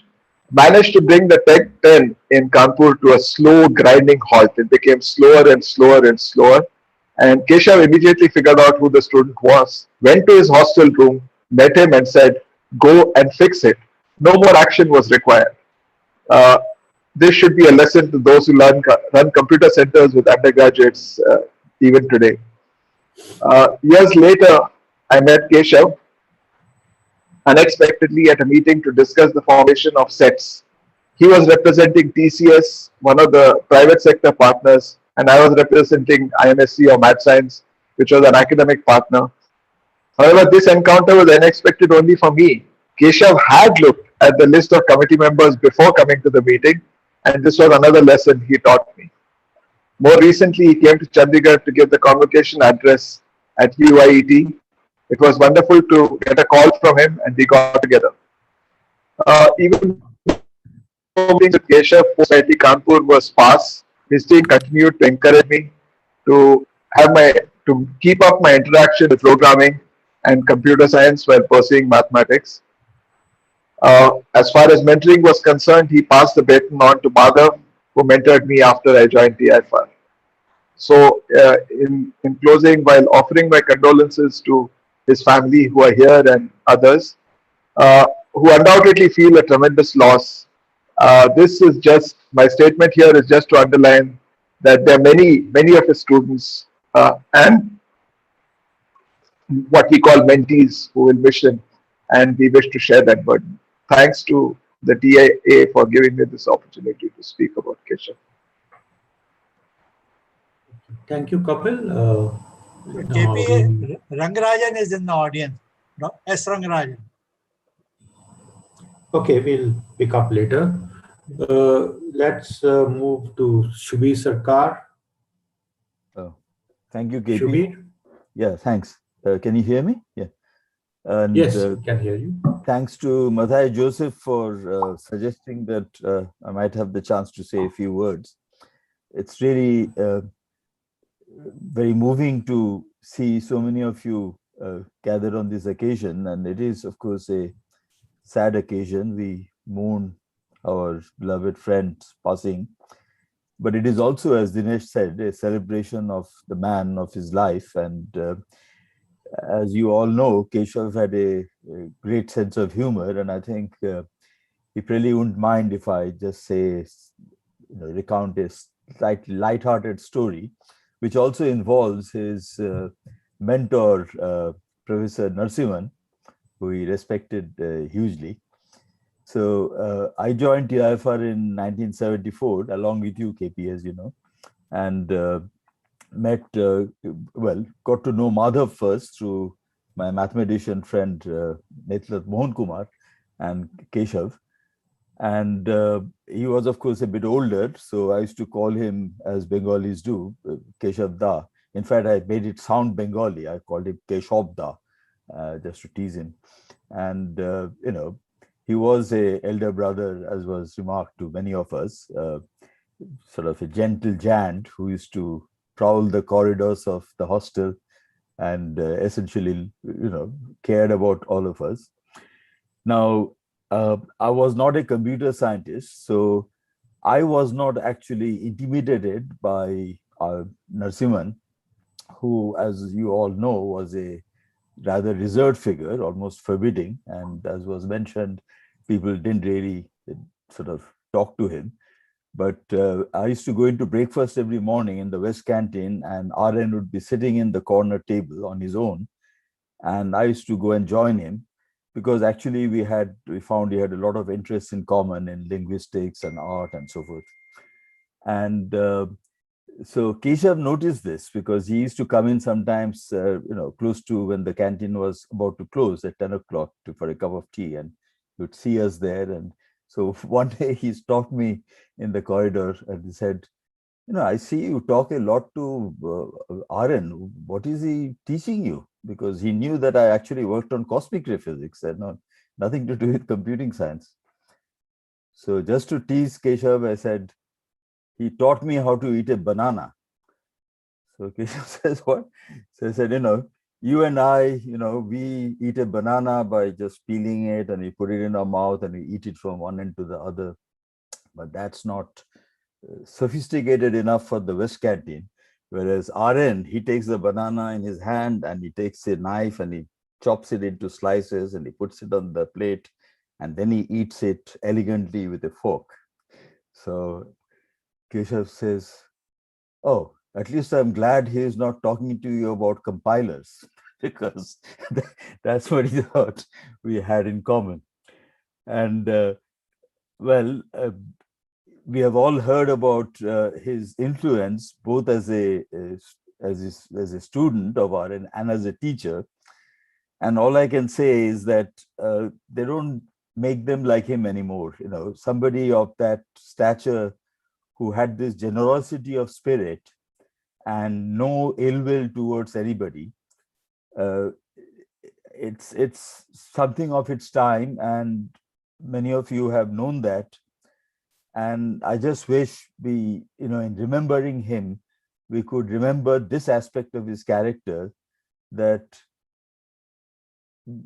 managed to bring the Tech 10 in Kanpur to a slow grinding halt. It became slower and slower and slower. And Kesav immediately figured out who the student was, went to his hostel room, met him and said, "Go and fix it." No more action was required. This should be a lesson to those who run computer centers with undergraduates even today. Years later, I met Kesav unexpectedly at a meeting to discuss the formation of sets. He was representing TCS, one of the private sector partners, and I was representing IMSC or Math Science, which was an academic partner. However, this encounter was unexpected only for me. Kesav had looked at the list of committee members before coming to the meeting, and this was another lesson he taught me. More recently, he came to Chandigarh to give the convocation address at UIET. It was wonderful to get a call from him, and we got together. Even meetings with Keshav post IIT Kanpur was sparse. His team continued to encourage me to to keep up my interaction with programming and computer science while pursuing mathematics. As far as mentoring was concerned, he passed the baton on to Madhav, who mentored me after I joined TIFR. So, in closing, while offering my condolences to his family who are here and others who undoubtedly feel a tremendous loss, this is just my statement here is just to underline that there are many of his students and what we call mentees who will miss him, and we wish to share that burden. Thanks to the TAA for giving me this opportunity to speak about Keshav. Thank you, Kapil. KP Rangarajan is in the audience. S. Rangarajan. Okay, we'll pick up later. Let's move to Shubir Sarkar. Thank you, KP. Shubir? Yeah, thanks. Can you hear me? Yeah. And, yes, can hear you. Thanks to Mathai Joseph for suggesting that I might have the chance to say a few words. It's really very moving to see so many of you gathered on this occasion, and it is, of course, a sad occasion. We mourn our beloved friend's passing, but it is also, as Dinesh said, a celebration of the man of his life. And as you all know, Keshav had a great sense of humor, and I think he really wouldn't mind if I just say, recount a slightly light-hearted story, which also involves his mentor, Professor Narasimhan, who he respected hugely. So I joined TIFR in 1974, along with you, KP, as you know, and got to know Madhav first through my mathematician friend, Netlat Mohan Kumar and Keshav. And he was, of course, a bit older, so I used to call him, as Bengalis do, Keshav Da. In fact, I made it sound Bengali. I called him Keshav Da, just to tease him. And, he was a elder brother, as was remarked to many of us, sort of a gentle giant who used to prowl the corridors of the hostel and essentially, cared about all of us. Now, I was not a computer scientist, so I was not actually intimidated by Narasimhan, who, as you all know, was a rather reserved figure, almost forbidding. And as was mentioned, people didn't really sort of talk to him. But I used to go into breakfast every morning in the West Canteen, and RN would be sitting in the corner table on his own. And I used to go and join him, because actually we found he had a lot of interest in common in linguistics and art and so forth. And so Keshav noticed this, because he used to come in sometimes, close to when the canteen was about to close at 10 o'clock for a cup of tea, and he would see us there. And so one day he stopped me in the corridor and he said, I see you talk a lot to RN. What is he teaching you? Because he knew that I actually worked on cosmic ray physics and nothing to do with computing science. So just to tease Keshav, I said, he taught me how to eat a banana. So Keshav says, what? So I said, you and I, we eat a banana by just peeling it, and we put it in our mouth and we eat it from one end to the other. But that's not sophisticated enough for the West Canteen. Whereas RN, he takes the banana in his hand and he takes a knife and he chops it into slices and he puts it on the plate, and then he eats it elegantly with a fork. So Keshav says, oh, at least I'm glad he is not talking to you about compilers, because that's what he thought we had in common. And we have all heard about his influence, both as a student of RN and as a teacher. And all I can say is that they don't make them like him anymore. Somebody of that stature who had this generosity of spirit and no ill will towards anybody. It's something of its time, and many of you have known that. And I just wish we, in remembering him, we could remember this aspect of his character, that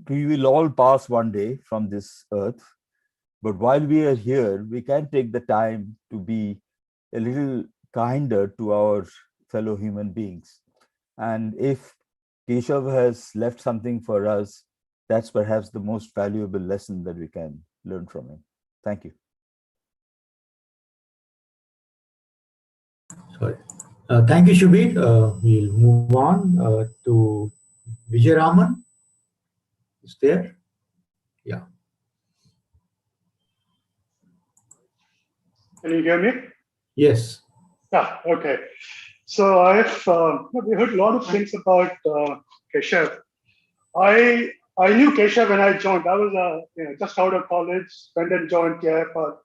we will all pass one day from this earth. But while we are here, we can take the time to be a little kinder to our fellow human beings. And if Kesav has left something for us, that's perhaps the most valuable lesson that we can learn from him. Thank you. Sorry. Thank you, Shubir. We'll move on to Vijay Rahman. Is there? Yeah. Can you hear me? Yes. Yeah, okay. So we heard a lot of things about Kesav. I knew Kesav when I joined. I was just out of college, went and joined TAA,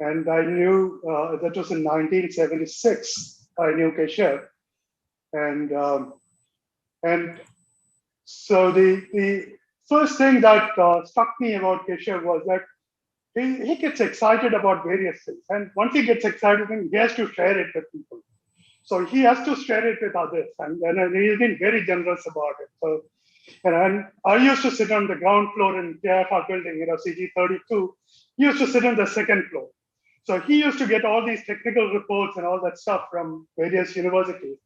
and I knew that was in 1976. I knew Kesav, and so the first thing that struck me about Kesav was that he gets excited about various things, and once he gets excited, he has to share it with people. So he has to share it with others, and he's been very generous about it. So, and I used to sit on the ground floor in TAFR building, CG32. He used to sit on the second floor. So he used to get all these technical reports and all that stuff from various universities.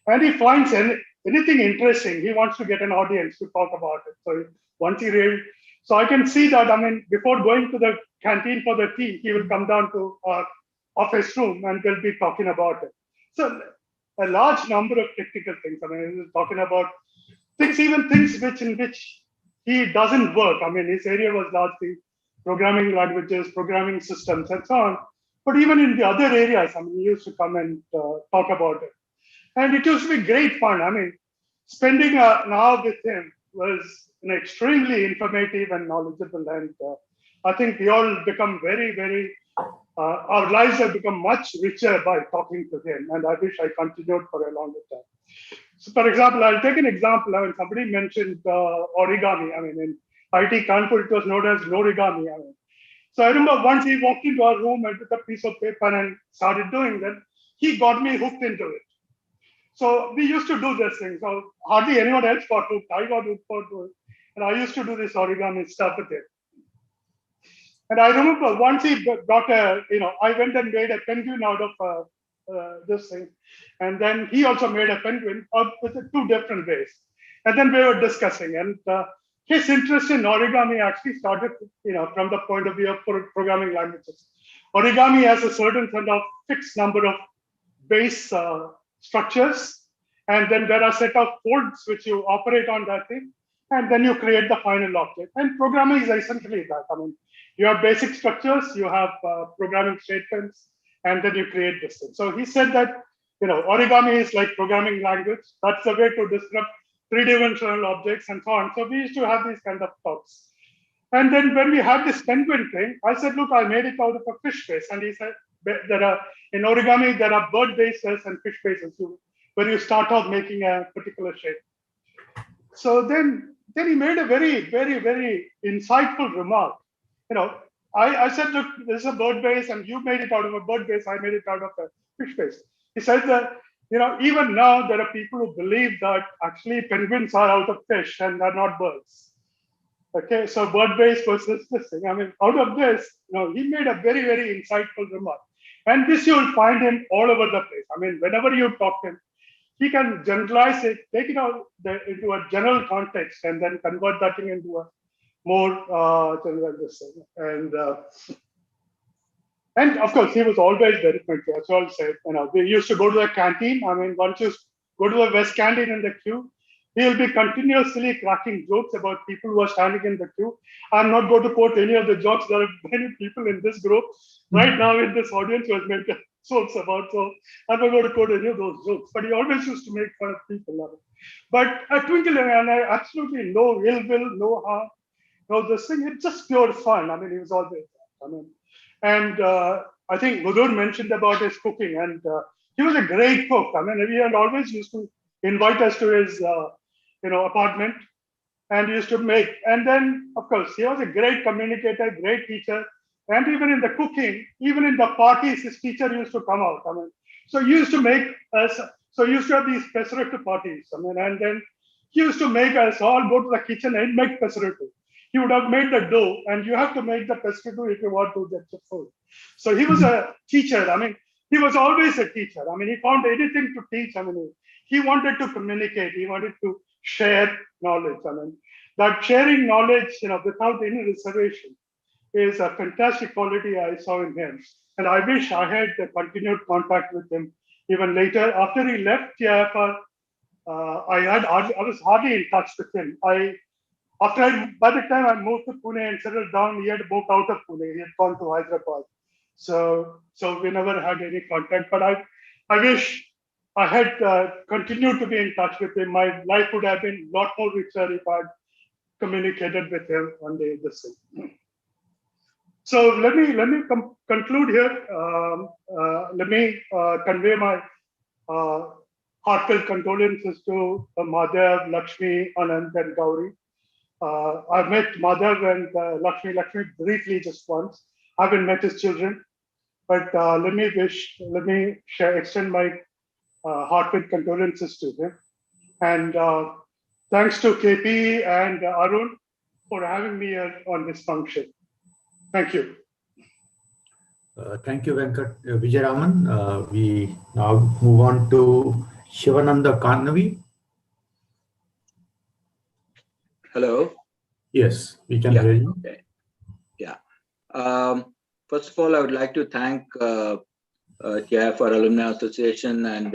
And he finds anything interesting, he wants to get an audience to talk about it. So once he read, so I can see that, before going to the canteen for the tea, he will come down to our office room and we'll be talking about it. So a large number of technical things. He's talking about things, even things in which he doesn't work. His area was largely programming languages, programming systems, and so on. But even in the other areas, he used to come and talk about it. And it used to be great fun. Spending an hour with him was extremely informative and knowledgeable. And I think we all become very, very, our lives have become much richer by talking to him. And I wish I continued for a longer time. So for example, I'll take an example. Somebody mentioned origami. In IT Kanpur, it was known as Norigami. So I remember once he walked into our room and took a piece of paper and started doing that. He got me hooked into it. So we used to do this thing. So hardly anyone else got hooked. I got hooked for it. And I used to do this origami stuff with it. And I remember once he got I went and made a penguin out of this thing. And then he also made a penguin with two different ways. And then we were discussing. And his interest in origami actually started, from the point of view of programming languages. Origami has a certain kind of fixed number of base structures. And then there are a set of codes which you operate on that thing. And then you create the final object. And programming is essentially that. You have basic structures, you have programming statements, and then you create this thing. So he said that, origami is like programming language. That's the way to describe three-dimensional objects and so on. So we used to have these kind of talks. And then when we had this penguin thing, I said, look, I made it out of a fish face. And he said, in origami, there are bird bases and fish bases where you start off making a particular shape. So then he made a very, very, very insightful remark. I said, look, this is a bird base and you made it out of a bird base. I made it out of a fish base. He said that, even now there are people who believe that actually penguins are out of fish and are not birds. Okay, so bird base versus this thing. Out of this, he made a very, very insightful remark. And this you'll find him all over the place. Whenever you talk to him, he can generalize it, take it out into a general context, and then convert that thing into a more general this thing. And of course, he was always very friendly. As well said, we used to go to the canteen. Once you go to the West Canteen in the queue, he will be continuously cracking jokes about people who are standing in the queue. I'm not going to quote any of the jokes. There are many people in this group right now in this audience who has made jokes about. So I'm not going to quote any of those jokes. But he always used to make fun of people. But a twinkle, and I absolutely no ill will, no harm, no this thing. It's just pure fun. He was always. And I think Mudur mentioned about his cooking, and he was a great cook. He had always used to invite us to his apartment, and he used to make. And then, of course, he was a great communicator, great teacher, And even in the cooking, even in the parties, his teacher used to come out. I mean, so he used to make us, so he used to have these pesarattu parties. I mean, and then he used to make us all go to the kitchen and make pesarattu. He would have made the dough, and you have to make the pesarattu if you want to get the food. So he was a teacher. I mean, he was always a teacher. I mean, he found anything to teach. I mean, he wanted to communicate. He wanted to share knowledge. I mean, that sharing knowledge, without any reservation, is a fantastic quality I saw in him. And I wish I had continued contact with him even later. After he left TIFR, I was hardly in touch with him. By the time I moved to Pune and settled down, he had moved out of Pune. He had gone to Hyderabad. So we never had any contact. But I wish I had continued to be in touch with him. My life would have been a lot more richer if I had communicated with him one day. So let me conclude here. Let me convey my heartfelt condolences to Madhav, Lakshmi, Anand, and Gauri. I've met Madhav and Lakshmi briefly just once. I haven't met his children, but let me extend my heartfelt condolences to him. And thanks to KP and Arun for having me here on this function. Thank you. Thank you, Vijay Rahman. We now move on to Shivananda Karnavi. Hello. Yes, we can hear you. Okay. Yeah. First of all, I would like to thank TIFR Alumni Association and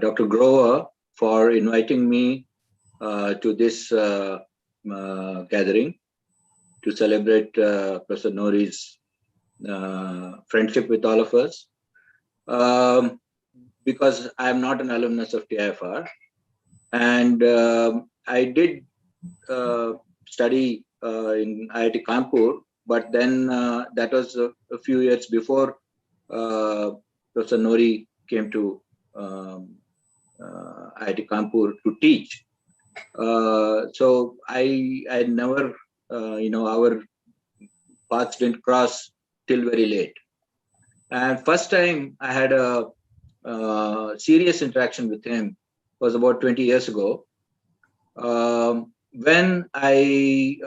Dr. Grover for inviting me to this gathering to celebrate Professor Nori's friendship with all of us. Because I am not an alumnus of TIFR, and I did study in IIT Kanpur, but then that was a few years before Professor Nori came to IIT Kanpur to teach. So I never, our paths didn't cross till very late. And first time I had a serious interaction with him was about 20 years ago. When I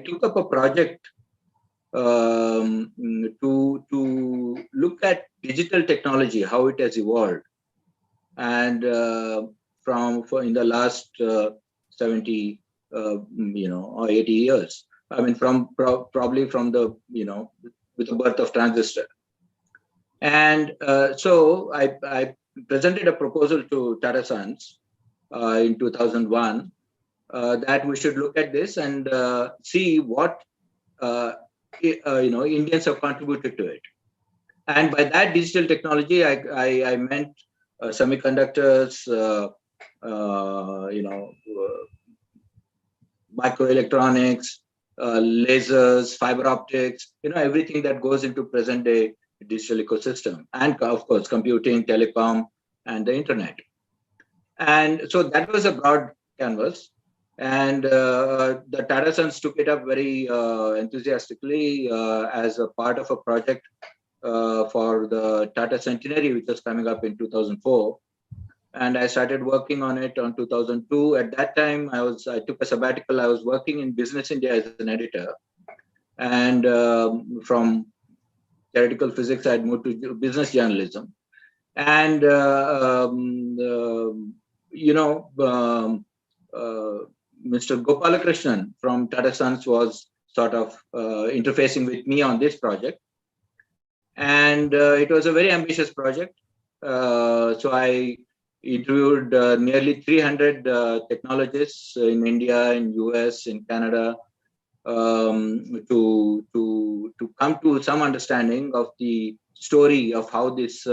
took up a project to look at digital technology, how it has evolved, and in the last 70 or 80 years. I mean, probably from the with the birth of transistor. And so I presented a proposal to Tata Sons in 2001 that we should look at this and see what Indians have contributed to it. And by that digital technology, I meant semiconductors, microelectronics, lasers, fiber optics, everything that goes into present day digital ecosystem, and of course, computing, telecom, and the internet. And so that was a broad canvas. And the Tata Sons took it up very enthusiastically as a part of a project for the Tata Centenary, which was coming up in 2004. And I started working on it on 2002. At that time, I took a sabbatical. I was working in Business India as an editor. And from theoretical physics, I had moved to business journalism. And, Mr. Gopalakrishnan from Tata Sons was sort of interfacing with me on this project. And it was a very ambitious project. So I interviewed nearly 300 technologists in India, in US, in Canada, to come to some understanding of the story of how this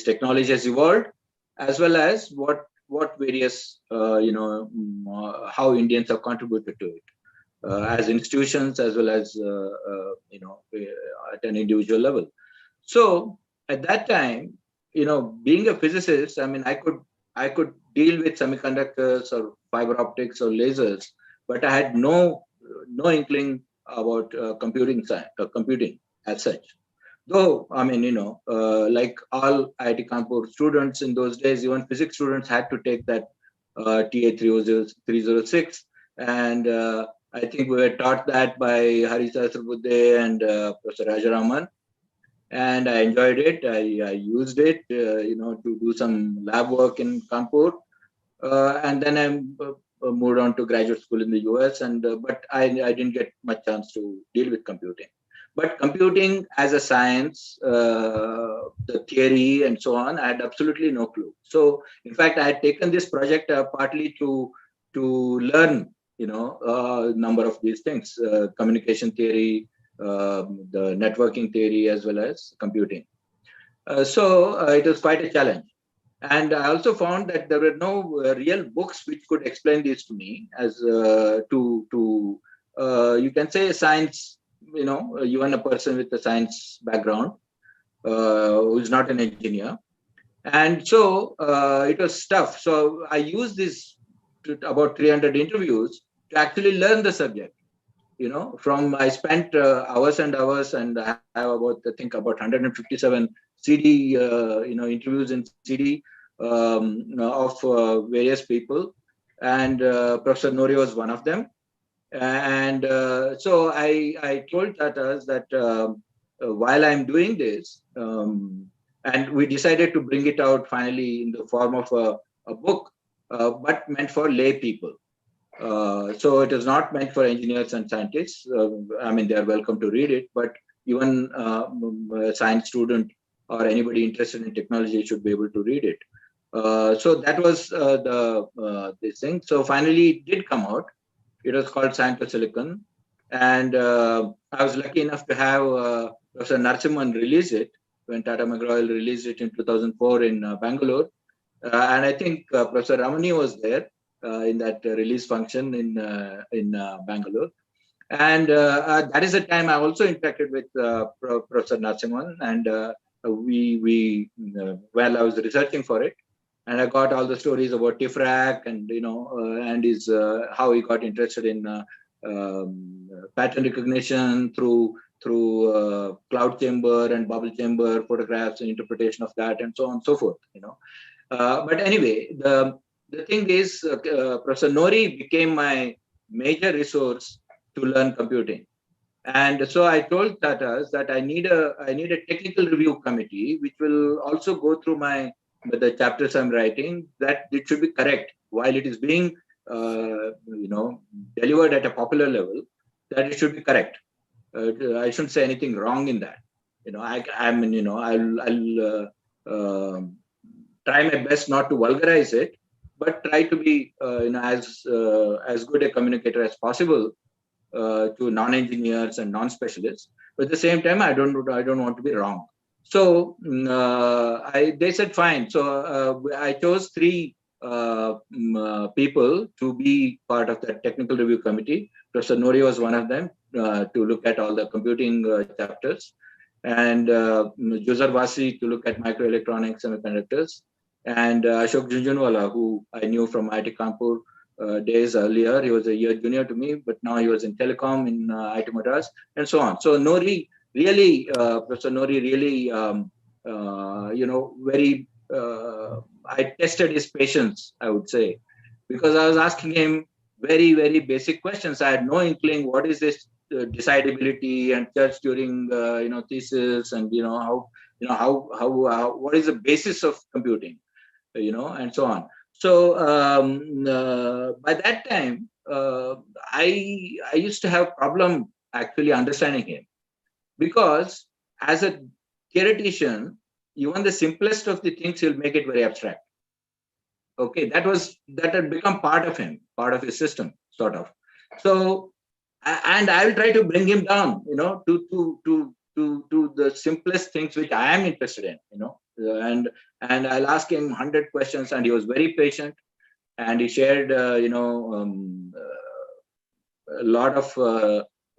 technology has evolved, as well as what various how Indians have contributed to it as institutions, as well as at an individual level. So at that time, being a physicist, I mean, I could deal with semiconductors or fiber optics or lasers, but I had no inkling about computing as such. Though, I mean, like all IIT Kanpur students in those days, even physics students had to take that TAA 306. And I think we were taught that by Hari Sahasrabuddhe and Professor Vijay Rahman. And I enjoyed it. I used it, to do some lab work in Kanpur. And then I moved on to graduate school in the US. But I didn't get much chance to deal with computing. But computing as a science, the theory and so on, I had absolutely no clue. So, in fact, I had taken this project partly to learn, a number of these things, communication theory, the networking theory, as well as computing. So it was quite a challenge. And I also found that there were no real books which could explain this to me as you can say science, you are a person with a science background who's not an engineer. And so it was tough. So I used this about 300 interviews to actually learn the subject. I spent hours and hours, and I have about 157 CD, interviews in CD of various people, and Professor Nori was one of them. And so I told Tatas that while I'm doing this, and we decided to bring it out finally in the form of a book, but meant for lay people. So it is not meant for engineers and scientists. I mean, they are welcome to read it, but even a science student or anybody interested in technology should be able to read it. So that was this thing. So finally, it did come out. It was called Science to Silicon, and I was lucky enough to have Professor Narasimhan release it when Tata McGraw released it in 2004 in Bangalore, and I think Professor Ramani was there in that release function in Bangalore. And that is the time I also interacted with Professor Narasimhan, and while I was researching for it, and I got all the stories about TIFRAC and and his how he got interested in pattern recognition through cloud chamber and bubble chamber photographs and interpretation of that and so on and so forth. But anyway, the thing is, Professor Nori became my major resource to learn computing. And so I told Tatas that I need a technical review committee, which will also go through the chapters I'm writing, that it should be correct while it is being, delivered at a popular level, that it should be correct. I shouldn't say anything wrong in that. I'll try my best not to vulgarize it, but try to be, as good a communicator as possible to non-engineers and non-specialists. But at the same time, I don't want to be wrong. So they said fine. So I chose 3 people to be part of the technical review committee. Professor Nori was one of them to look at all the computing chapters, and Juzar Vasi to look at microelectronics, semiconductors, and Ashok Jhunjhunwala, who I knew from IIT Kanpur days earlier. He was a year junior to me, but now he was in telecom in IIT Madras, and so on. So Nori really, Professor Nori really, very, I tested his patience, I would say, because I was asking him very, very basic questions. I had no inkling what is this decidability and search during, thesis, and what is the basis of computing, and so on. So by that time, I used to have problem actually understanding him, because as a theoretician, even the simplest of the things, he'll make it very abstract. Okay, that had become part of him, part of his system, sort of. So, and I will try to bring him down, to the simplest things which I am interested in, and I'll ask him 100 questions, and he was very patient, and he shared, a lot of,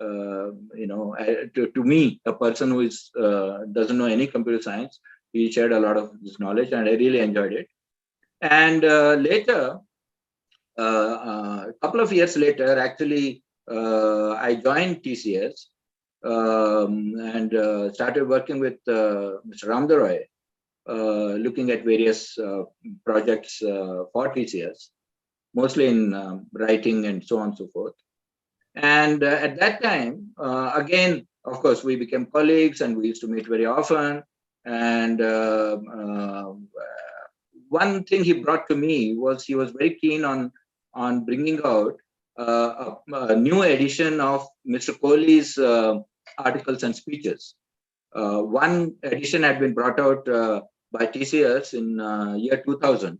to me, a person who is doesn't know any computer science, he shared a lot of his knowledge, and I really enjoyed it. And later, a couple of years later, actually, I joined TCS and started working with Mr. Ramdaroy, looking at various projects for TCS, mostly in writing and so on and so forth. And at that time, again, of course, we became colleagues and we used to meet very often. And one thing he brought to me was he was very keen on bringing out a new edition of Mr. Kohli's articles and speeches. One edition had been brought out by TCS in year 2000,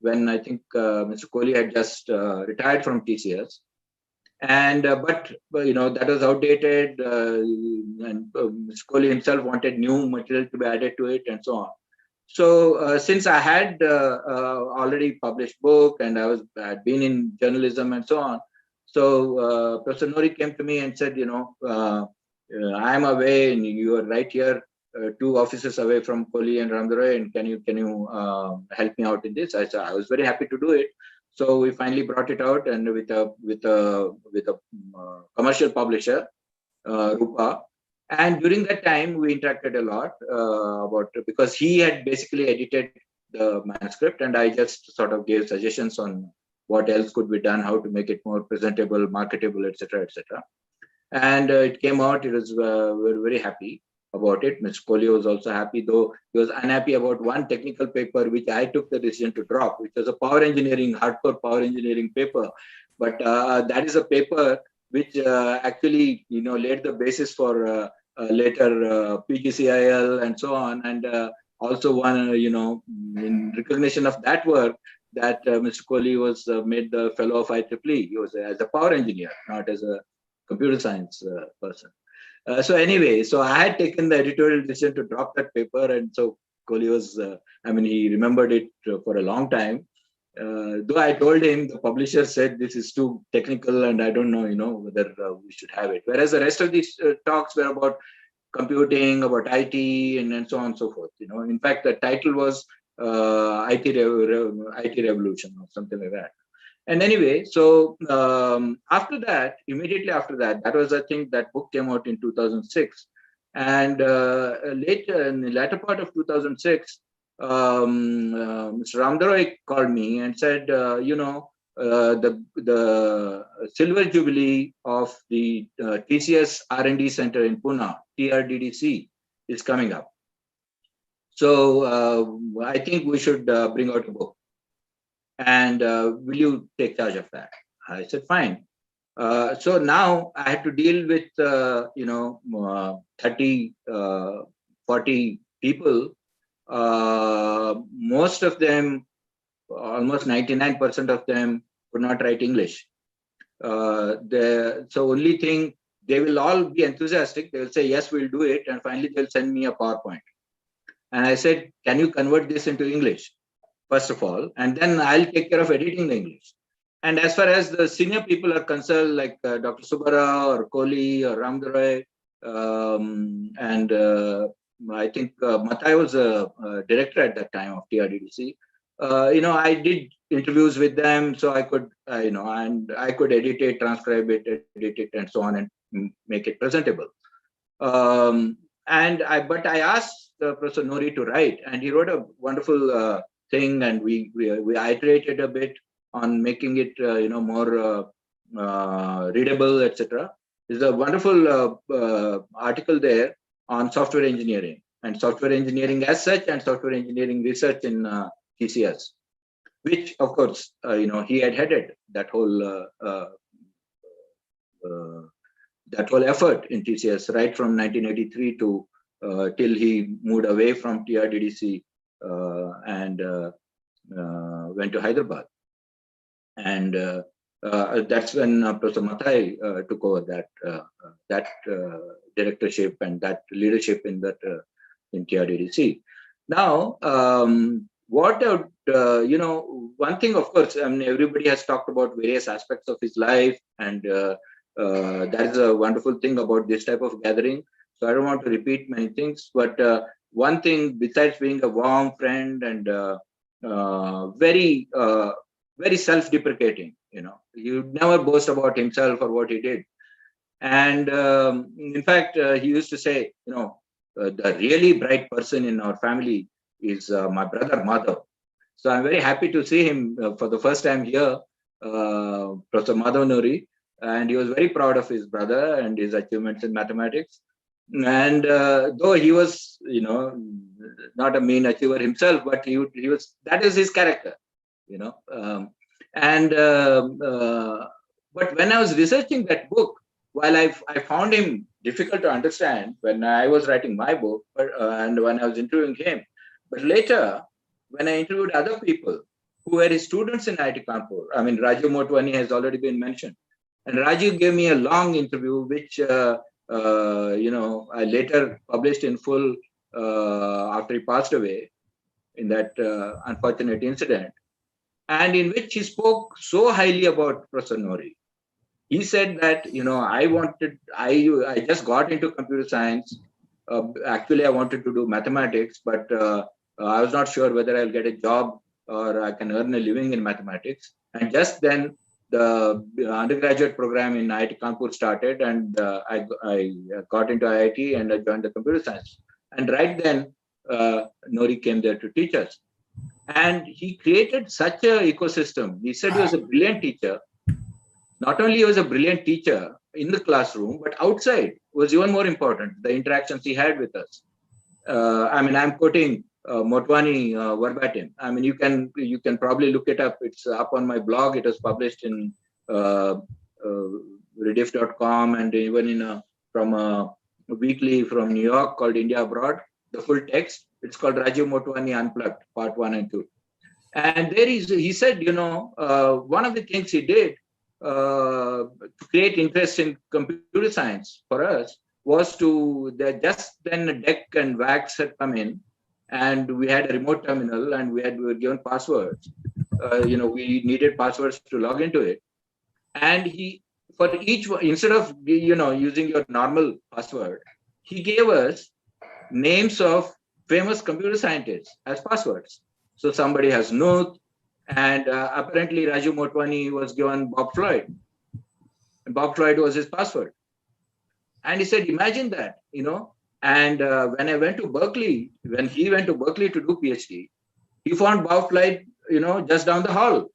when I think Mr. Kohli had just retired from TCS. And but you know, that was outdated, and Mr. Kohli himself wanted new material to be added to it, and so on. So since I had already published book and I had been in journalism and so on, so Professor Nori came to me and said, you know, I am away and you are right here, 2 offices away from Kohli and Ramdaroy, and can you help me out in this? I said I was very happy to do it. So we finally brought it out, and with a commercial publisher, Rupa. And during that time, we interacted a lot because he had basically edited the manuscript, and I just sort of gave suggestions on what else could be done, how to make it more presentable, marketable, etc., etc. And it came out. It was we were very happy about it. Mr. Kohli was also happy, though he was unhappy about one technical paper which I took the decision to drop, which was a hardcore power engineering paper. But that is a paper which actually, you know, laid the basis for later PGCIL and so on, and also one, you know, in recognition of that work, that Mr. Kohli was made the fellow of IEEE. He was as a power engineer, not as a computer science person. So anyway, so I had taken the editorial decision to drop that paper, and so Kohli was, I mean, he remembered it for a long time. Though I told him, the publisher said this is too technical and I don't know, you know, whether we should have it. Whereas the rest of these talks were about computing, about IT, and so on and so forth. You know, in fact, the title was IT Revolution or something like that. And anyway, so after that, immediately after that, that was, I think, that book came out in 2006. And later, in the latter part of 2006, Mr. Ramdaroy called me and said, you know, the silver jubilee of the TCS R&D Center in Pune, TRDDC, is coming up. So I think we should bring out a book. And will you take charge of that? I said, fine. So now I had to deal with, you know, 30, 40 people. Most of them, almost 99% of them, could not write English. So only thing, they will all be enthusiastic. They will say, yes, we'll do it. And finally, they'll send me a PowerPoint. And I said, can you convert this into English, first of all? And then I'll take care of editing the English. And as far as the senior people are concerned, like Dr. Subara or Kohli or Ramdaroy, and I think Mathai was a director at that time of TRDDC. You know, I did interviews with them, so I could, you know, and I could edit it, transcribe it, edit it, and so on, and make it presentable. But I asked Professor Nori to write, and he wrote a wonderful thing, and we iterated a bit on making it, you know, more readable, etc. There's a wonderful article there on software engineering and software engineering as such, and software engineering research in TCS, which of course, you know, he had headed that whole effort in TCS right from 1983 to till he moved away from TRDDC and went to Hyderabad. And that's when Professor Mathai took over that directorship and that leadership in that in TRDDC. Now, what you know, one thing, of course, I mean, everybody has talked about various aspects of his life, and that is a wonderful thing about this type of gathering. So I don't want to repeat many things, but one thing, besides being a warm friend and very very self-deprecating. He would never boast about himself or what he did. And in fact, he used to say, the really bright person in our family is my brother Madhav. So I'm very happy to see him for the first time here, Professor Madhav Nori, and he was very proud of his brother and his achievements in mathematics. And though he was, not a mean achiever himself, but he was, that is his character, but when I was researching that book, while I found him difficult to understand when I was writing my book, and when I was interviewing him, but later, when I interviewed other people who were his students in IIT Kanpur, I mean, Rajiv Motwani has already been mentioned. And Rajiv gave me a long interview, which, I later published in full after he passed away in that unfortunate incident, and in which he spoke so highly about Professor Nori. He said that, I just got into computer science. Actually, I wanted to do mathematics, but I was not sure whether I'll get a job or I can earn a living in mathematics. And just then the undergraduate program in IIT Kanpur started, and I got into IIT and I joined the computer science. And right then, Nori came there to teach us. And he created such an ecosystem. He said he was a brilliant teacher. Not only he was a brilliant teacher in the classroom, but outside was even more important, the interactions he had with us. I'm quoting Motwani verbatim. You can probably look it up. It's up on my blog. It was published in rediff.com and even from a weekly from New York called India Abroad. The full text. It's called Rajiv Motwani Unplugged, Part 1 and 2. And he said, one of the things he did to create interest in computer science for us was just then DEC and VAX had come in, and we had a remote terminal, and we were given passwords. We needed passwords to log into it, and for each one, instead of using your normal password, he gave us names of famous computer scientists as passwords. So somebody has Nuth, and apparently Rajiv Motwani was given Bob Floyd. And Bob Floyd was his password. And he said, imagine that, And when I went to Berkeley, when he went to Berkeley to do PhD, he found Bob Floyd, just down the hall.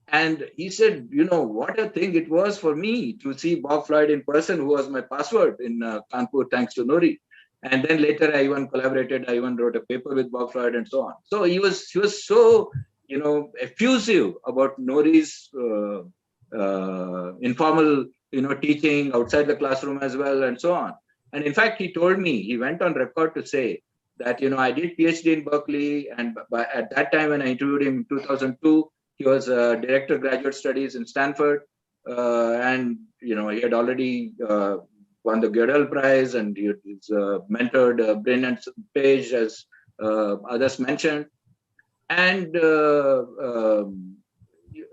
And he said, what a thing it was for me to see Bob Floyd in person, who was my password in Kanpur, thanks to Nori. And then later I even collaborated, I even wrote a paper with Bob Floyd and so on. So he was so, effusive about Nori's informal, teaching outside the classroom as well, and so on. And in fact, he told me, he went on record to say that, I did PhD in Berkeley, and at that time when I interviewed him in 2002, he was director of graduate studies in Stanford, and he had already won the Gödel Prize, and he mentored Brin and Page, as others mentioned. And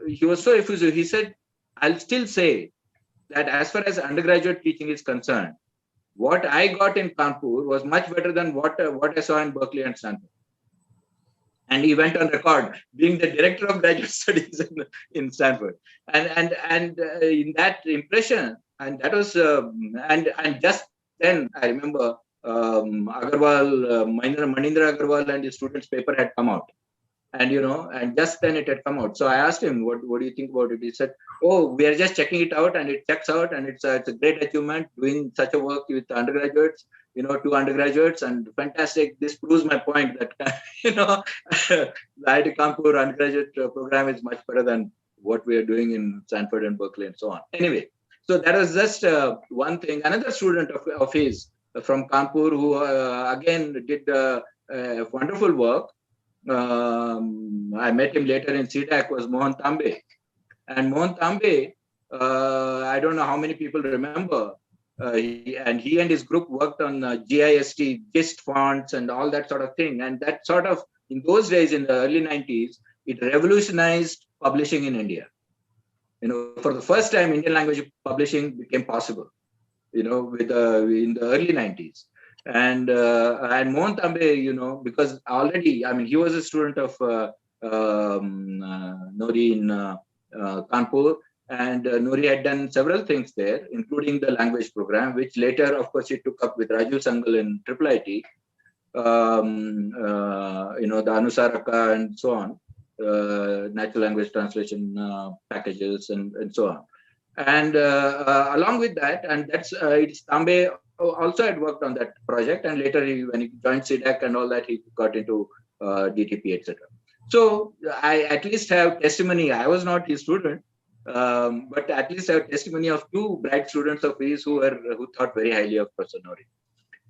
he was so effusive. He said, I'll still say that as far as undergraduate teaching is concerned, what I got in Kanpur was much better than what I saw in Berkeley and Stanford. And he went on record being the director of graduate studies in Stanford. And in that impression, and that was, and just then I remember Agarwal, Manindra Agarwal and his students' paper had come out. And, and just then it had come out. So I asked him, what do you think about it? He said, oh, we are just checking it out, and it checks out, and it's a great achievement doing such a work with undergraduates, 2 undergraduates, and fantastic. This proves my point that, the IIT Kanpur undergraduate program is much better than what we are doing in Stanford and Berkeley and so on. Anyway, so that was just one thing. Another student of his from Kanpur who again did wonderful work. I met him later in CDAC, was Mohan Tambe. And Mohan Tambe, I don't know how many people remember, he and his group worked on GIST, GIST fonts and all that sort of thing. And that sort of, in those days, in the early 90s, it revolutionized publishing in India. For the first time, Indian language publishing became possible, in the early 90s. And Mohan Tambe, because already, he was a student of Nori in Kanpur. And Nori had done several things there, including the language program, which later, of course, he took up with Rajiv Sangal in IIIT. The Anusaraka and so on, natural language translation packages and so on. And along with that, and that's it's Tambe also had worked on that project, and later when he joined CDAC and all that, he got into DTP, etc. So I at least have testimony. I was not his student, but at least I have testimony of two bright students of his who thought very highly of Professor Nori.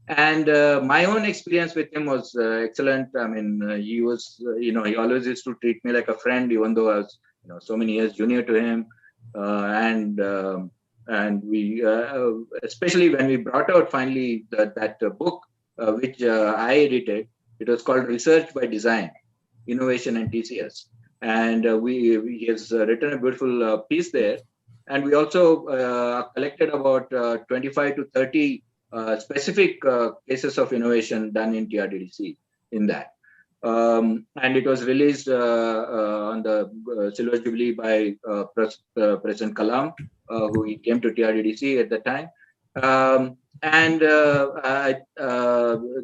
And my own experience with him was excellent. I mean, he was, he always used to treat me like a friend, even though I was, so many years junior to him. And we, especially when we brought out finally that book, which I edited, it was called Research by Design, Innovation and TCS. And he has written a beautiful piece there. And we also collected about 25 to 30 specific cases of innovation done in TRDDC in that. And it was released on the Silver Jubilee by President Kalam, who he came to TRDDC at the time.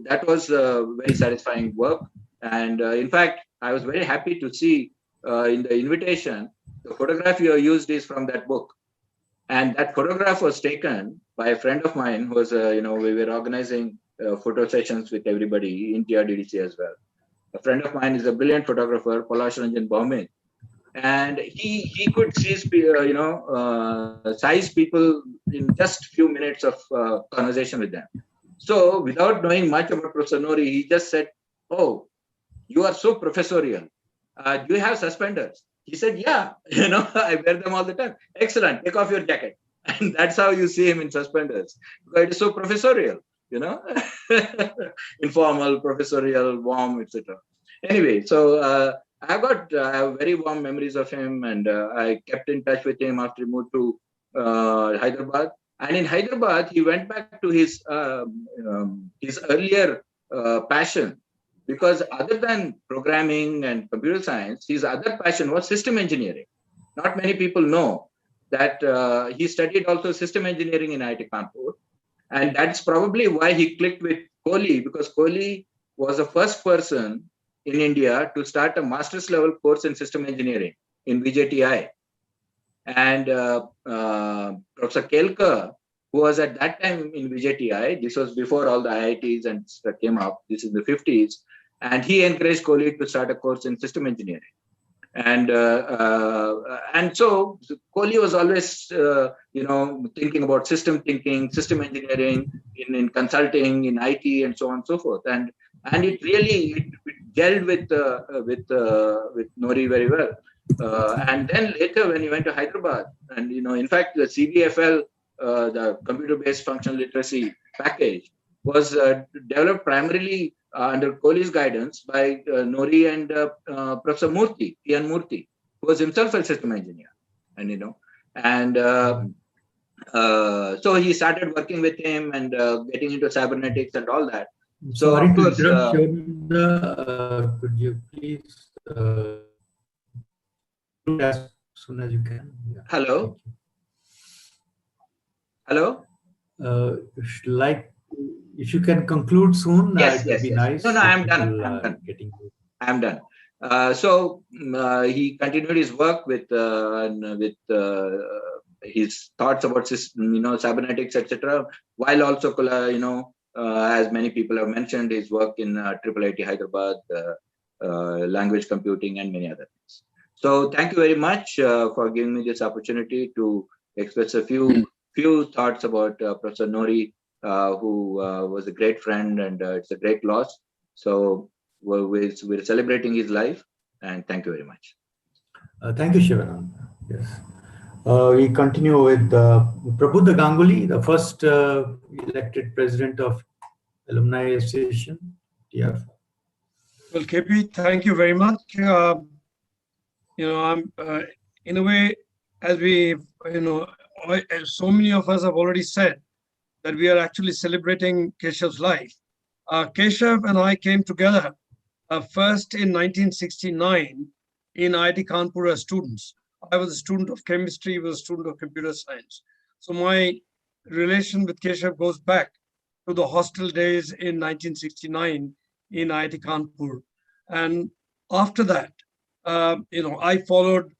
That was very satisfying work. And in fact, I was very happy to see in the invitation, the photograph you used is from that book. And that photograph was taken by a friend of mine who was, we were organizing photo sessions with everybody in TRDDC as well. A friend of mine is a brilliant photographer, Palash Ranjan Baume, and he could see, size people in just a few minutes of conversation with them. So without knowing much about Professor Nori, he just said, "Oh, you are so professorial. Do you have suspenders?" He said, "Yeah, I wear them all the time." "Excellent, take off your jacket." And that's how you see him in suspenders, because it is so professorial, informal, professorial, warm, etc. Anyway, so I have very warm memories of him, and I kept in touch with him after he moved to Hyderabad. And in Hyderabad, he went back to his earlier passion. Because other than programming and computer science, his other passion was system engineering. Not many people know that he studied also system engineering in IIT Kanpur. And that's probably why he clicked with Kohli, because Kohli was the first person in India to start a master's level course in system engineering in Vijay TAA. And Professor Kelkar, who was at that time in Vijay TAA, this was before all the IITs and stuff came up, this is the 50s. And he encouraged Kohli to start a course in system engineering. And so Kohli was always, thinking about system thinking, system engineering, in consulting, in IT, and so on and so forth. And it really gelled with Nori very well. And then later, when he went to Hyderabad, and in fact, the CBFL, the computer-based functional literacy package, was developed primarily under Kohli's guidance by Nori and Professor Murthy, P.N. Murthy, who was himself a system engineer. And so he started working with him and getting into cybernetics and all that. So sorry of to course, interrupt, Shivananda, could you please as soon as you can? Yeah. Hello? Hello? If you can conclude soon, yes, it would be nice. No, I'm done. I'm done. So he continued his work with his thoughts about cybernetics, etc., while also, as many people have mentioned, his work in IIIT Hyderabad, language computing, and many other things. So thank you very much for giving me this opportunity to express a few thoughts about Professor Nori, who was a great friend, and it's a great loss. So we're celebrating his life, and thank you very much. Thank you, Shivananda. Yes. We continue with Prabhuddha Ganguly, the first elected president of Alumni Association. Yeah. Well, KP, thank you very much. I'm in a way, as we, so many of us have already said, that we are actually celebrating Keshav's life. Keshav and I came together first in 1969 in IIT Kanpur as students. I was a student of chemistry, he was a student of computer science. So my relation with Kesav goes back to the hostel days in 1969 in IIT Kanpur. And after that, I followed,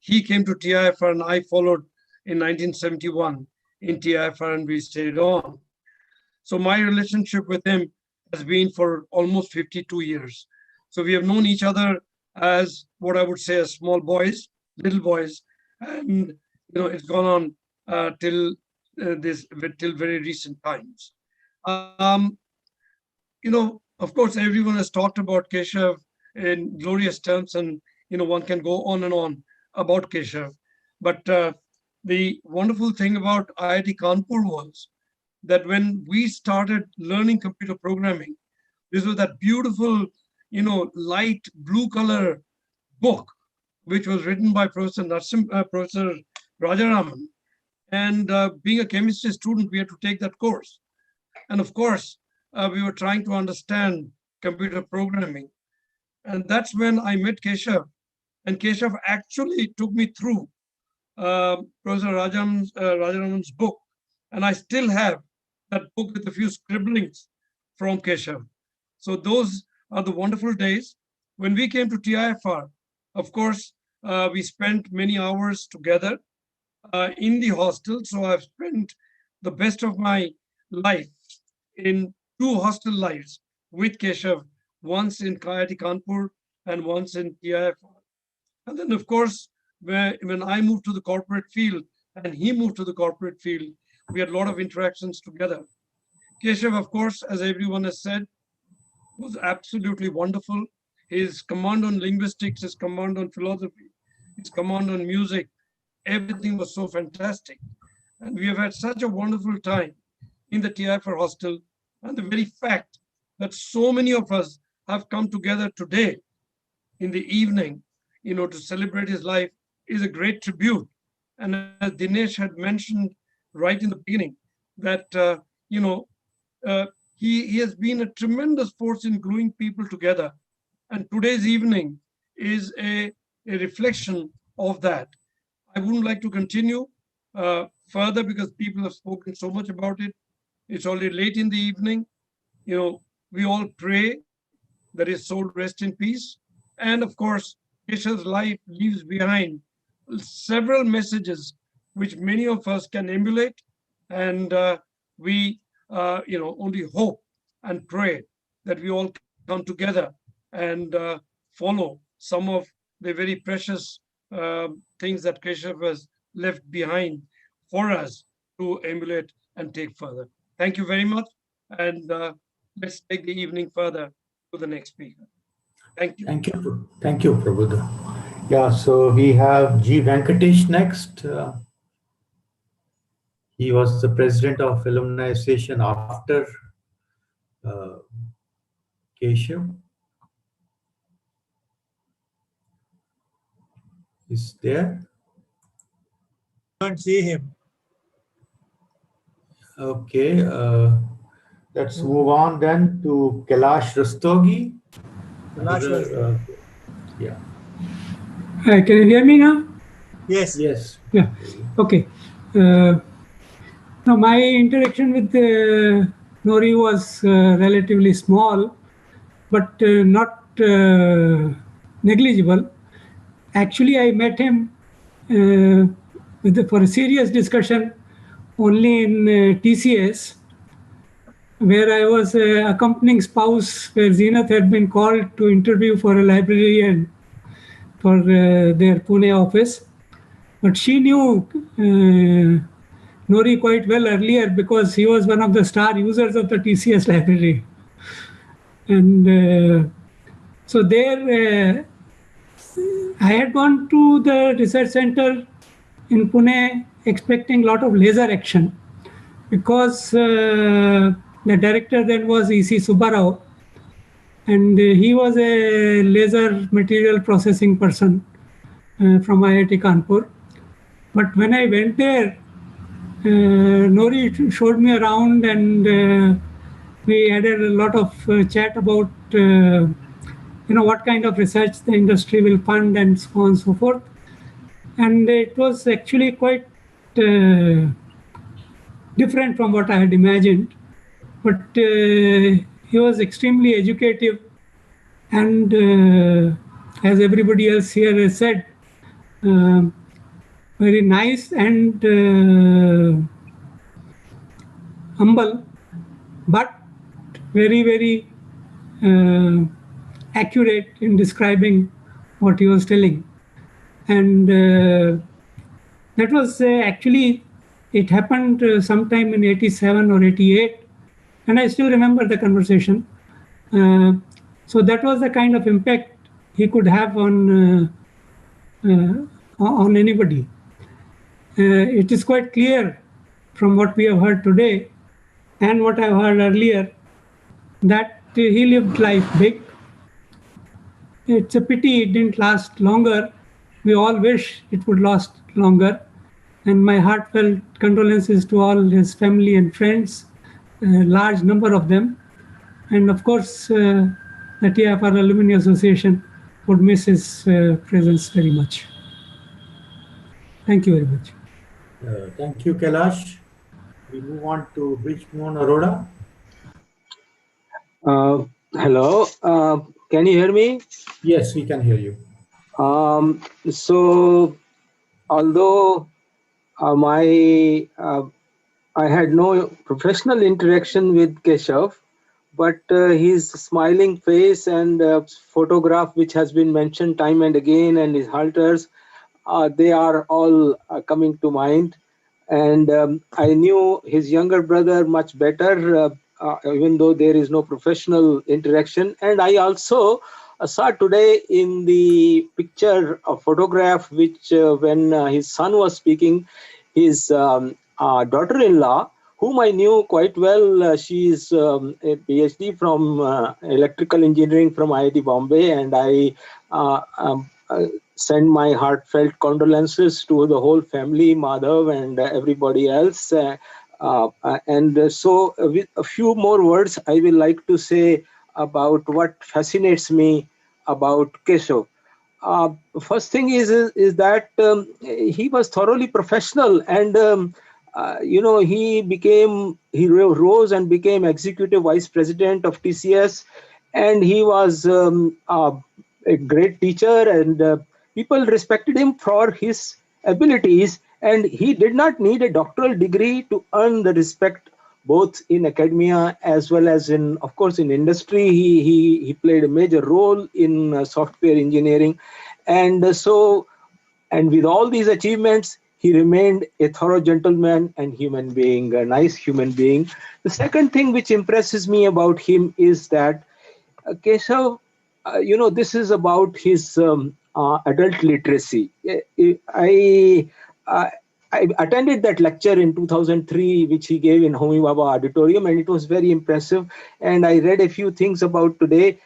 he came to TIFR and I followed in 1971 in TIFR and we stayed on. So my relationship with him has been for almost 52 years. So we have known each other as what I would say as small boys, little boys, and it's gone on till very recent times. Of course, everyone has talked about Kesav in glorious terms, and one can go on and on about Kesav. But the wonderful thing about IIT Kanpur was that when we started learning computer programming, this was that beautiful, light blue color book, which was written by Professor Vijay Rahman. And being a chemistry student, we had to take that course. And of course, we were trying to understand computer programming. And that's when I met Kesav. And Kesav actually took me through Professor Rajaraman's book. And I still have that book with a few scribblings from Kesav. So those are the wonderful days. When we came to TIFR, of course, we spent many hours together in the hostel. So I've spent the best of my life in 2 hostel lives with Kesav, once in IIT Kanpur and once in TIFR. And then, of course, when I moved to the corporate field and he moved to the corporate field, we had a lot of interactions together. Kesav, of course, as everyone has said, was absolutely wonderful. His command on linguistics, his command on philosophy, his command on music, everything was so fantastic. And we have had such a wonderful time in the TIFR hostel. And the very fact that so many of us have come together today in the evening, to celebrate his life is a great tribute. And as Dinesh had mentioned right in the beginning, that, he has been a tremendous force in gluing people together. And today's evening is a reflection of that. I wouldn't like to continue further because people have spoken so much about it. It's already late in the evening. We all pray that his soul rest in peace. And of course, Keshav's life leaves behind several messages which many of us can emulate. And we only hope and pray that we all come together and follow some of the very precious things that Kesav has left behind for us to emulate and take further. Thank you very much. And let's take the evening further to the next speaker. Thank you. Thank you, Prabhuda. Yeah, so we have G. Venkatesh next. He was the president of Alumni Association after Kesav. Is there? Can't see him. Okay, let's move on then to Kailash Rastogi. Yeah. Can you hear me now? Yes. Yes. Yeah. Okay. Now my interaction with Nori was relatively small, but not negligible. Actually, I met him for a serious discussion only in TCS, where I was accompanying spouse, where Zenith had been called to interview for a librarian for their Pune office. But she knew Nori quite well earlier because he was one of the star users of the TCS library. And so there, I had gone to the research center in Pune expecting a lot of laser action because the director then was E.C. Subbarao, and he was a laser material processing person from IIT Kanpur. But when I went there, Nori showed me around and we had a lot of chat about what kind of research the industry will fund and so on and so forth. And it was actually quite different from what I had imagined. But he was extremely educative, and as everybody else here has said, very nice and humble, but very, very accurate in describing what he was telling. And that was actually, it happened sometime in 87 or 88, and I still remember the conversation. So that was the kind of impact he could have on anybody. It is quite clear from what we have heard today and what I've heard earlier that he lived life big. It's a pity it didn't last longer. We all wish it would last longer. And my heartfelt condolences to all his family and friends, a large number of them. And of course, the TAFR Alumni Association would miss his presence very much. Thank you very much. Thank you, Kailash. We move on to Bijmohan Arora. Hello, can you hear me? Yes, we can hear you. So, although I had no professional interaction with Kesav, but his smiling face and photograph, which has been mentioned time and again, and his halters, they are all coming to mind. And I knew his younger brother much better, even though there is no professional interaction. And I also saw today in the picture a photograph which when his son was speaking, his daughter-in-law, whom I knew quite well, she is a PhD from electrical engineering from IIT Bombay, and I send my heartfelt condolences to the whole family, Madhav and everybody else. So with a few more words, I will like to say about what fascinates me about Kesav. First thing is that he was thoroughly professional, and he rose and became executive vice president of TCS, and he was a great teacher, and people respected him for his abilities, and he did not need a doctoral degree to earn the respect both in academia as well as in, of course, in industry. He played a major role in software engineering, and with all these achievements, he remained a thorough gentleman and human being, a nice human being. The second thing which impresses me about him is that Kesav, this is about his adult literacy. I attended that lecture in 2003, which he gave in Homi Baba Auditorium, and it was very impressive. And I read a few things about today.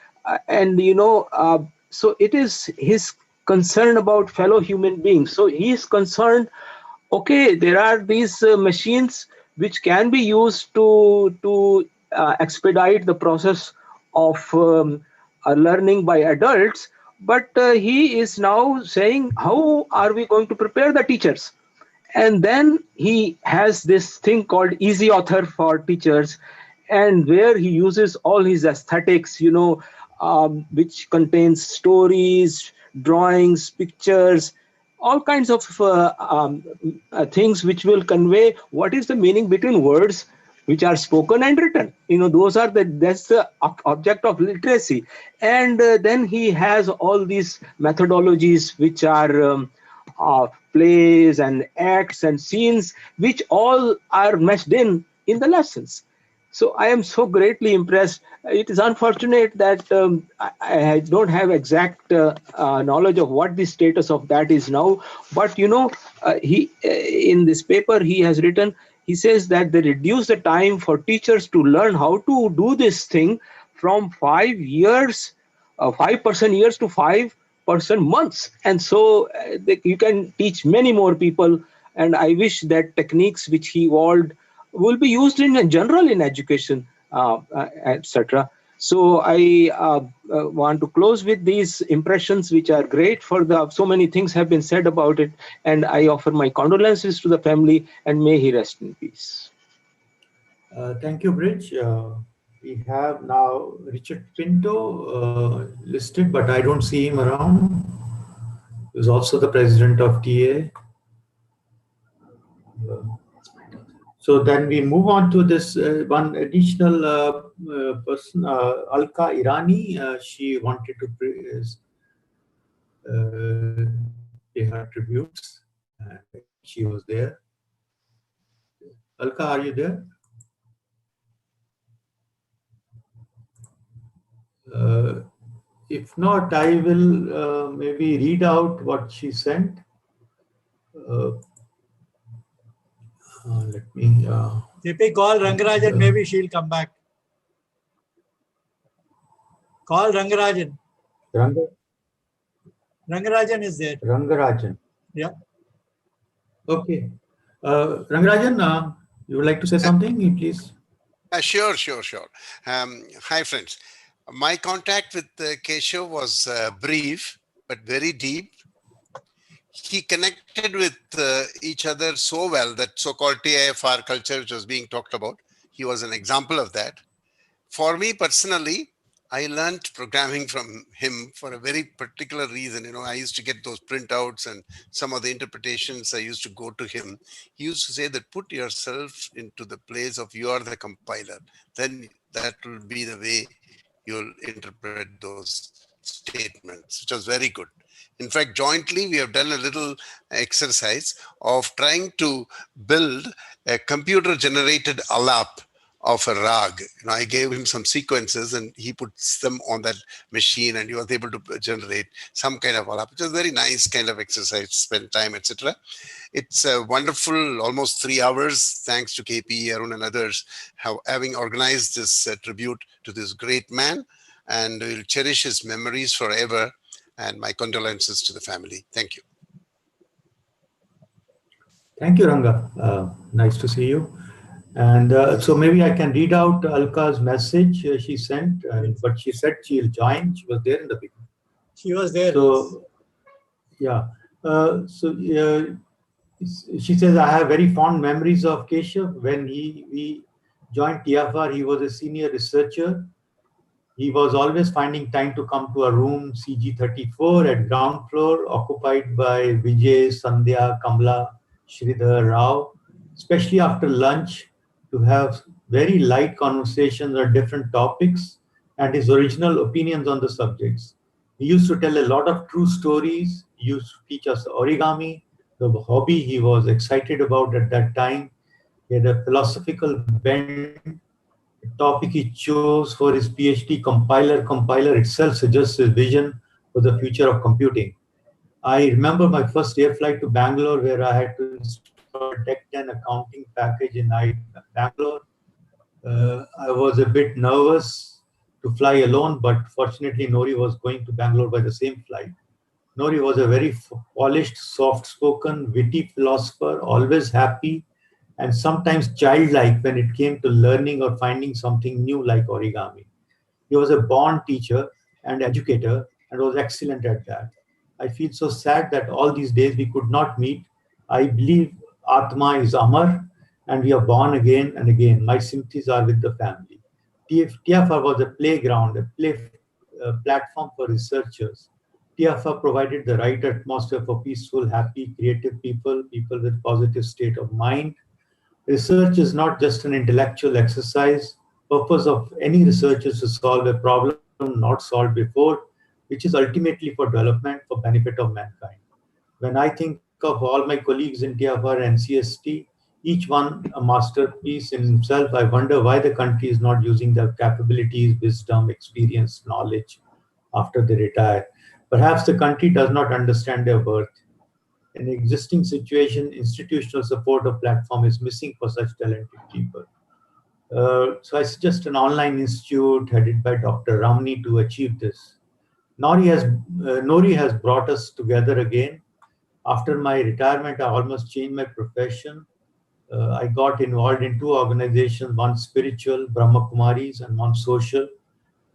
So it is his concern about fellow human beings. So he is concerned, okay, there are these machines which can be used to expedite the process of learning by adults, but he is now saying, how are we going to prepare the teachers? And then he has this thing called Easy Author for teachers, and where he uses all his aesthetics, which contains stories, drawings, pictures, all kinds of things which will convey what is the meaning between words which are spoken and written. That's the object of literacy. And then he has all these methodologies which are plays and acts and scenes, which all are meshed in the lessons. So I am so greatly impressed. It is unfortunate that I don't have exact knowledge of what the status of that is now. But he in this paper he has written, he says that they reduce the time for teachers to learn how to do this thing from 5 years, 5% years to 5% months. And so you can teach many more people. And I wish that techniques which he evolved will be used in general in education, etc. So I want to close with these impressions, which are great. So many things have been said about it, and I offer my condolences to the family, and may he rest in peace. Thank you, Bridge. We have now Richard Pinto listed, but I don't see him around. He was also the president of TAA. So then we move on to this one additional person, Alka Irani. She wanted to pay her tributes. She was there. Alka, are you there? If not, I will maybe read out what she sent. Let me. JP, call Rangarajan, maybe she'll come back. Call Rangarajan. Rangarajan is there. Rangarajan. Yeah. Okay. Rangarajan, you would like to say something, please? Sure. Hi, friends. My contact with Kesav was brief, but very deep. He connected with each other so well, that so-called TAFR culture which was being talked about. He was an example of that. For me personally, I learned programming from him for a very particular reason. You know, I used to get those printouts and some of the interpretations I used to go to him. He used to say that put yourself into the place of you are the compiler. Then that will be the way you'll interpret those statements, which was very good. In fact, jointly, we have done a little exercise of trying to build a computer-generated alap of a rag. You know, I gave him some sequences and he puts them on that machine and he was able to generate some kind of alap, which is a very nice kind of exercise, spend time, etc. It's a wonderful, almost 3 hours, thanks to KP, Arun and others, having organized this tribute to this great man, and we'll cherish his memories forever, and my condolences to the family. Thank you. Thank you, Ranga. Nice to see you. And so maybe I can read out Alka's message she sent, but she said she'll join. She was there in the beginning. She was there. So, yeah. She says, I have very fond memories of Kesav. When we joined TFR, he was a senior researcher. He was always finding time to come to a room, CG34 at ground floor, occupied by Vijay, Sandhya, Kamla, Sridhar, Rao, especially after lunch, to have very light conversations on different topics and his original opinions on the subjects. He used to tell a lot of true stories. He used to teach us origami, the hobby he was excited about at that time. He had a philosophical bent. The topic he chose for his PhD, compiler itself suggests his vision for the future of computing. I remember my first air flight to Bangalore, where I had to install a Tech 10 accounting package in Bangalore. I was a bit nervous to fly alone, but fortunately Nori was going to Bangalore by the same flight. Nori was a very polished, soft-spoken, witty philosopher, always happy, and sometimes childlike when it came to learning or finding something new like origami. He was a born teacher and educator and was excellent at that. I feel so sad that all these days we could not meet. I believe Atma is Amar and we are born again and again. My sympathies are with the family. TFR was a playground, a platform for researchers. TFR provided the right atmosphere for peaceful, happy, creative people with positive state of mind. Research is not just an intellectual exercise. Purpose of any research is to solve a problem not solved before, which is ultimately for development, for benefit of mankind. When I think of all my colleagues in TFR and CST, each one a masterpiece in himself, I wonder why the country is not using their capabilities, wisdom, experience, knowledge after they retire. Perhaps the country does not understand their worth. In the existing situation, institutional support of platform is missing for such talented people. So I suggest an online institute headed by Dr. Ramani to achieve this. Nori has brought us together again. After my retirement, I almost changed my profession. I got involved in two organizations, one spiritual, Brahma Kumaris, and one social.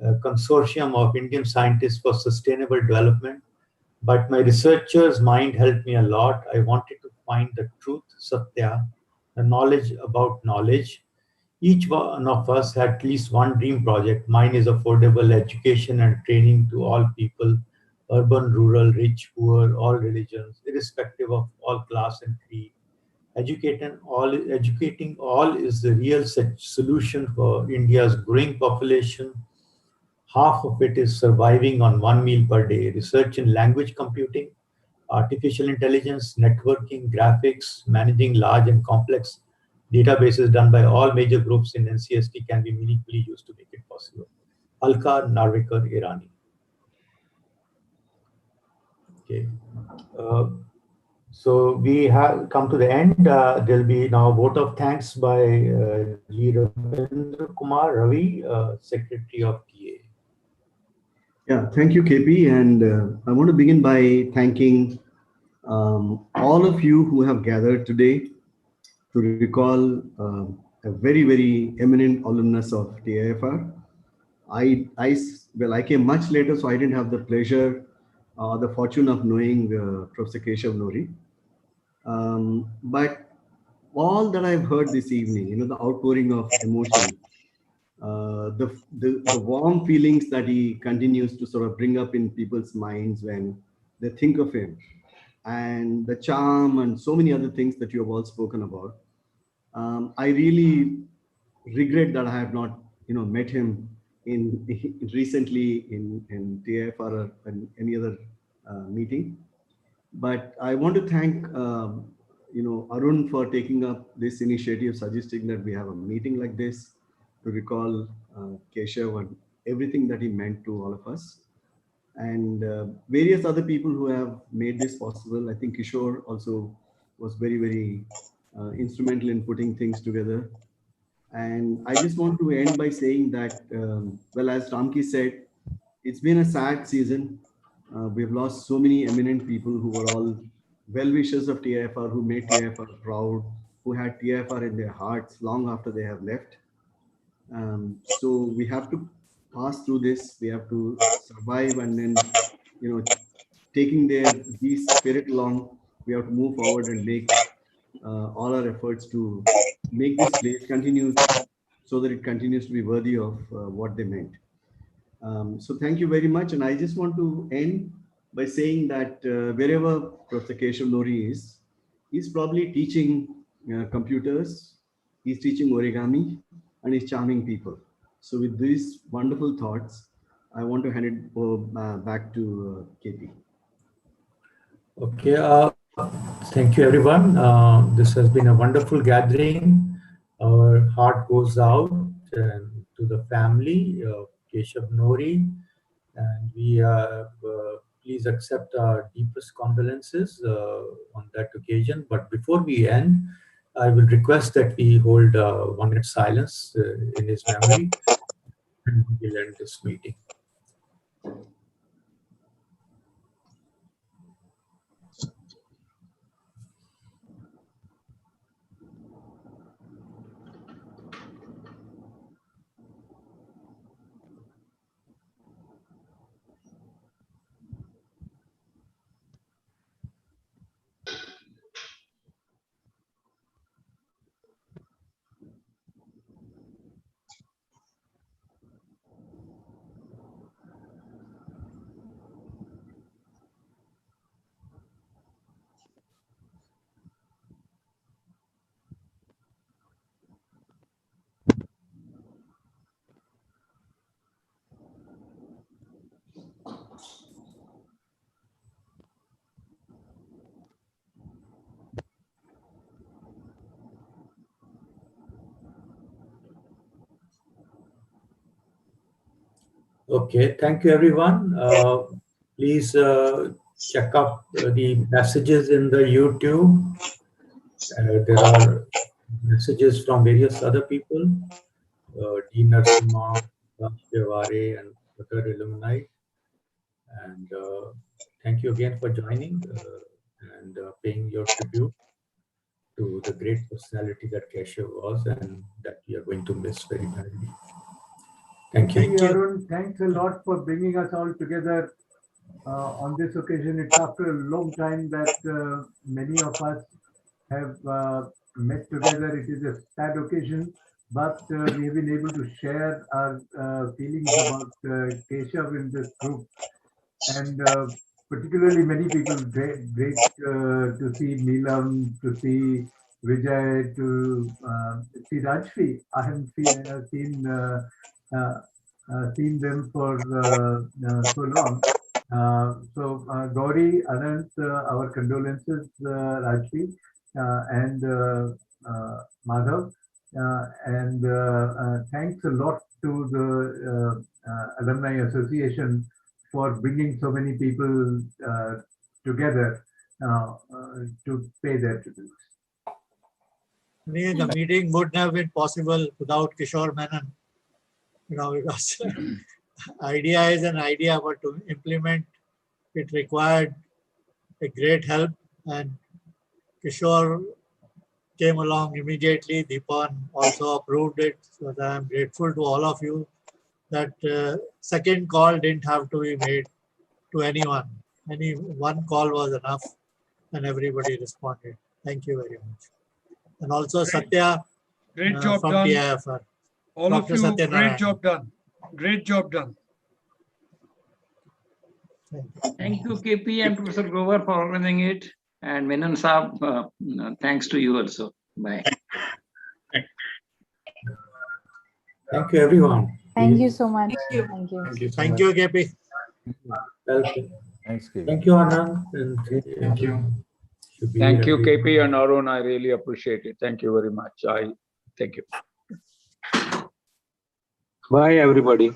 a consortium of Indian scientists for sustainable development. But my researcher's mind helped me a lot. I wanted to find the truth, Satya, the knowledge about knowledge. Each one of us had at least one dream project. Mine is affordable education and training to all people, urban, rural, rich, poor, all religions, irrespective of all class and creed. Educating all is the real solution for India's growing population. Half of it is surviving on one meal per day. Research in language computing, artificial intelligence, networking, graphics, managing large and complex databases done by all major groups in NCST can be meaningfully used to make it possible. Alka Narvikar Irani. Okay. So we have come to the end. There'll be now a vote of thanks by G. Ravindra Kumar Ravi, Secretary of TAA. Yeah, thank you, KP. And I want to begin by thanking all of you who have gathered today to recall a very, very eminent alumnus of TAFR. I came much later, so I didn't have the pleasure, the fortune of knowing Professor Kesav Nori. But all that I've heard this evening, you know, the outpouring of emotion, the warm feelings that he continues to sort of bring up in people's minds when they think of him, and the charm and so many other things that you have all spoken about. I really regret that I have not, you know, met him recently in TAF or any other meeting. But I want to thank, you know, Arun for taking up this initiative, suggesting that we have a meeting like this to recall Kesav and everything that he meant to all of us. And various other people who have made this possible. I think Kishore also was very, very instrumental in putting things together. And I just want to end by saying that, well, as Ramki said, it's been a sad season. We've lost so many eminent people who were all well-wishers of TIFR, who made TIFR proud, who had TIFR in their hearts long after they have left. So we have to pass through this. We have to survive, and then, you know, taking these spirit along, we have to move forward and make all our efforts to make this place continue so that it continues to be worthy of what they meant. So thank you very much. And I just want to end by saying that wherever Professor Kesav Nori is, he's probably teaching computers, he's teaching origami, and he's charming people. So with these wonderful thoughts, I want to hand it back to KP. Okay, thank you everyone. This has been a wonderful gathering. Our heart goes out to the family of Kesav Nori, and we please accept our deepest condolences on that occasion. But before we end, I will request that we hold 1 minute silence in his memory, and we will end this meeting. Okay, thank you everyone. Please check up the messages in the YouTube. There are messages from various other people, Denis Sharma, and other alumni. And thank you again for joining and paying your tribute to the great personality that Kesav was, and that we are going to miss very badly. Thank you. Thank you. Arun, thanks a lot for bringing us all together on this occasion. It's after a long time that many of us have met together. It is a sad occasion, but we have been able to share our feelings about Keshav in this group. And particularly many people, great to see Neelam, to see Vijay, to see Rajshri. I haven't seen them for so long. So Gauri, Anant, our condolences, Rajshri, and Madhav. And thanks a lot to the Alumni Association for bringing so many people together to pay their tributes. The meeting wouldn't have been possible without Kishore Menon, because idea is an idea, but to implement it required a great help, and Kishore came along immediately. Deepan also approved it, so I am grateful to all of you that second call didn't have to be made to anyone. Any one call was enough, and everybody responded. Thank you very much. And also Satya Great job from done. TIFR. All Dr. of you, Satya great Narayan. job done. Great job done. Thank you, KP and Professor Grover, for organizing it. And Menon Saab, thanks to you also. Bye. Thank you, everyone. Thank you so much. Thank you. Thank you. Thank you. Thank you, KP. Welcome. Thanks, KP. Thank you, Anand. And Thank you. Thank you, KP and Arun. I really appreciate it. Thank you very much. Thank you. Bye, everybody.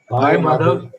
Bye, Madhav.